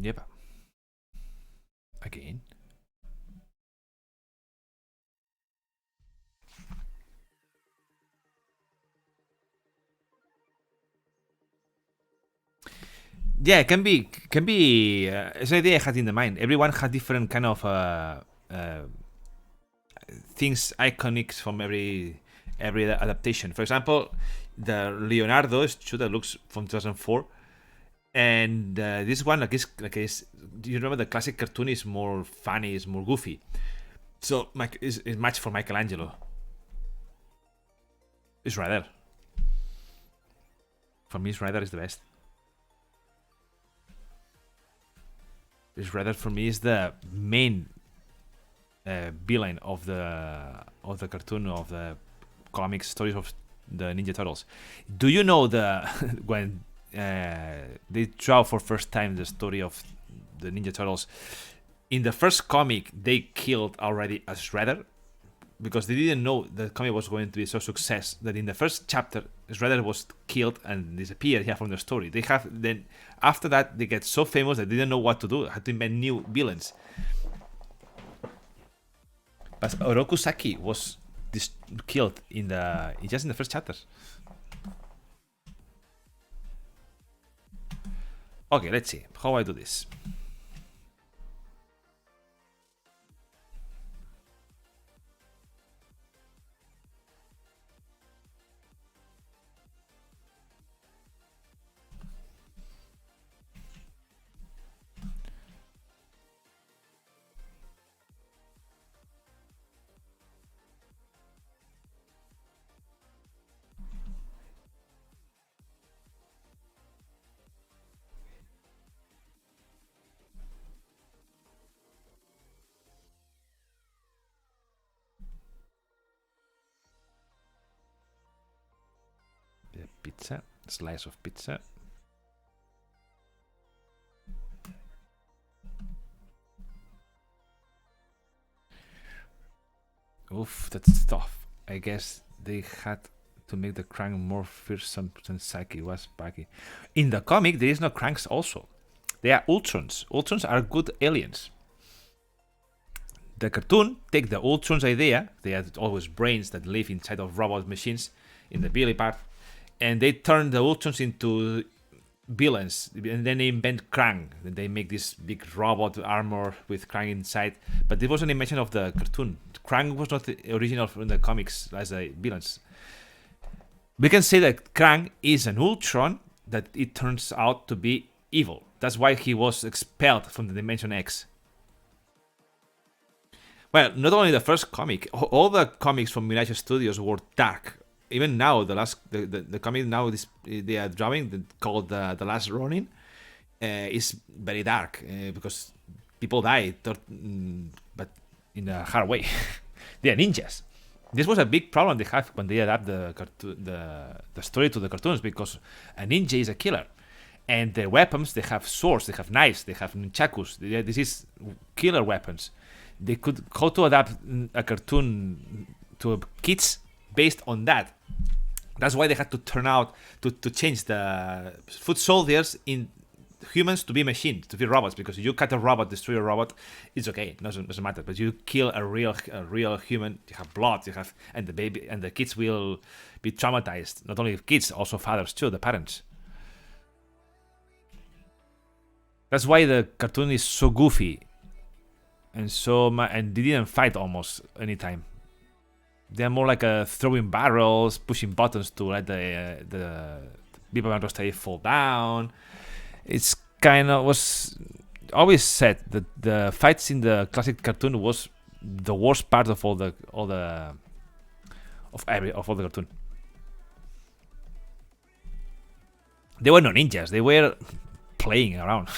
Yep. Again. Yeah, it can be. It's an idea I had in the mind. Everyone had different kind of things iconic from every adaptation. For example, the Leonardo is true that looks from 2004, and this one like is. Do you remember the classic cartoon is more funny, is more goofy? So is much for Michelangelo. It's Rider. For me, Rider is the best. Is Rider for me is the main villain of the cartoon of the comic stories of the Ninja Turtles. Do you know the when they draw for first time the story of the Ninja Turtles? In the first comic, they killed already a Shredder because they didn't know the comic was going to be so success that in the first chapter Shredder was killed and disappeared here from the story. They have then after that they get so famous that they didn't know what to do, had to invent new villains. But Oroku Saki was killed in just in the first chapters. Okay, let's see how I do this. The pizza, slice of pizza. Oof, that's tough. I guess they had to make the Krang more fearsome than Saki was Baki. In the comic, there is no Kranks also. They are Ultrons. Ultrons are good aliens. The cartoon take the Ultrons idea, they are always brains that live inside of robot machines in the Billy part, and they turn the Ultrons into villains, and then they invent Krang. They make this big robot armor with Krang inside, but it wasn't a mention of the cartoon. Krang was not the original from the comics as a villains. We can say that Krang is an Ultron that it turns out to be evil. That's why he was expelled from the Dimension X. Well, not only the first comic, all the comics from Mirage Studios were dark. Even now, the comic now they are drawing called the Last Ronin is very dark because people die, but in a hard way. They are ninjas. This was a big problem they have when they adapt the story to the cartoons because a ninja is a killer, and the weapons they have swords, they have knives, they have nunchakus. This is killer weapons. They could how to adapt a cartoon to kids based on that. That's why they had to turn out to change the foot soldiers in humans to be machines, to be robots. Because you cut a robot, destroy a robot, it's okay, it doesn't matter. But you kill a real human, you have blood, you have, and the baby and the kids will be traumatized. Not only kids, also fathers too, the parents. That's why the cartoon is so goofy and and they didn't fight almost anytime. They're more like throwing barrels, pushing buttons to let the people around the fall down. It's kind of was always said that the fights in the classic cartoon was the worst part of all the of all the cartoon. They were no ninjas; they were playing around.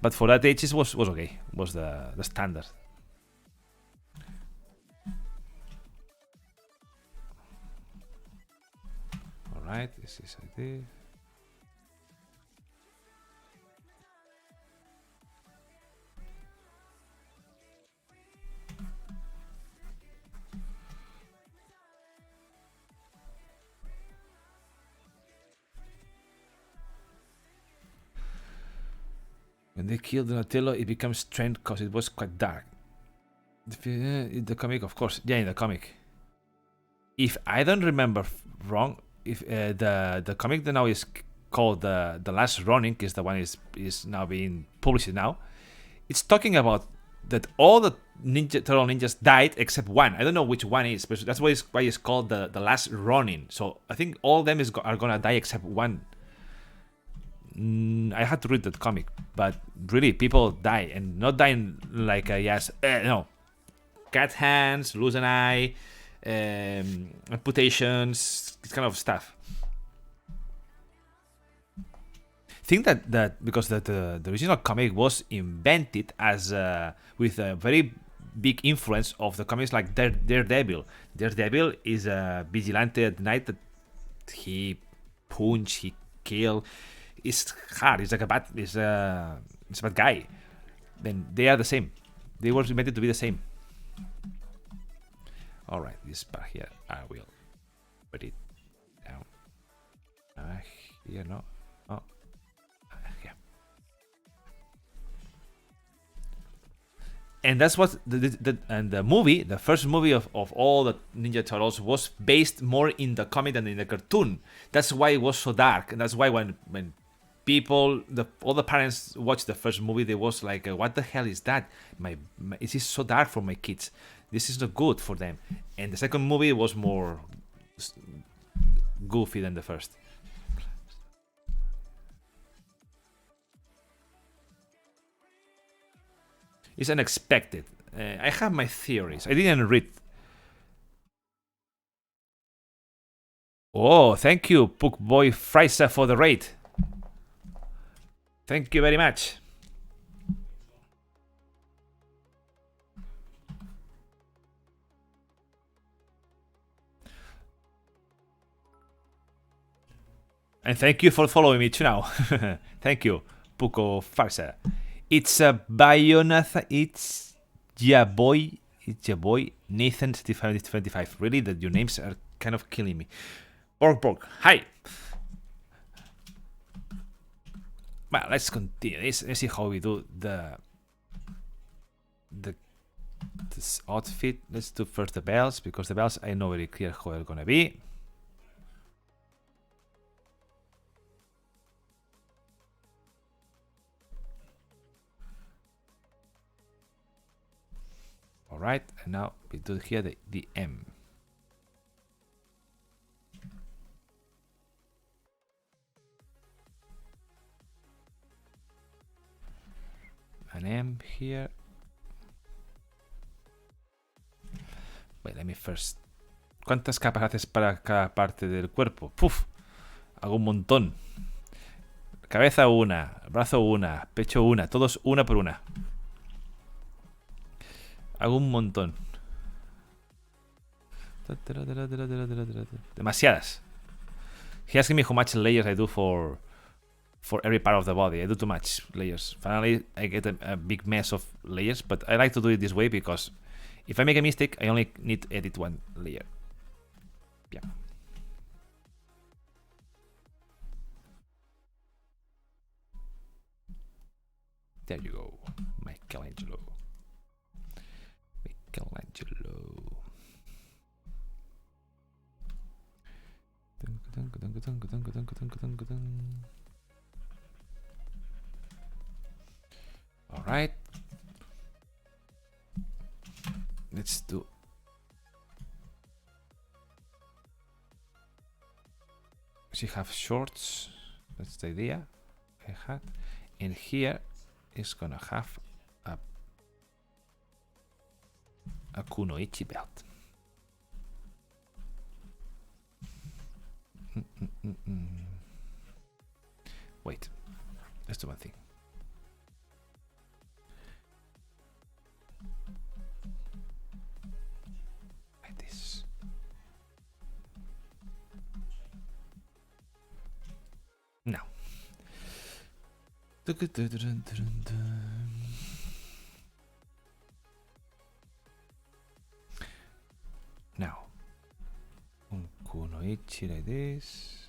But for that age, it was okay. Was the standard. All right, this is idea. When they killed Donatello, it becomes trend because it was quite dark. In the comic, of course. Yeah, in the comic. If I don't remember wrong, if the comic that now is called the Last Ronin, is the one is now being published now. It's talking about that all the turtle ninjas died except one. I don't know which one is, but that's why it's called the Last Ronin. So I think all of them are gonna die except one. I had to read that comic, but really people die, and not dying like no, cat hands, lose an eye, amputations, this kind of stuff. I think that because the original comic was invented as with a very big influence of the comics like Daredevil. Daredevil is a vigilante at night that he punch, he kill. It's hard. It's like it's a bad guy. Then they are the same. They were invented to be the same. All right, this part here I will put it down. Here no. Oh, yeah. And that's what the movie, the first movie of all the Ninja Turtles was based more in the comic than in the cartoon. That's why it was so dark, and that's why when people, all the parents watched the first movie, they was like, what the hell is that? It is so dark for my kids. This is not good for them. And the second movie was more goofy than the first. It's unexpected. I have my theories. I didn't read. Oh, thank you, Bookboy Fraser, for the raid. Thank you very much. And thank you for following me too now. Thank you, Puko Farsa. It's a Bionathan. It's your boy. It's your boy, Nathan25. Really, that your names are kind of killing me. Borg. Hi. Well, let's continue. Let's see how we do this outfit. Let's do first the bells, because the bells I know very clear how they're gonna be. All right, and now we do here the M. An M here. Wait, let me first. ¿Cuántas capas haces para cada parte del cuerpo? ¡Puf! Hago un montón. Cabeza una, brazo una, pecho una, todos una por una. Hago un montón. Demasiadas. He asked me how much layers I do for every part of the body. I do too much layers. Finally, I get a big mess of layers, but I like to do it this way because if I make a mistake, I only need to edit one layer. Yeah. There you go, Michelangelo. All right. Let's do. She have shorts. That's the idea I had. And here is gonna have a kunoichi belt. Wait, let's do one thing. Like this. Now. Now, un kunoichi like this.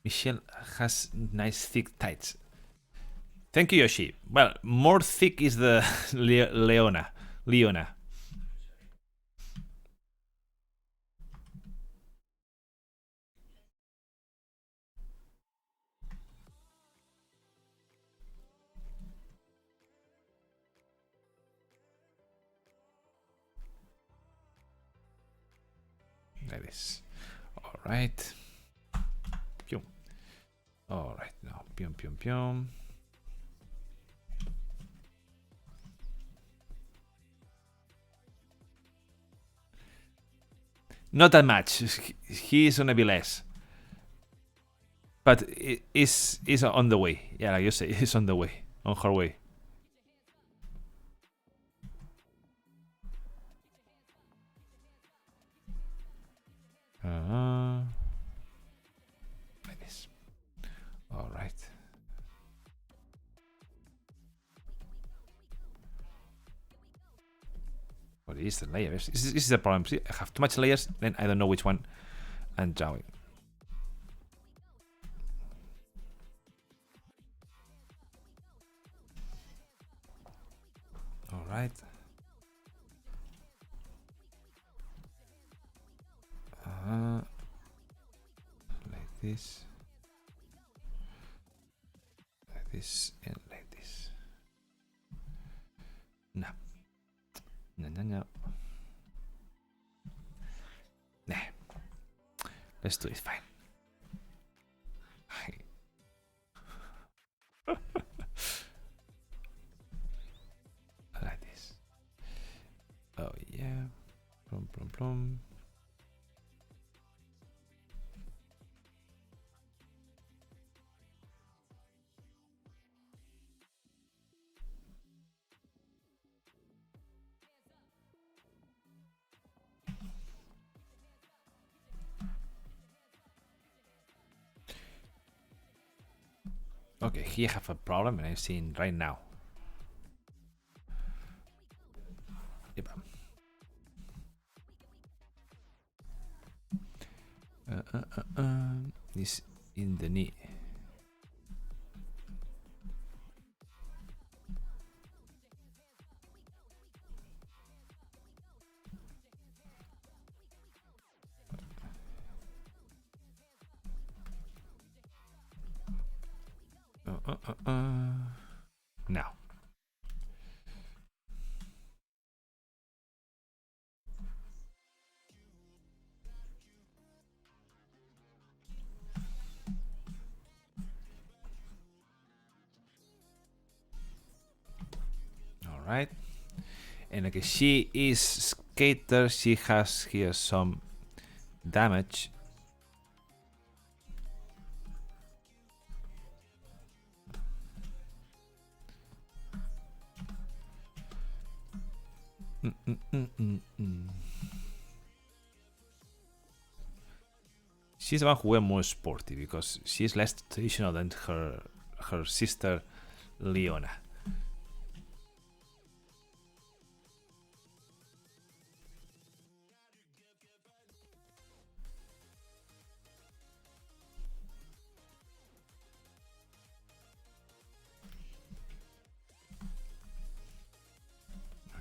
Michelle has nice thick tights. Thank you, Yoshi. Well, more thick is the Leona. Like this. All right. Pium. All right. Now, pium, pium, pium. Not that much. He is gonna be less, but it is on the way. Yeah, like you say, it's on the way, on her way. Like this. All right. What is the layers? This is the problem. See, I have too much layers, then I don't know which one I'm drawing. All right. Like this. Like this and like this. No. No, no, no. Nah. Let's do it, fine. Like this. Oh, yeah. Plum, plum, plum. Okay, here I have a problem and I'm seeing right now. Yep. This in the knee. Now. All right. And okay, she is skater. She has here some damage. She's the one who is more sporty because she is less traditional than her sister Leona.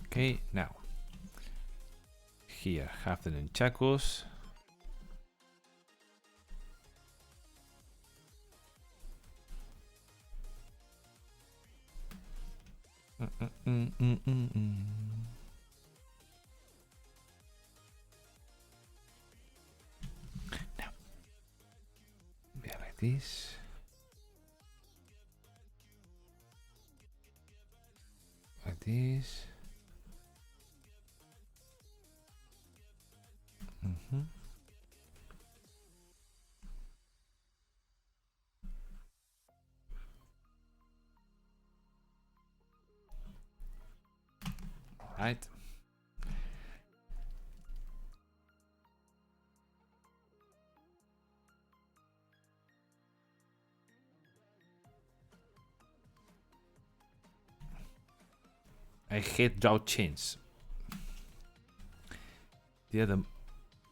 Okay, now here have the nunchakus. Now, yeah, like this. Like this. All right. I hate draw chains. They are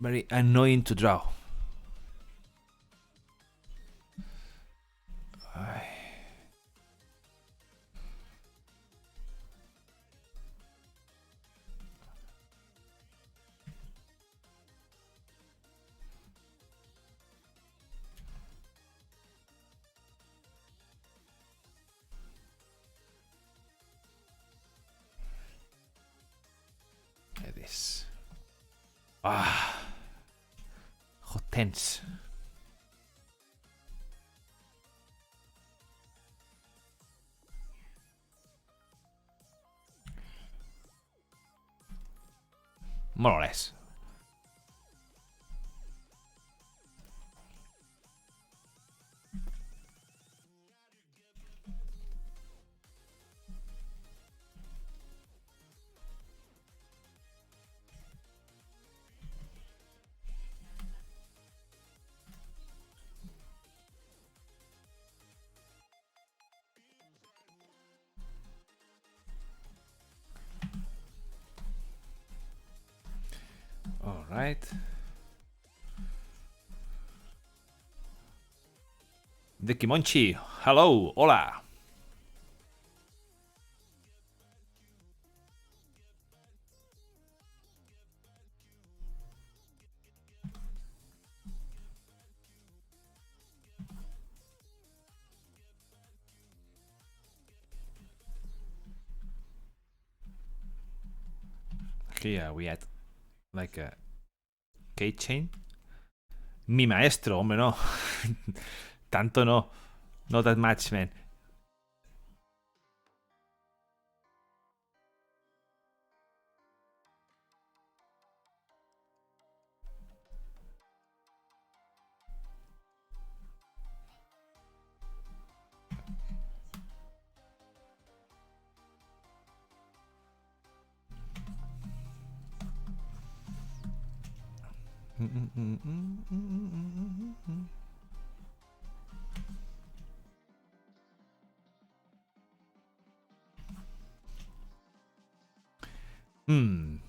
very annoying to draw. this. Ah, how tense. More or less. All right. The Kimonchi, hello, hola. Here we had like a keychain. Mi maestro, hombre, no. Tanto no. Not that much, man.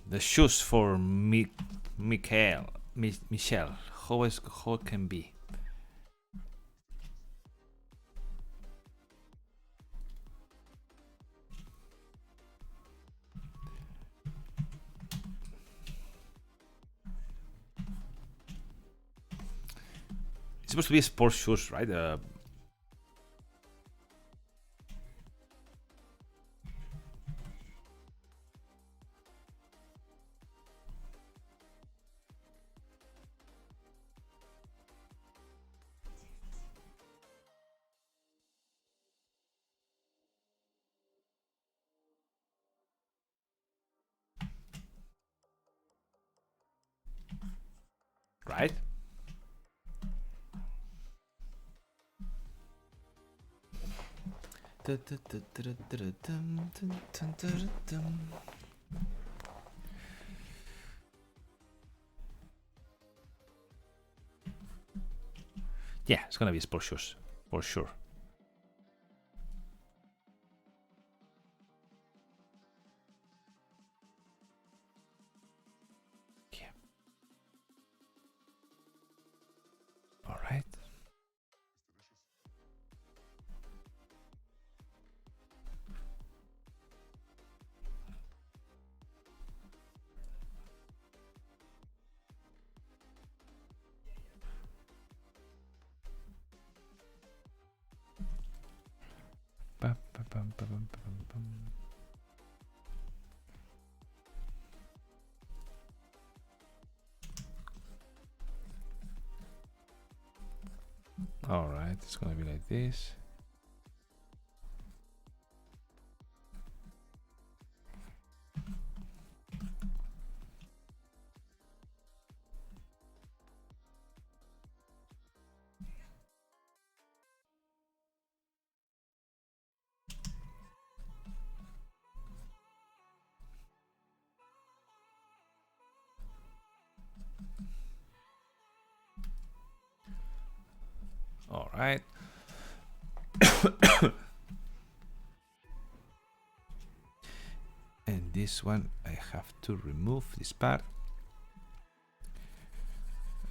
The shoes for Michelle. Michelle. How it can be? It's supposed to be sports shoes, right? Right? Yeah, it's gonna be sports shoes for sure. Yeah. All right. All right, it's gonna be like this. All right. And this one, I have to remove this part.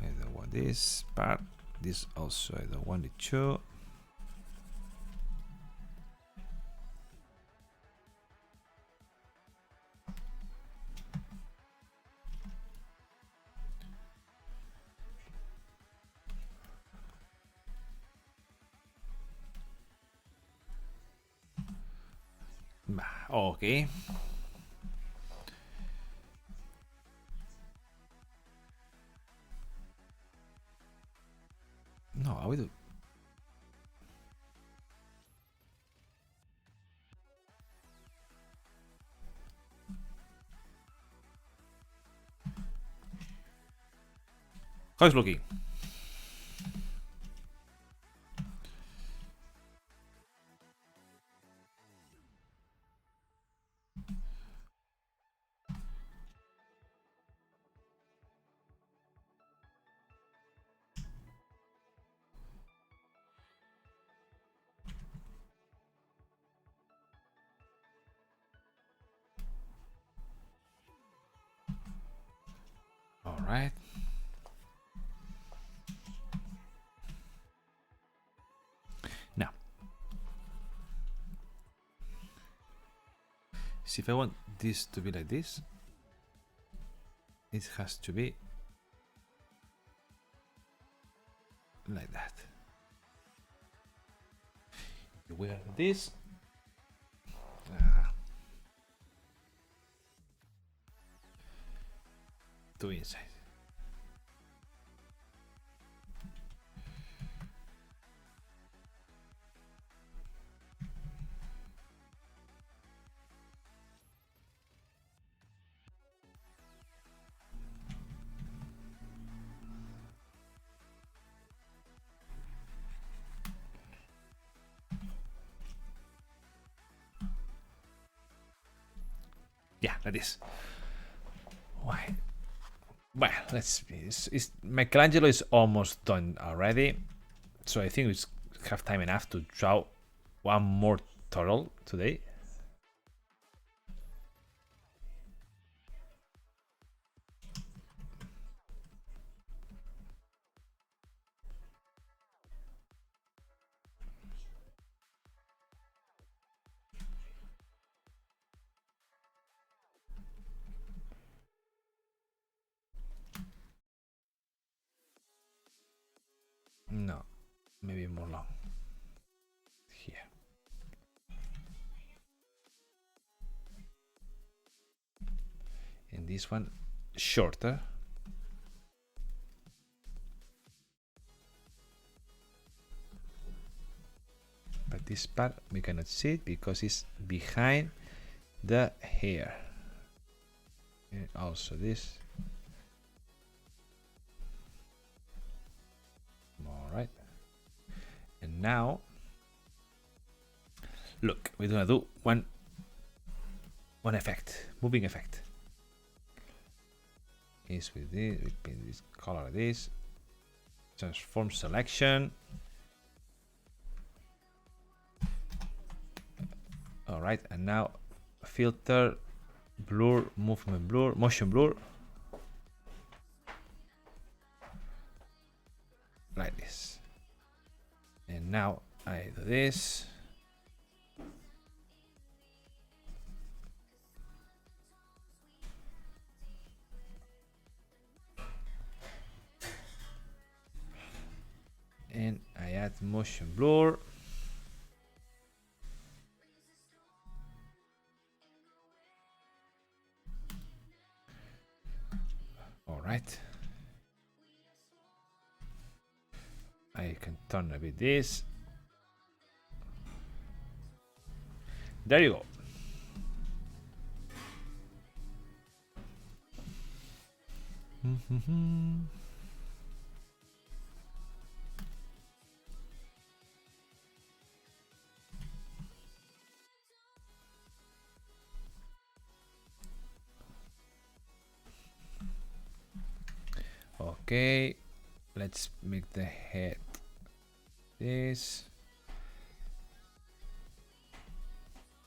I don't want this part. This also, I don't want it too. Okay. How we do? How is looking? All right. Now, see if I want this to be like this, it has to be like that. We have this. To inside. Yeah, like this. Why? Well, let's see. Michelangelo is almost done already, so I think we have time enough to draw one more turtle today. No, maybe more long. Here. And this one shorter. But this part we cannot see it because it's behind the hair. And also this. All right. And now, look, we're gonna do one effect, moving effect. Is with this, we paint this color like this. Transform selection. All right, and now filter, blur, movement blur, motion blur. Like this. And now I do this. And I add motion blur. All right. I can turn a bit this. There you go. Okay, let's make the head this.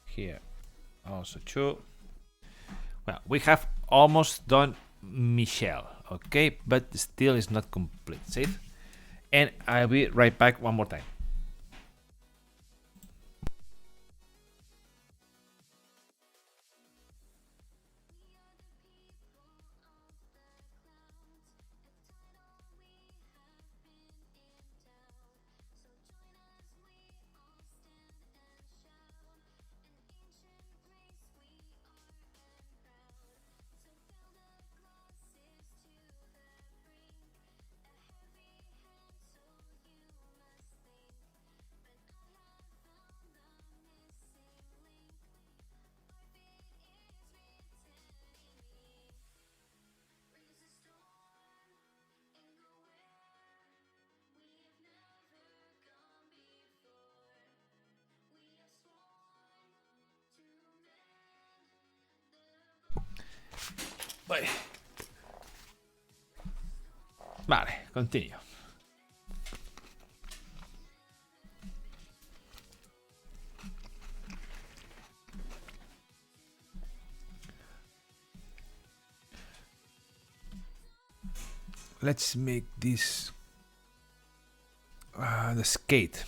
Here also true. Well, we have almost done Michelle, okay, but still is not complete. Save, and I'll be right back one more time. Vale, continue. Let's make this the skate.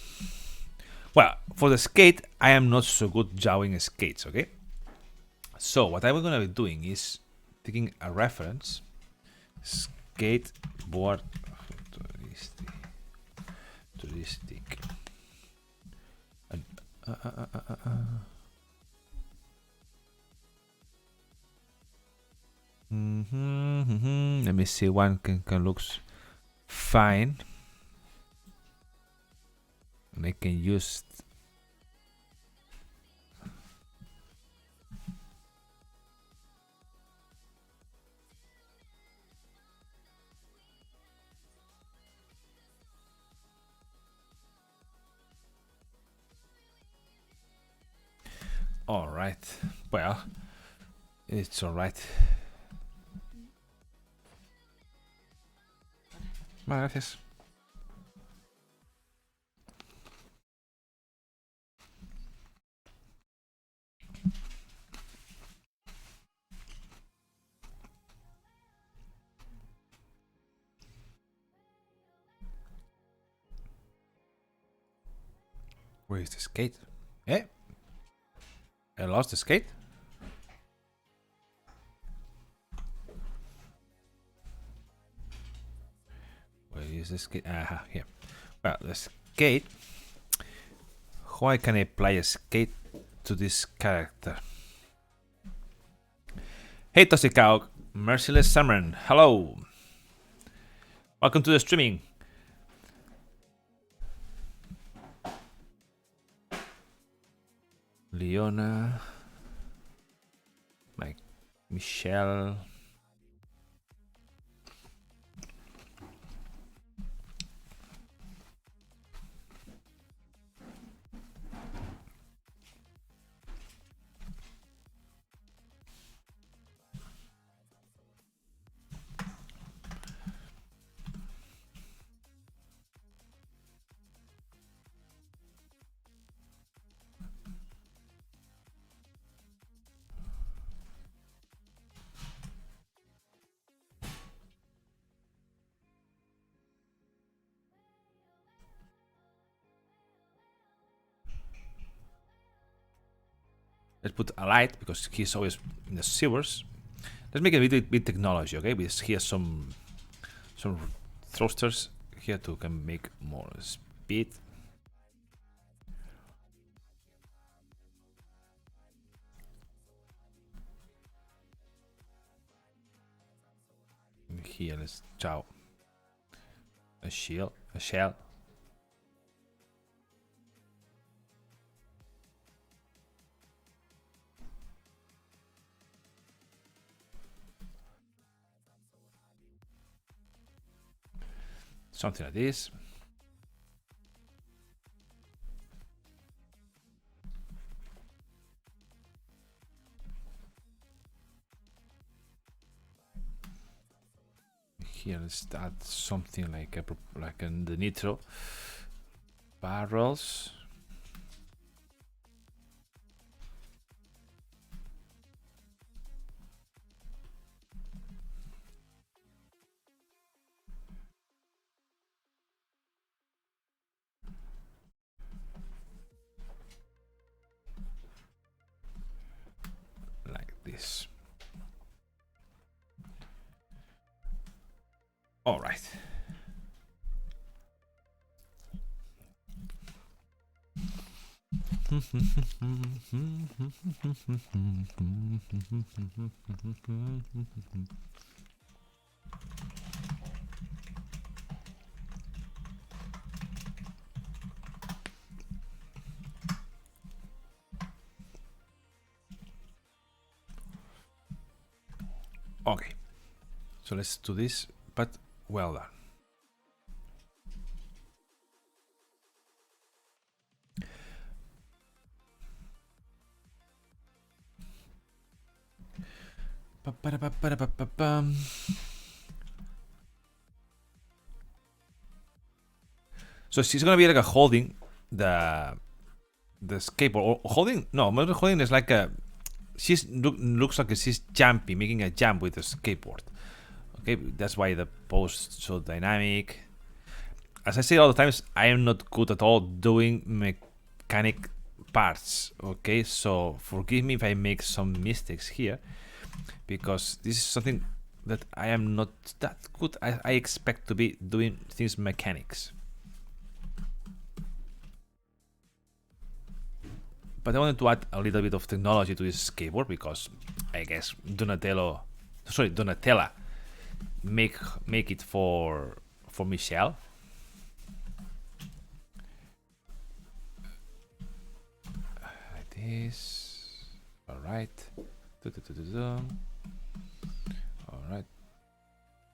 Well, for the skate, I am not so good drawing skates, okay? So what I'm gonna be doing is taking a reference, skateboard touristic. Let me see, one can looks fine. And I can use alright. Well, it's alright. Gracias. Where is the skate? Eh? I lost the skate? Where is the skate? Aha, here. Well, the skate. How can I apply a skate to this character? Hey Toshikawa, Merciless Summer, hello. Welcome to the streaming. Leona, Michelle. Let's put a light because he's always in the sewers. Let's make a bit technology, okay? Because he has some thrusters here to can make more speed. And here let's draw a shell. Something like this. Here let's add something like the nitro barrels. Like this. All right. Okay, so let's do this, but well done. So she's gonna be like a holding the skateboard or holding. No, not holding is like a. She's looks like she's jumping, making a jump with the skateboard. Okay, that's why the pose so dynamic. As I say all the times, I am not good at all doing mechanic parts. Okay, so forgive me if I make some mistakes here, because this is something that I am not that good. I expect to be doing things mechanics. But I wanted to add a little bit of technology to this skateboard because I guess Donatella make it for Michelle. Like this. Alright. Alright.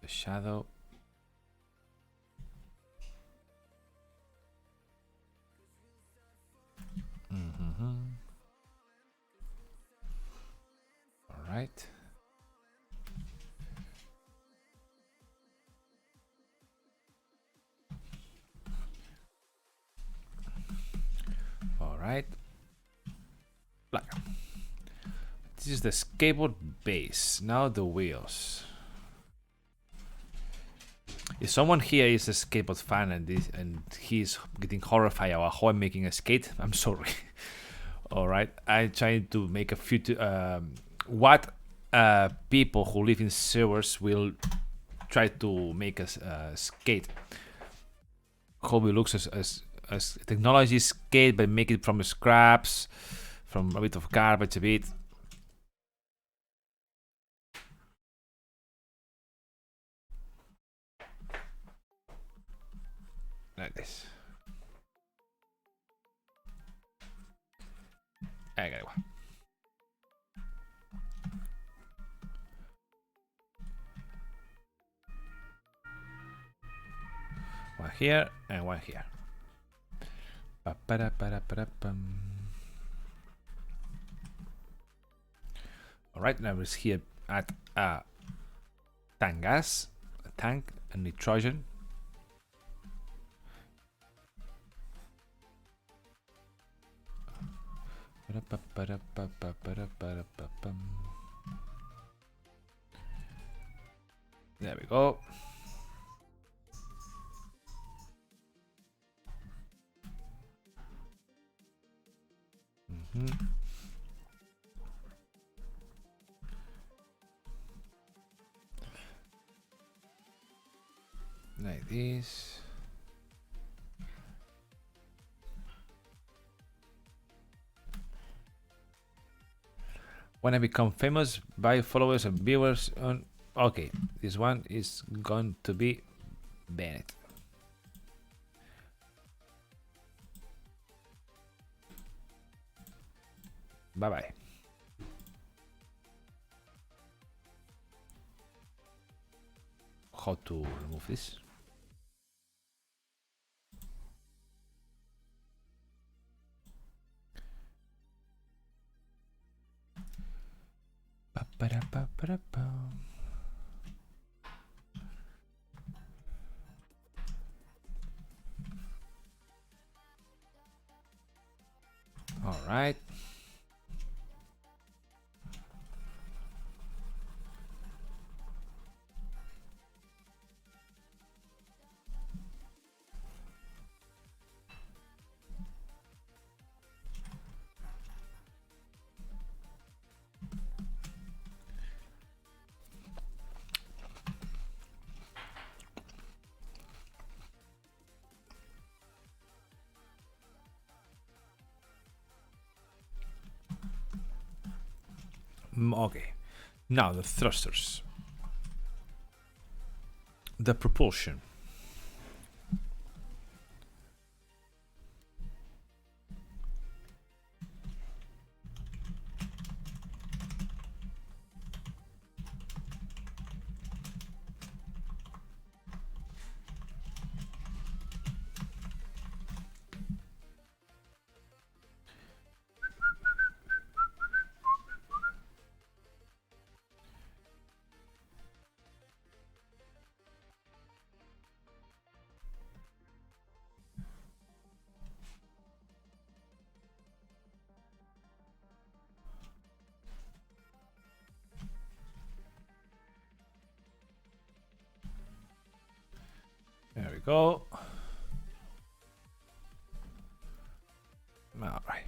The shadow. Alright. Alright. Black. This is the skateboard base. Now the wheels. If someone here is a skateboard fan and he's getting horrified about how I'm making a skate, I'm sorry. Alright. I'm trying to make a few what people who live in sewers will try to make a skate. How it looks as technology skate, but make it from scraps, from a bit of garbage, a bit. Like this. I got one. One here and one here. Alright, now we're here at tank gas, a tank, and nitrogen. There we go. Like this. When I become famous, buy followers and viewers on. Okay, this one is going to be Bennett. Bye bye. How to remove this? All right. Okay, now the thrusters, the propulsion. go. All right.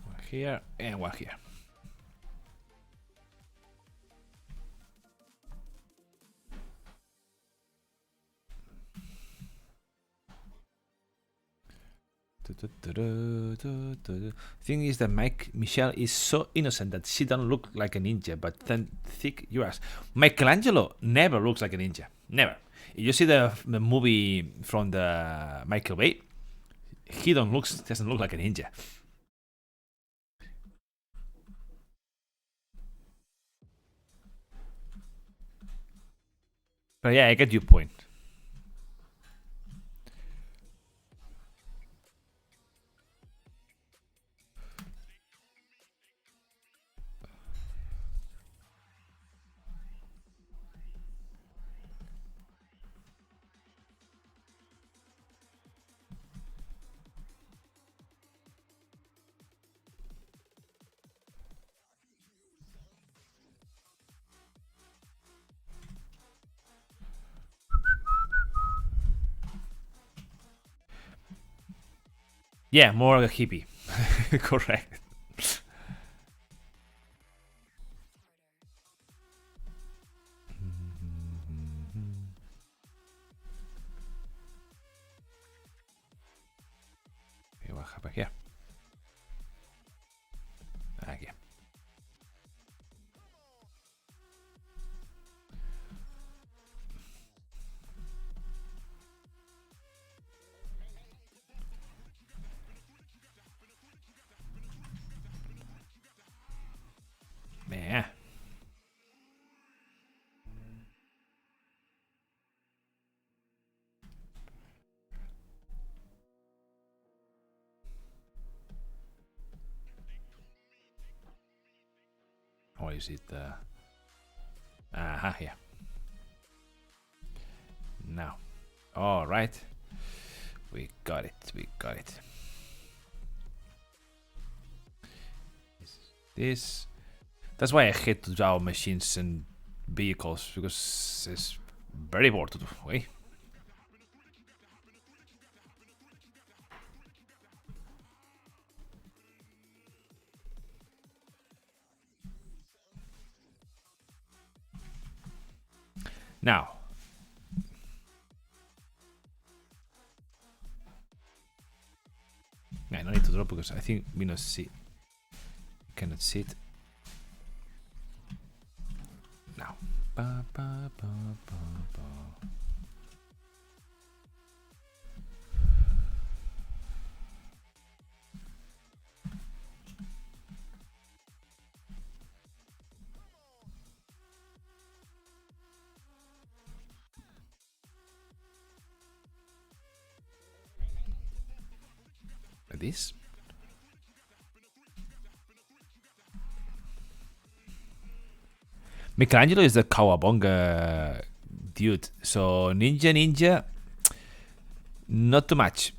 One here and one here. Thing is that Michelle is so innocent that she don't look like a ninja, but then thick you ask. Michelangelo never looks like a ninja. Never. You see the movie from the Michael Bay, he doesn't look like a ninja. But yeah, I get your point. Yeah, more like a hippie. Correct. Okay, what happened here? Okay. Man. Or is it here. Now. Alright. We got it. This. That's why I hate to draw machines and vehicles, because it's very bored to do. Wait. Now. I don't need to draw because I think we cannot see it. Now. Like this. Michelangelo is the Kawabonga dude, so ninja, not too much.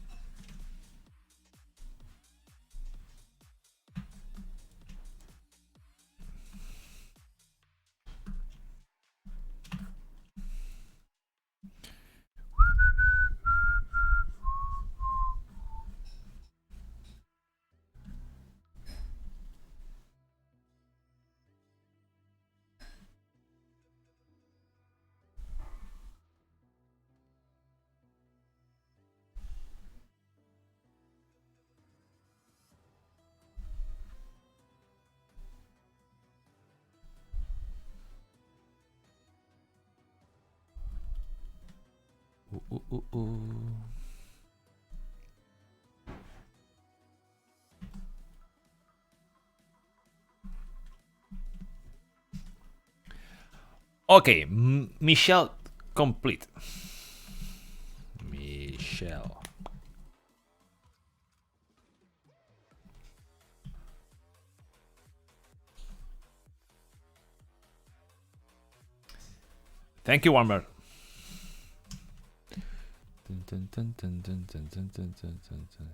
Okay, Michelle complete. Michelle. Thank you, Warmer. Dun, dun, dun, dun, dun, dun, dun, dun, dun, dun.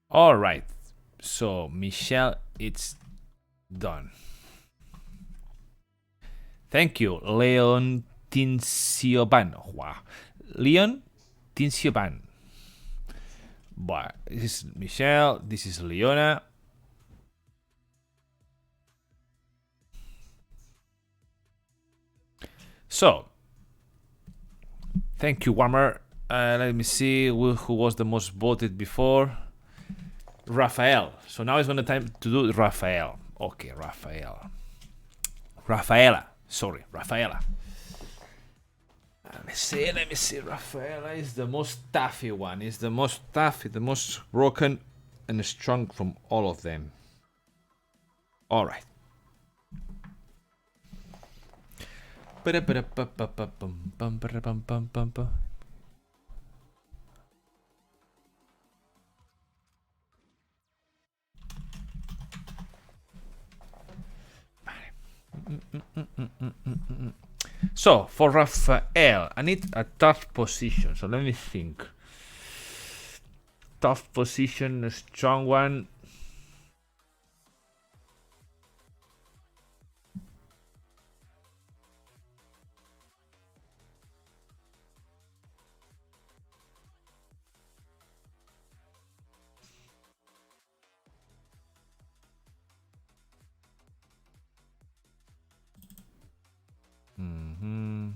All right. So Michelle, it's done. Thank you, Leon Tincioban. Wow. Leon Tincioban. But this is Michelle. This is Leona. So, thank you, Warmer. Let me see who was the most voted before. Raphael. So now it's gonna time to do Raphael. Okay, Raphael. Rafaela. Sorry, Rafaela. Let me see. Rafaela is the most toughy one. Is the most toughy, the most broken and strong from all of them. All right. So for Raphael, I need a tough position. So let me think. Tough position, a strong one. Mm-hmm.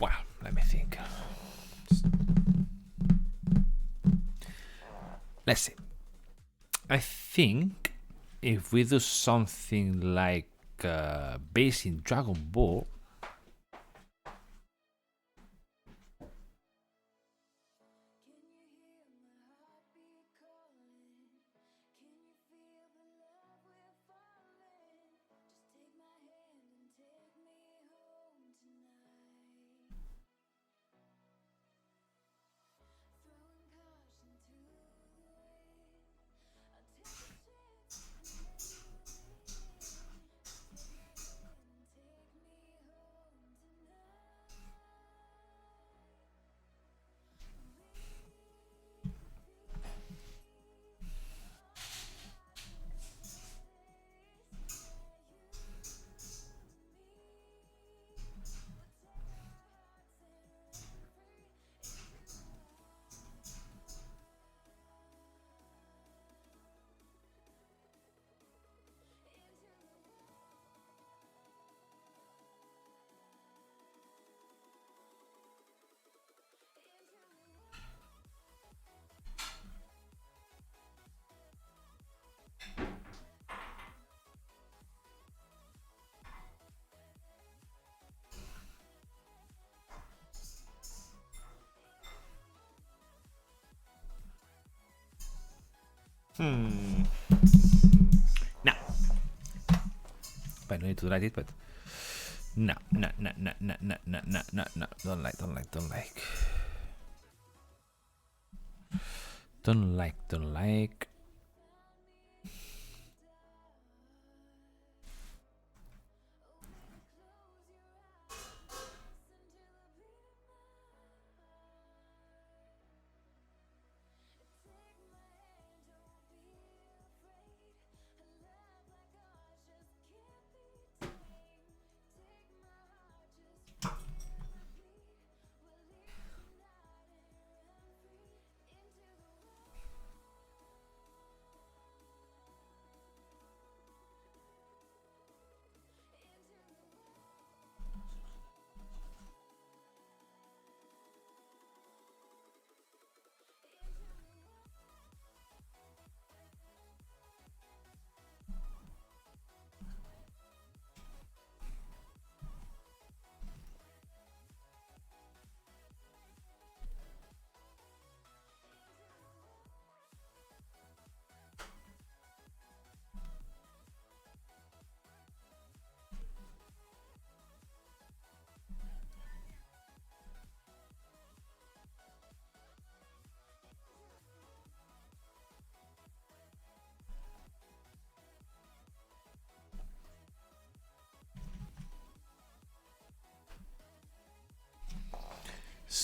Wow, let me think. Let's see. I think if we do something like based in Dragon Ball, no. But I need to write it, but no. Don't like. Don't like.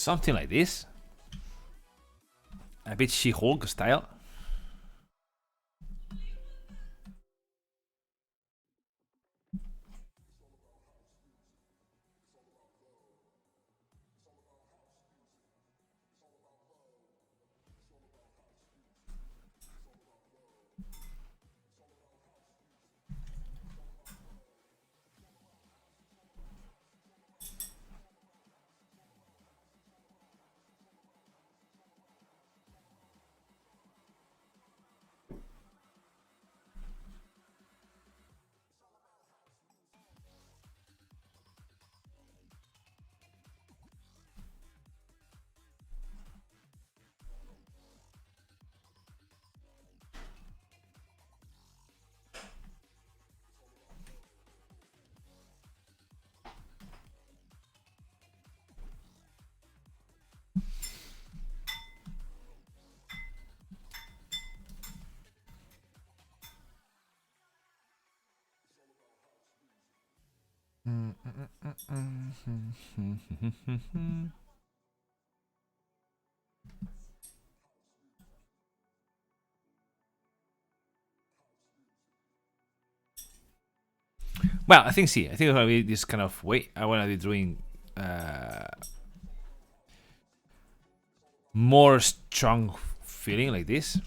Something like this. A bit She-Hulk style. Well, I think it's gonna be this kind of way. I wanna be doing more strong feeling like this.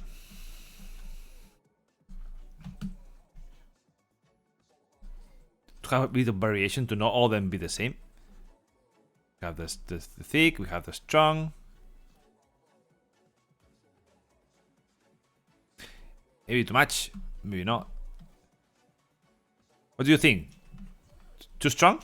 To have a bit of variation, to not all of them be the same. We have the thick, we have the strong. Maybe too much, maybe not. What do you think? Too strong?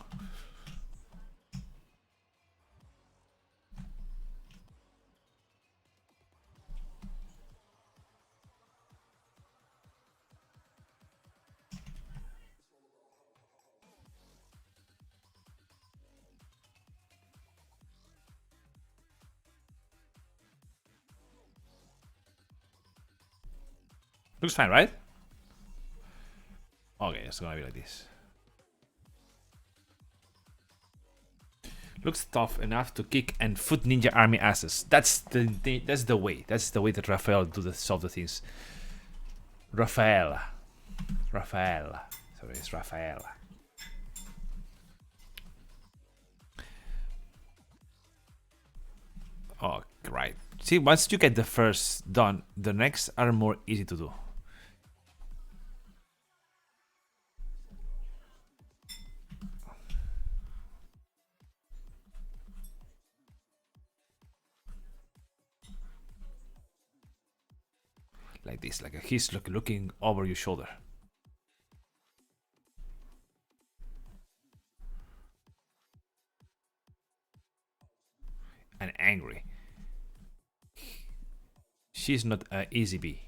Looks fine, right? Okay, it's gonna be like this. Looks tough enough to kick and foot ninja army asses. That's the way. That's the way that Raphael solve the things. Raphael. Sorry, it's Raphael. Oh, right. See, once you get the first done, the next are more easy to do. Like this, like he's looking over your shoulder. And angry. She's not an easy bee.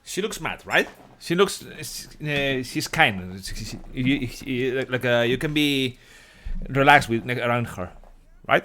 She looks mad, right? She looks. She's kind. You can be relaxed with around her, right?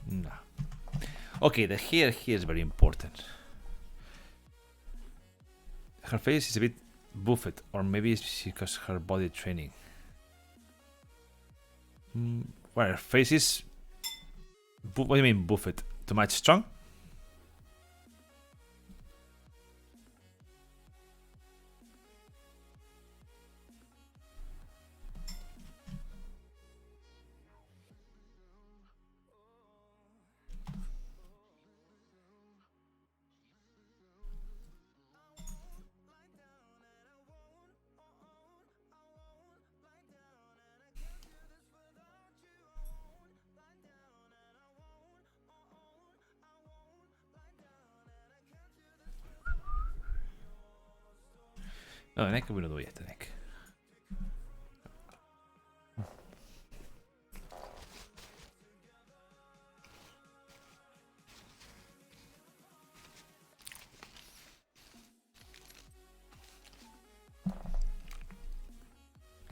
Nah. Okay, the hair here is very important. Her face is a bit buffed, or maybe it's because her body training. Well, her face is What do you mean buff it? Too much strong? No, the neck we don't do yet, the neck.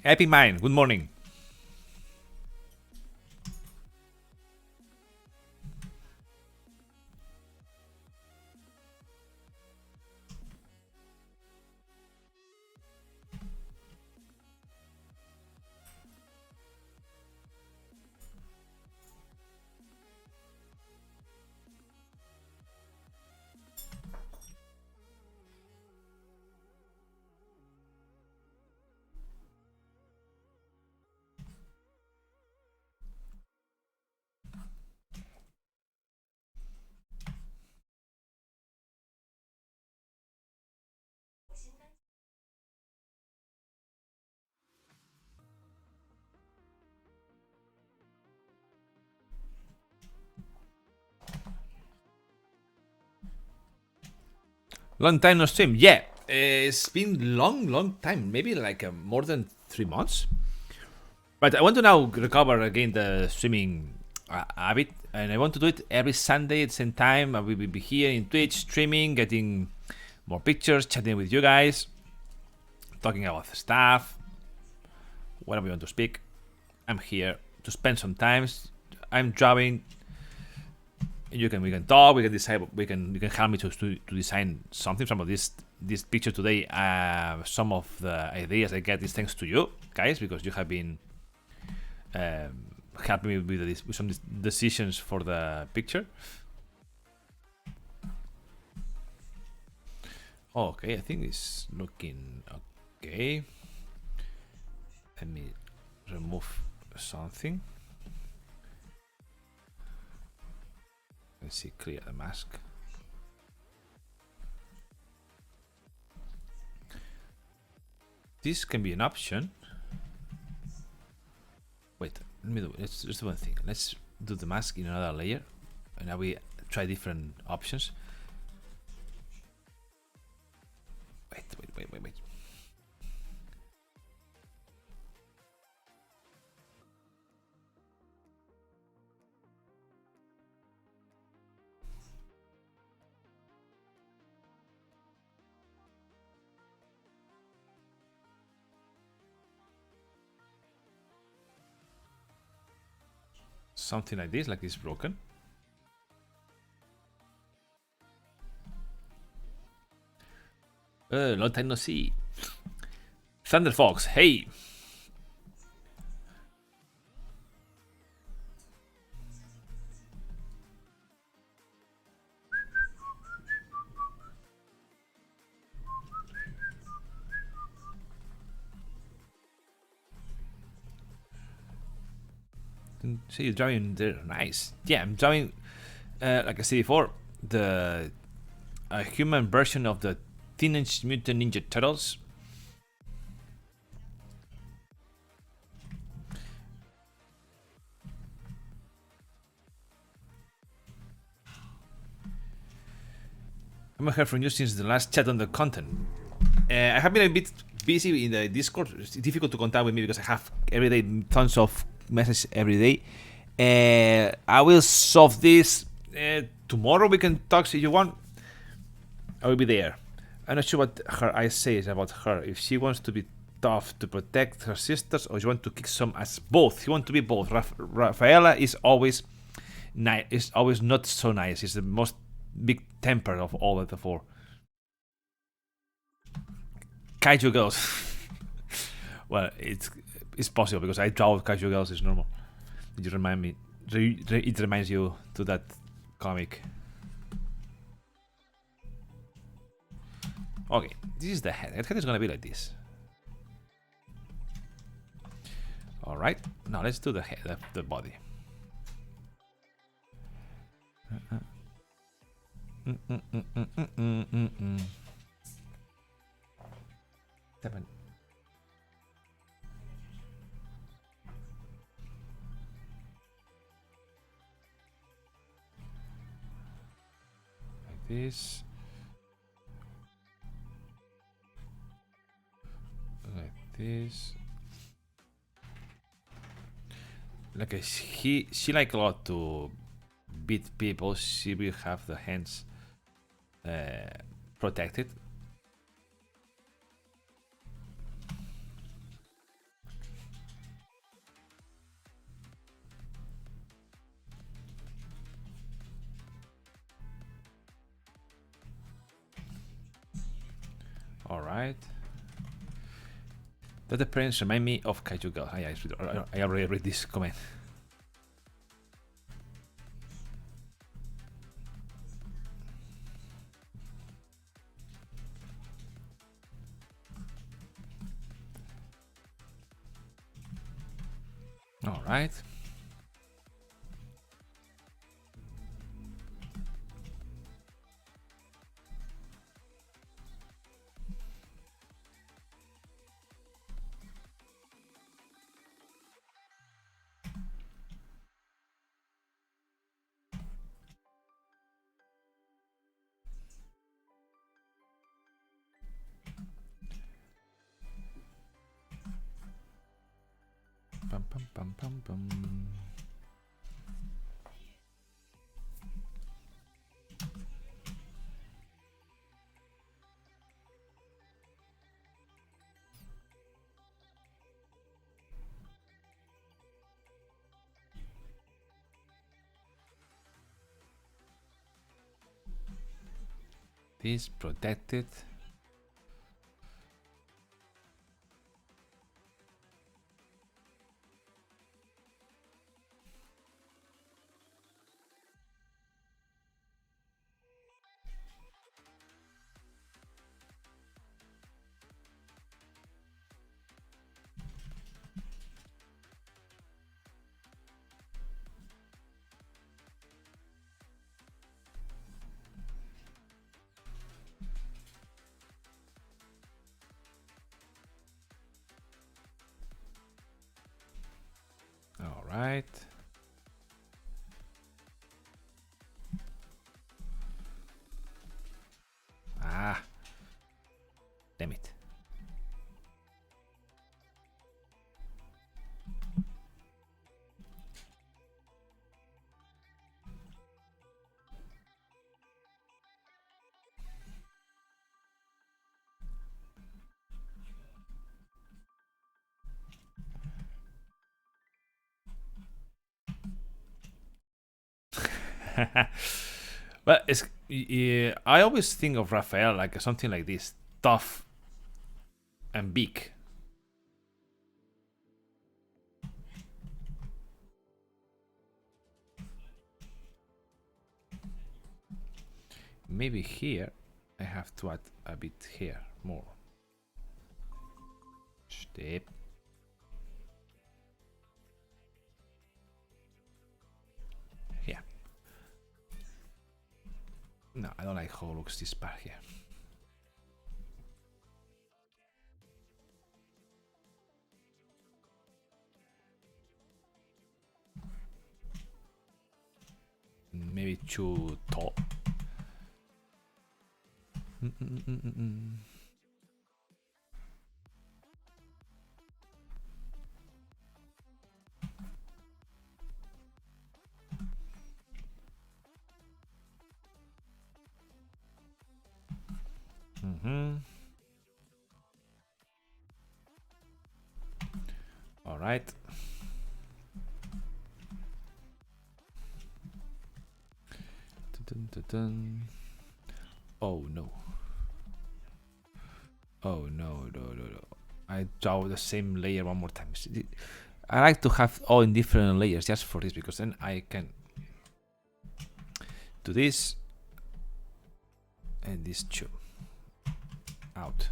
Epic Mind, good morning. Long time no stream. Yeah, it's been long time. Maybe like more than 3 months. But I want to now recover again the streaming habit, and I want to do it every Sunday at the same time. I will be here in Twitch streaming, getting more pictures, chatting with you guys, talking about stuff, whatever you want to speak. I'm here to spend some time. I'm drawing. We can talk. We can decide. You can help me to design something. Some of this picture today. Some of the ideas I get is thanks to you guys, because you have been helping me with some decisions for the picture. Okay, I think it's looking okay. Let me remove something. Let's see, clear the mask. This can be an option. Wait, let me do. Let's do one thing. Let's do the mask in another layer, and now we try different options. Wait. Something like this broken. Long time no see. Thunder Fox, hey. See, you're drawing there, nice. Yeah, I'm drawing, like I said before, the human version of the Teenage Mutant Ninja Turtles. I haven't heard from you since the last chat on the content. I have been a bit busy in the Discord. It's difficult to contact with me because I have every day tons of messages every day. I will solve this tomorrow. We can talk if you want. I will be there. I'm not sure what her eyes says about her. If she wants to be tough to protect her sisters, or she wants to kick some ass. Both. He wants to be both. Raphaela is always nice. Is always not so nice. He's the most big temper of all of the four. Kaiju girls. Well, it's possible because I draw Kaiju girls. It's normal. Did you remind me? it reminds you to that comic. Okay, this is the head. The head is gonna be like this. All right, now let's do the head, the body. Like this. Like this. Like she like a lot to beat people. She will have the hands protected. All right. That appearance remind me of Kaiju Girl. I already read this comment. All right. Bum, bum, bum, bum, bum. This protected. All right. Ah, damn it. But it's, I always think of Raphael like something like this, tough and big. Maybe here I have to add a bit here more. Step. Here. No, I don't like how looks this part here. Maybe too tall. All right. Oh no. Oh no, no, no, no. I draw the same layer one more time. I like to have all in different layers just for this, because then I can do this and this too. Out.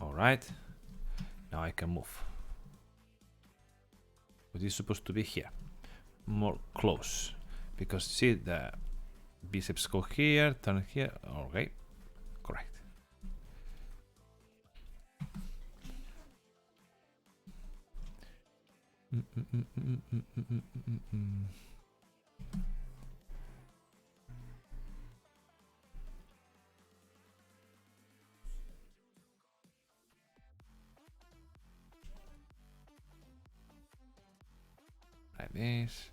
Alright. Now I can move. But it's supposed to be here. More close. Because see, the biceps go here, turn here. Okay. Correct. Like this.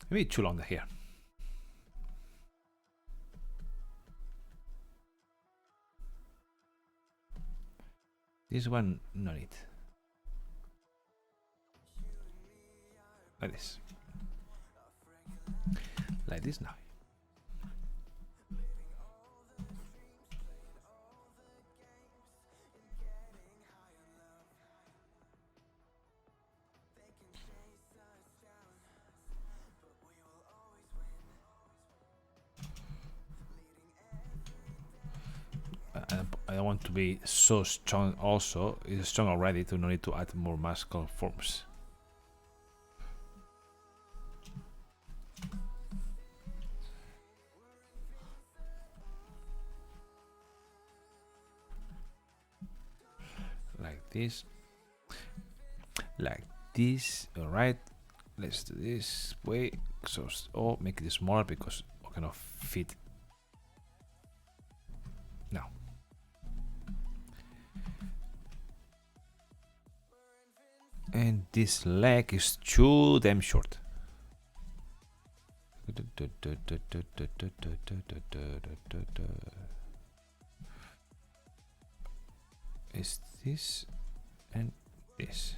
Maybe too long here. This one, no need. Like this. Like this now. I don't want to be so strong also. It's strong already to no need to add more muscle forms. Like this. Like this. Alright. Let's do this way. So, or make it smaller because I cannot fit. Now. And this leg is too damn short. Is this and this.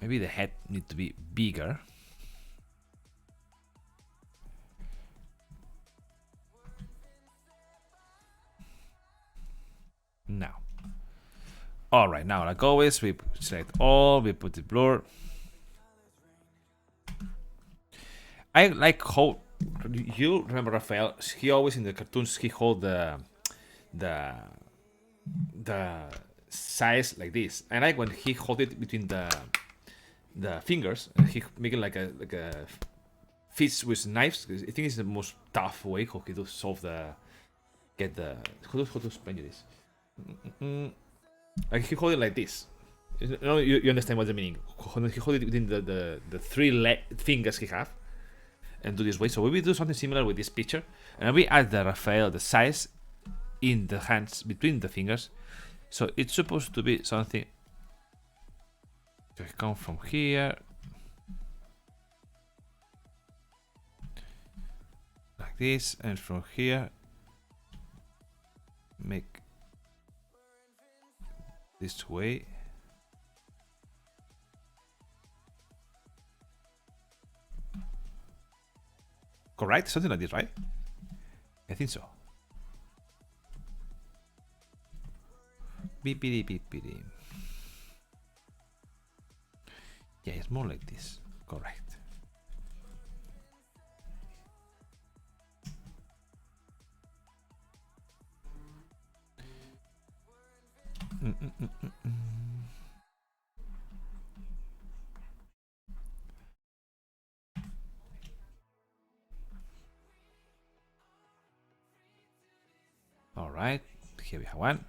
Maybe the head need to be bigger. Now. Alright, now like always, we select all, we put the blur. I like how, you remember Raphael, he always in the cartoons, he hold the size like this. I like when he hold it between the fingers, and he make it like a fist with knives. I think it's the most tough way how he to solve get the, how to explain this? Like he hold it like this. You understand what the meaning. He hold it within the three fingers he have, and do this way. So we will do something similar with this picture, and we add the Raphael, the size, in the hands between the fingers. So it's supposed to be something. So come from here, like this, and from here make this way. Correct? Something like this, right? I think so. Beepity beepity. Yeah, it's more like this. Correct. All right, here we have one.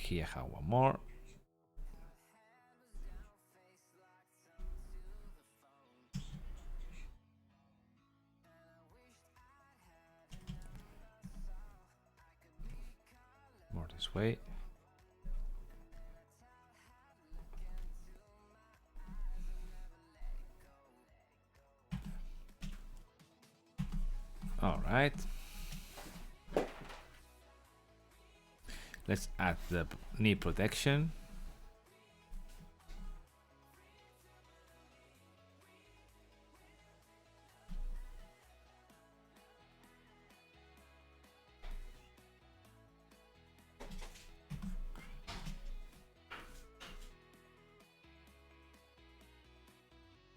here have one more. More this way. All right. Let's add the knee protection.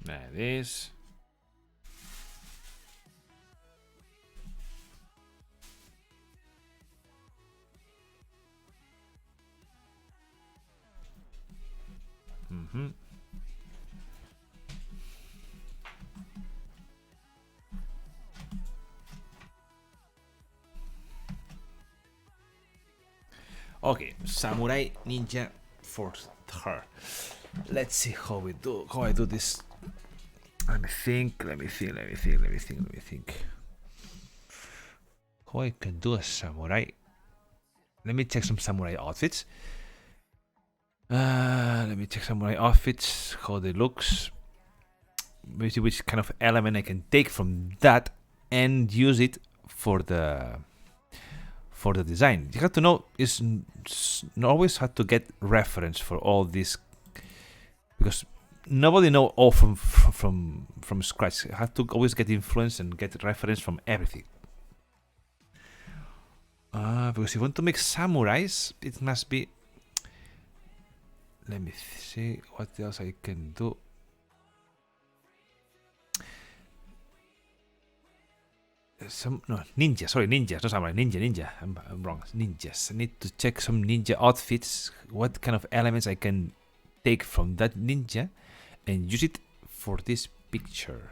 There it is. Okay, Samurai Ninja for her. Let's see how I do this. Let me think. How I can do a samurai. Let me check some samurai outfits. Let me check samurai outfits, how they looks. Maybe which kind of element I can take from that and use it for the design. You have to know is always have to get reference for all this, because nobody know all from scratch. You have to always get influence and get reference from everything. Because if you want to make samurais, it must be. Let me see what else I can do. Ninjas, not samurai. Ninja. I'm wrong. Ninjas. I need to check some ninja outfits. What kind of elements I can take from that ninja and use it for this picture.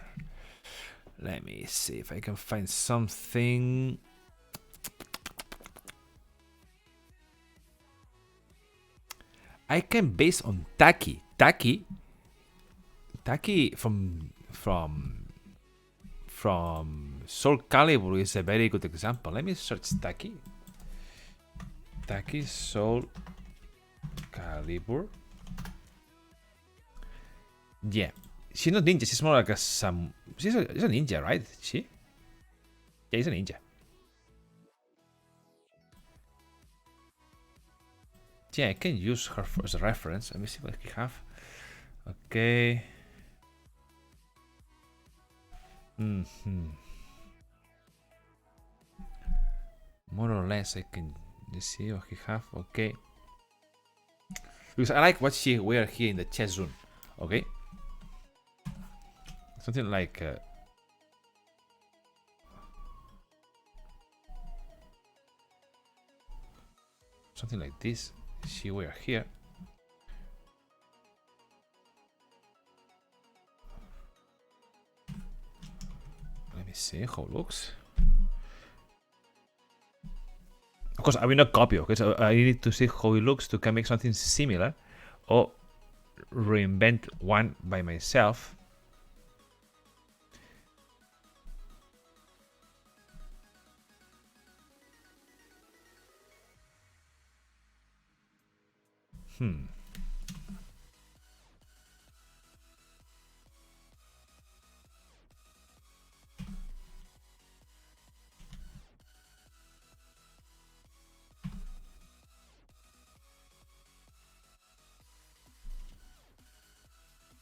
Let me see if I can find something. I can base on Taki. Taki from Soul Calibur is a very good example. Let me search Taki. Taki Soul Calibur. Yeah, she's not ninja. She's more like a she's a ninja, right? She? Yeah, she's a ninja. Yeah, I can use her as a reference. Let me see what we have. Okay. More or less, I can see what we have. Okay. Because I like what she wear here in the chest zone. Okay. Something like. Something like this. She wear here. Let me see how it looks. Of course, I will not copy, okay? So I need to see how it looks to can make something similar or reinvent one by myself.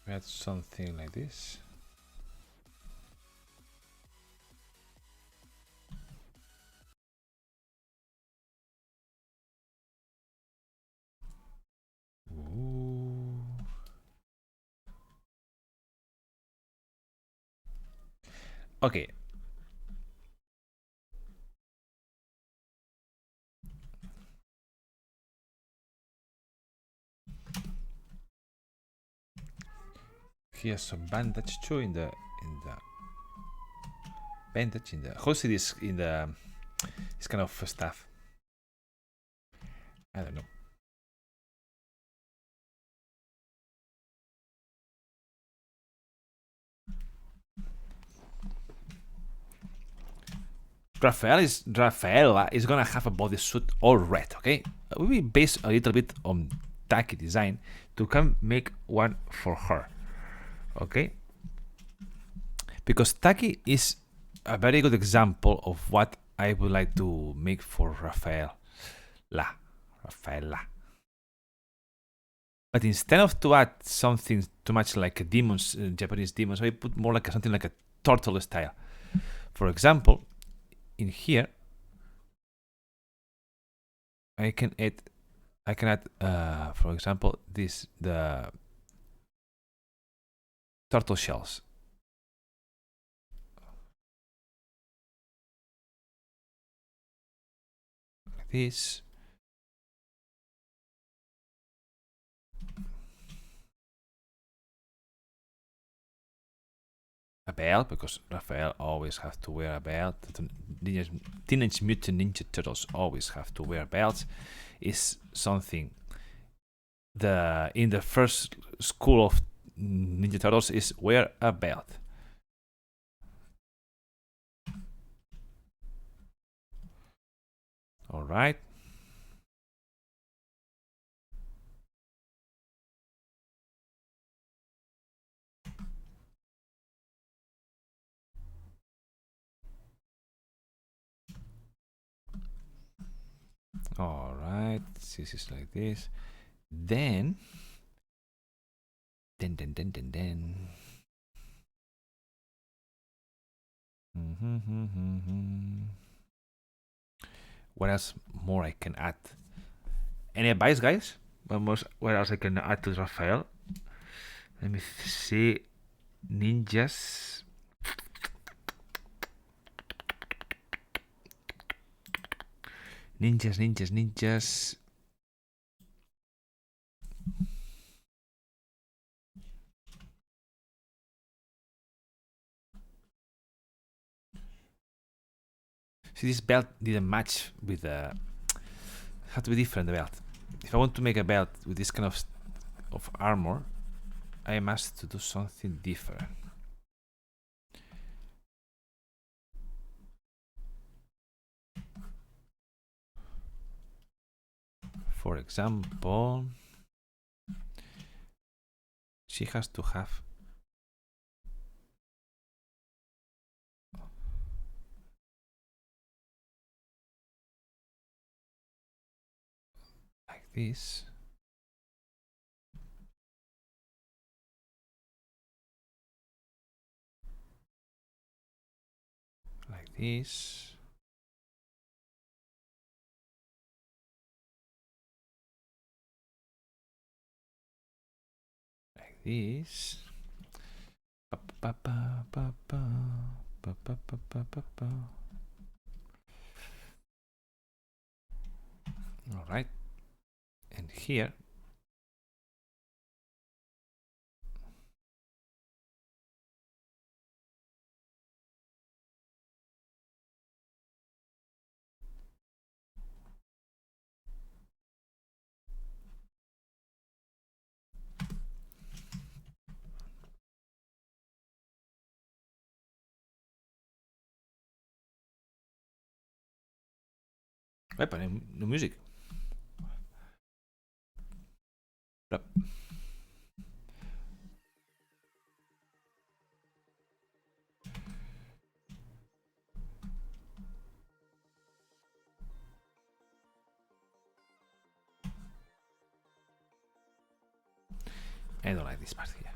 Add something like this. Ooh. Okay. Here's some bandage too in the bandage in the how is this in the this kind of stuff. I don't know. Rafaela is gonna have a bodysuit all red, okay? We will base a little bit on Taki design to come make one for her, okay? Because Taki is a very good example of what I would like to make for Rafaela. But instead of to add something too much like a demons, Japanese demons, I put more like something like a turtle style. For example, in here, I can add, for example, the turtle shells. Like this. A belt, because Raphael always has to wear a belt. Teenage Mutant Ninja Turtles always have to wear belts. Is something in the first school of Ninja Turtles is wear a belt. All right. All right. This is like this. Then. What else more I can add? Any advice, guys? What else I can add to Raphael? Let me see. Ninjas. Ninjas. See, this belt didn't match with the. Had to be different, the belt. If I want to make a belt with this kind of armor, I must to do something different. For example, she has to have like this. Like this. Like this. All right. And here, epa, no music. Yep. I don't like this part here.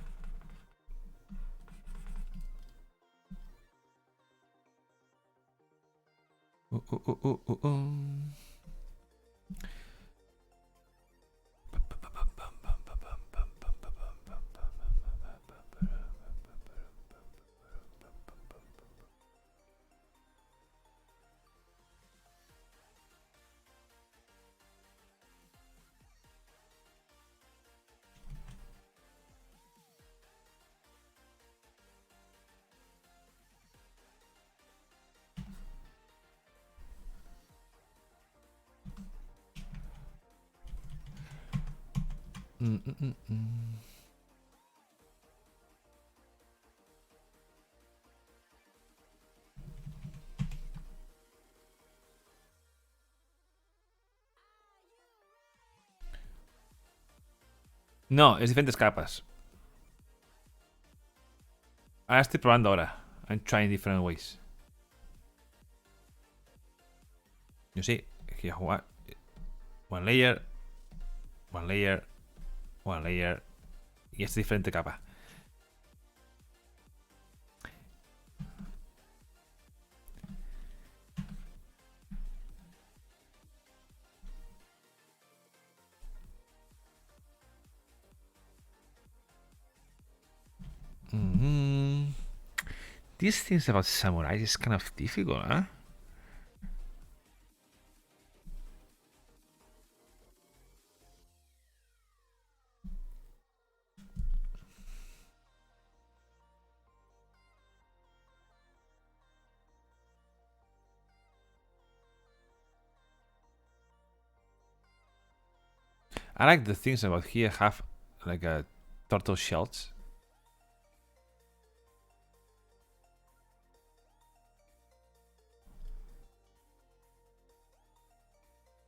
No, es diferentes capas. Ahora estoy probando ahora. I'm trying different ways. You see, here one layer, one layer, one layer. Y es diferente capa. These things about samurais is kind of difficult, huh? I like the things about here have like a turtle shells.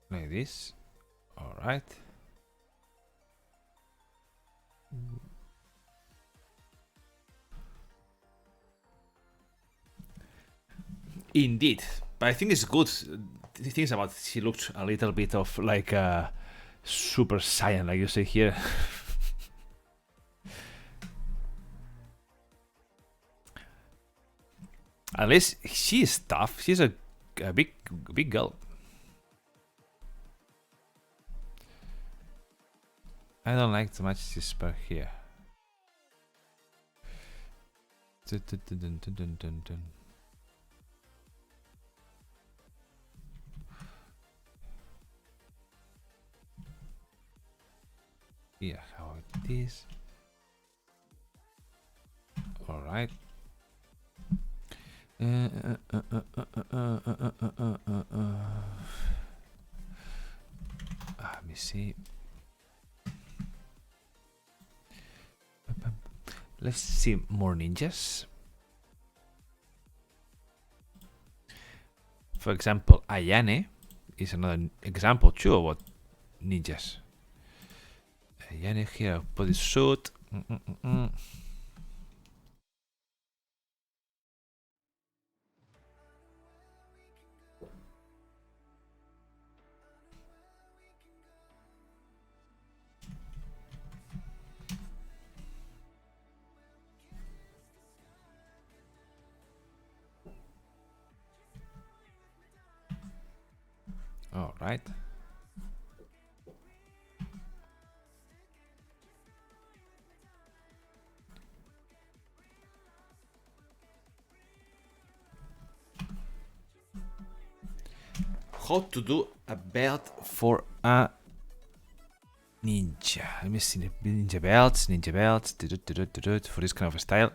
Like this. Alright. Indeed. But I think it's good. The things about she looked a little bit of like a Super Saiyan, like you say here. At least she is tough. She's a big girl. I don't like too much this part here. Yeah, how it is. All right. Let me see. Let's see more ninjas. For example, Ayane is another example too about ninjas. Ayane here, body suit. All right. How to do a belt for a ninja? Let me see. Ninja belts. For this kind of style.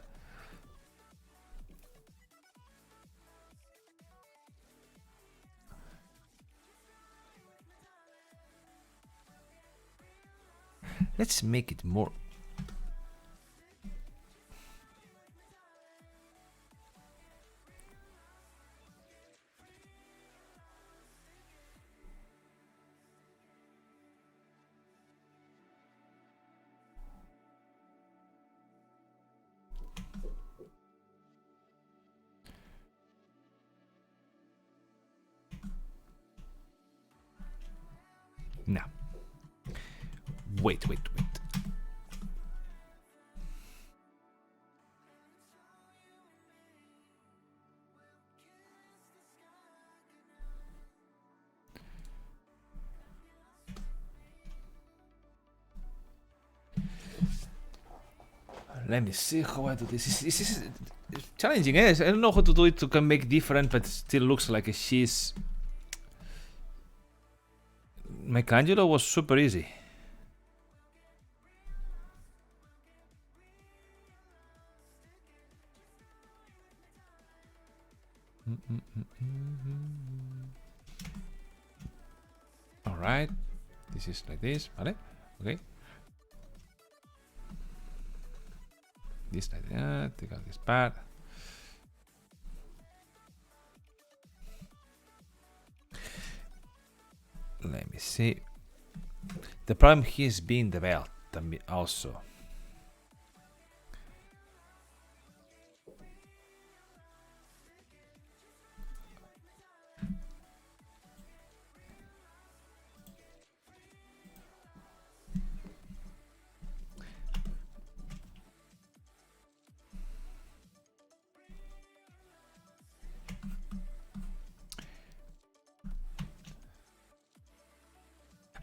Let's make it more. Now, wait. Let me see how I do this. This is challenging, eh? I don't know how to do it to make different, but it still looks like a she's. Michelangelo was super easy. All right, this is like this, ¿vale? Okay. This like that. Take out this part. Let me see. The problem here is being the belt. also.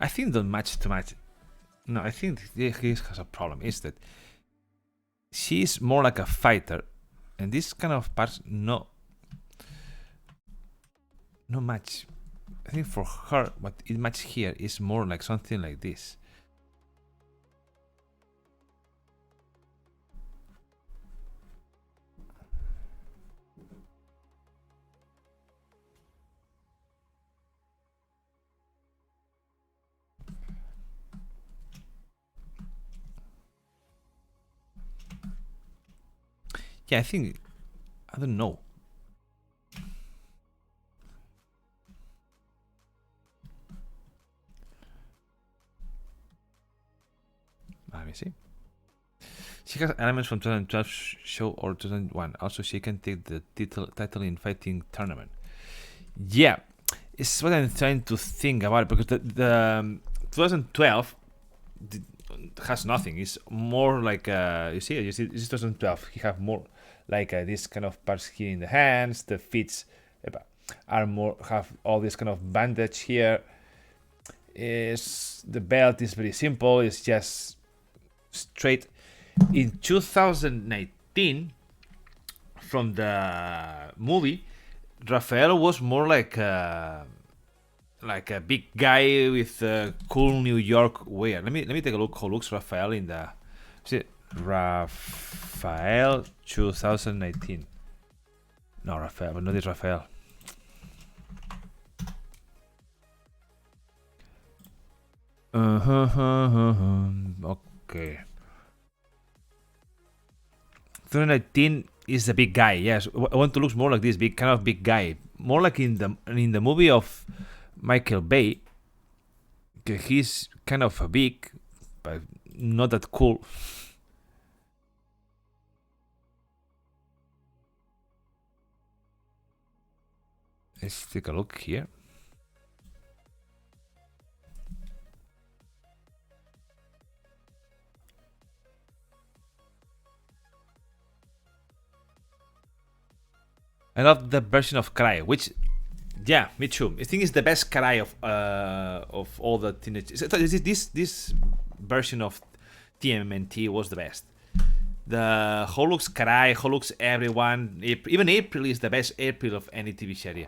I think don't match too much. No, I think he has a problem. Is that she's more like a fighter, and this kind of parts no match. I think for her, what it match here is more like something like this. Yeah, I think, I don't know. Let me see. She has elements from 2012 show or 2001. Also, she can take the title in fighting tournament. Yeah, it's what I'm trying to think about it, because the 2012 has nothing. It's more like you see, this is 2012. He have more like this kind of parts here in the hands. The feet are more, have all this kind of bandage here. Is the belt is very simple. It's just straight. In 2019, from the movie, Raphael was more like a big guy with a cool New York wear. Let me take a look how looks Raphael in the, see, Raphael 2019. No, Raphael, but not this Raphael. Okay. 2019 is a big guy. Yes, I want to look more like this big kind of big guy, more like in the movie of Michael Bay. He's kind of big, but not that cool. Let's take a look here. I love the version of Karai, which, yeah, me too. I think it's the best Karai of all the teenage. This version of TMNT was the best. The Holux Karai, Holux everyone, even April is the best April of any TV series.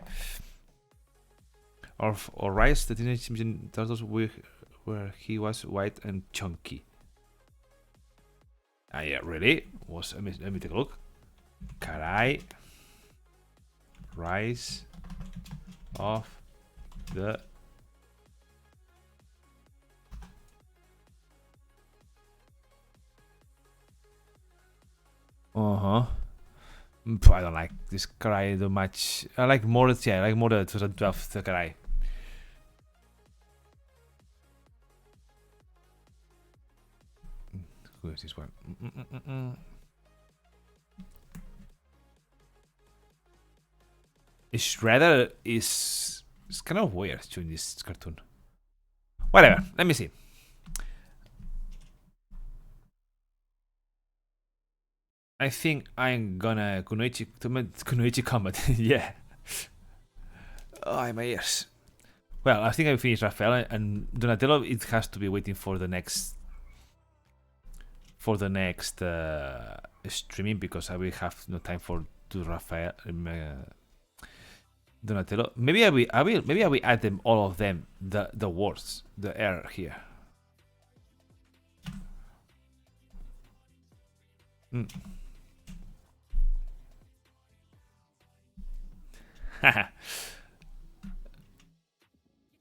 Or Rise, the Teenage Mutant Turtles, where he was white and chunky. Ah, yeah, really? Let me take a look. Karai. Rise of the I don't like this Karai too much. I like more the 2012 the Karai. Who is this one? Shredder is kind of weird in this cartoon. Whatever, let me see. I think I'm gonna Kunoichi Combat. Yeah. Oh, my ears. Well, I think I finished Raphael, and Donatello. It has to be waiting for the next streaming, because I will have no time to Raphael. Donatello. Maybe I will add them, all of them, the words, the air here.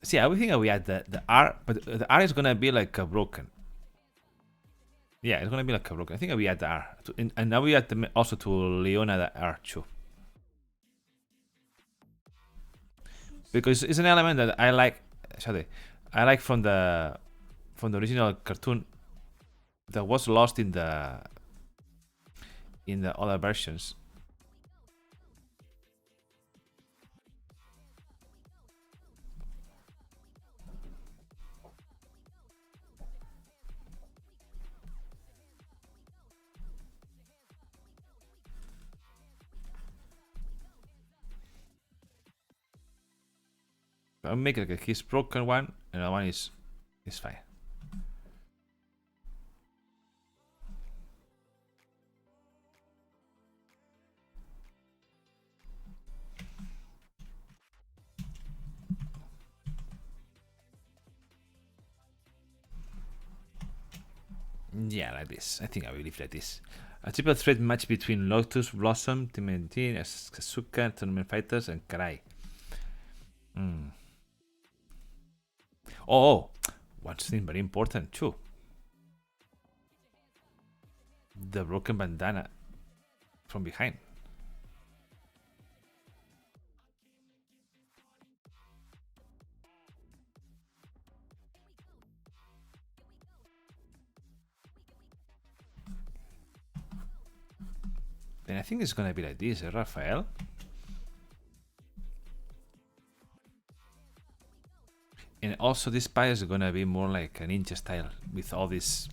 See, I think I will add the R, but the R is gonna be like a broken. Yeah, it's gonna be like a broken. I think I will add the R, and now we add also to Leona the R too. Because it's an element that I like. Sorry, I like from the original cartoon. that was lost in the other versions. I'll make it like his broken one, and the one is fine. Yeah, like this. I think I will leave like this. A triple threat match between Lotus Blossom, TMNT, Sasuke, Tournament Fighters, and Karai. Oh, one thing very important too. The broken bandana from behind. Then I think it's gonna be like this, Raphael. And also this pie is gonna be more like a ninja style with all this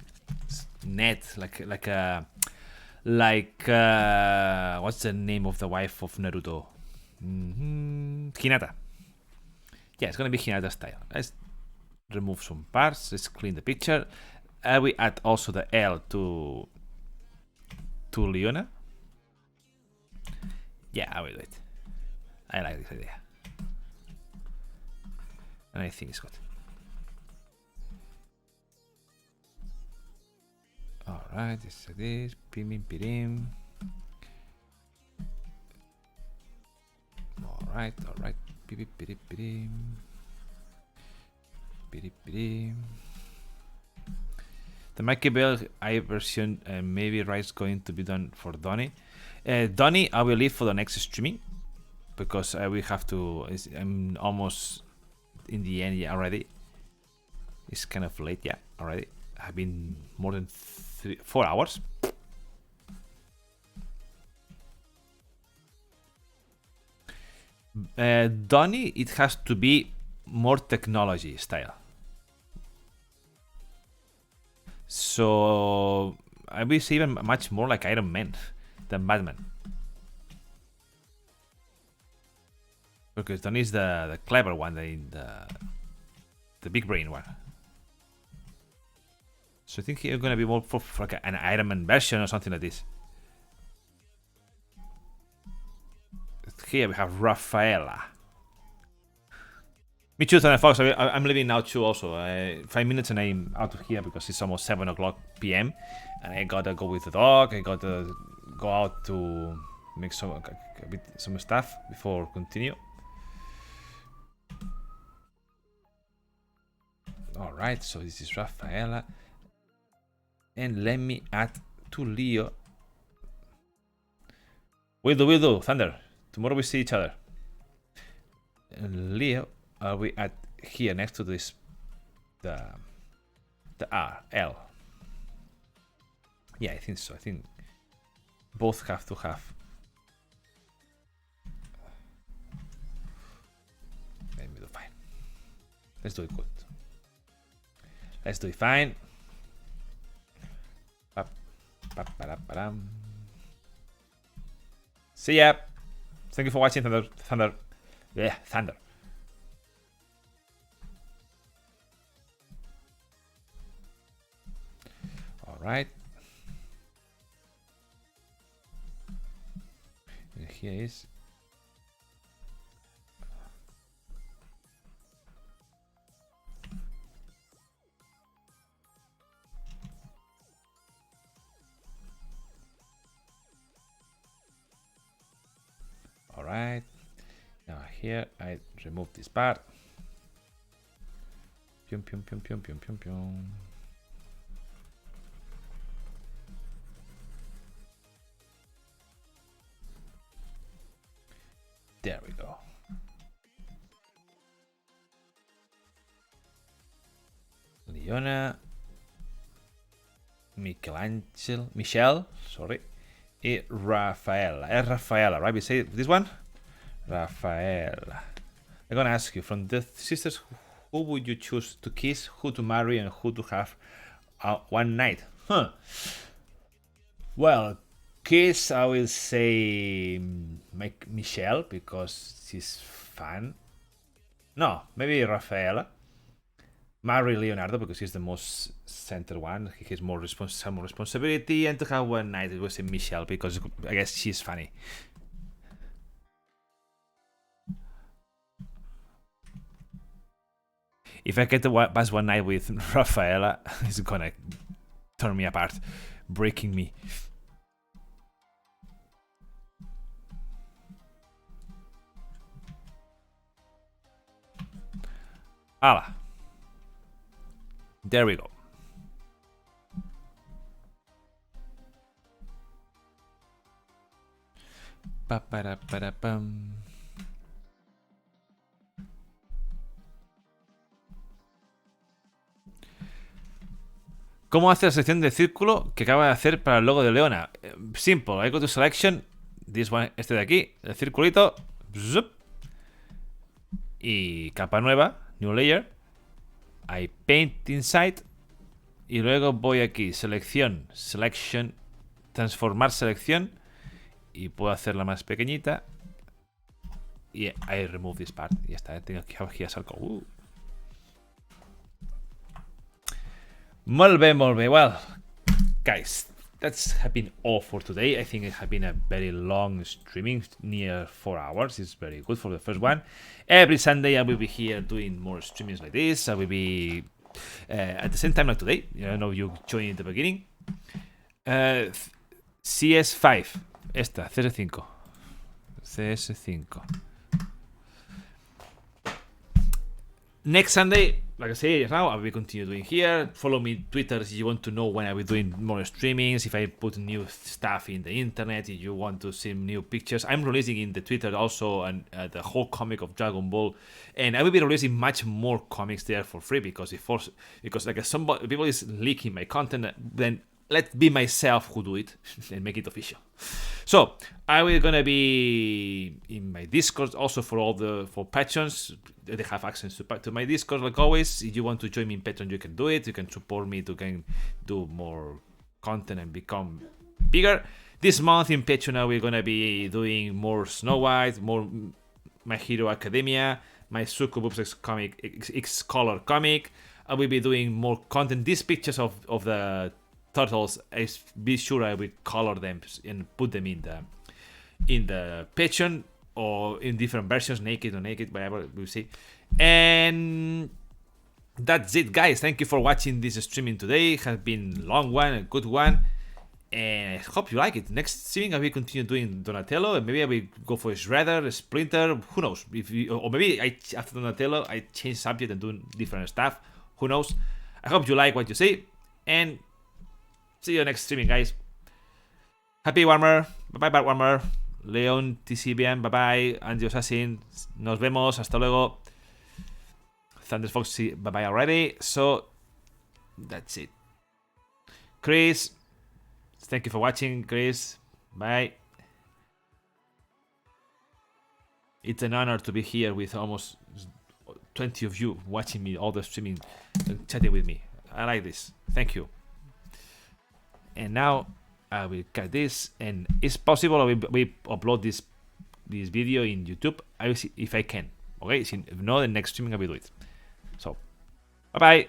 net, like what's the name of the wife of Naruto? Hinata. Yeah, it's gonna be Hinata style. Let's remove some parts. Let's clean the picture. We add also the L to Leona. Yeah, I will do it. I like this idea. And I think it's good. Alright, this is this. Pim pirim. Alright. Pirim pirim. Pirim pirim. The Mikey Bell I version maybe Rice going to be done for Donnie. Donnie, I will leave for the next streaming because we have to. I'm almost in the end already. It's kind of late, yeah, already. I've been more than 4 hours. Donnie, it has to be more technology style. So I will say even much more like Iron Man than Batman. Because Donnie is the clever one, the big brain one. So I think he's gonna be more for like an Iron Man version or something like this. Here we have Rafaela. Me too, Thunder Fox. I'm leaving now too also. 5 minutes and I'm out of here because it's almost 7 o'clock PM. And I gotta go with the dog. I gotta go out to make some stuff before continue. Alright, so this is Rafaela. And let me add to Leo. Will do, Thunder. Tomorrow we see each other. And Leo, we add here next to this the R, L. Yeah, I think so. I think both have to have. Let me do fine. Let's do it good. Let's do it fine. See ya. Thank you for watching, Thunder. Yeah, Thunder. All right. And here is. Alright, now here I remove this part. Pium, pium, pium, pium, pium, pium, pium. There we go. Leona. Michelle, sorry, and Raphael. Rafaela, right? We say this one? Raphael. I'm gonna ask you, from the sisters, who would you choose to kiss, who to marry, and who to have one night? Well, kiss, I will say Michelle, because she's fun. No, maybe Rafaela. Marry Leonardo, because he's the most center one. He has more some more responsibility. And to have one night, it was Michelle, because I guess she's funny. If I get to pass one night with Rafaela, he's gonna turn me apart, breaking me. Hala. There we go. Pa-pa-da-pa-da-pam. ¿Cómo hace la selección de círculo que acaba de hacer para el logo de Leona? Simple, I go to selection, this one, este de aquí, el circulito, zup, y capa nueva, new layer, I paint inside, y luego voy aquí, selección, selection, transformar selección, y puedo hacerla más pequeñita, y I remove this part, y ya está, tengo aquí a salco. Molt bé. Well, guys, that's been all for today. I think it has been a very long streaming, near 4 hours. It's very good for the first one. Every Sunday I will be here doing more streamings like this. I will be at the same time like today. I know you joined in the beginning. CS5. Esta, CS5. CS5. Next Sunday, like I say now, I will continue doing here. Follow me on Twitter if you want to know when I will be doing more streamings, if I put new stuff in the internet, if you want to see new pictures. I'm releasing in the Twitter also the whole comic of Dragon Ball, and I will be releasing much more comics there for free, because like somebody people is leaking my content, then let be myself who do it and make it official. So I will gonna be in my Discord also for patrons. They have access to my Discord like always. If you want to join me in Patreon, you can do it. You can support me to can do more content and become bigger. This month in Patreon, I will gonna be doing more Snow White, more My Hero Academia, my Succubus X Color comic. I will be doing more content. These pictures of the turtles, be sure I will color them and put them in the Patreon, or in different versions, naked or naked, whatever, we'll see. And that's it, guys. Thank you for watching this streaming today. It has been a long one, a good one, and I hope you like it. Next streaming I will continue doing Donatello, and maybe I will go for Shredder, Splinter, who knows, or maybe after Donatello I change subject and do different stuff, who knows. I hope you like what you see, and see you next streaming, guys. Happy Warmer. Bye bye, Warmer. Leon TCBM, bye bye. Andy Assassin, nos vemos. Hasta luego. Thunder Foxy, bye bye already. So that's it. Chris, thank you for watching. Chris, bye. It's an honor to be here with almost 20 of you watching me all the streaming and chatting with me. I like this. Thank you. And now I will cut this, and it's possible I will upload this video in YouTube. I will see if I can. Okay, if no, the next streaming I will do it. So, bye bye.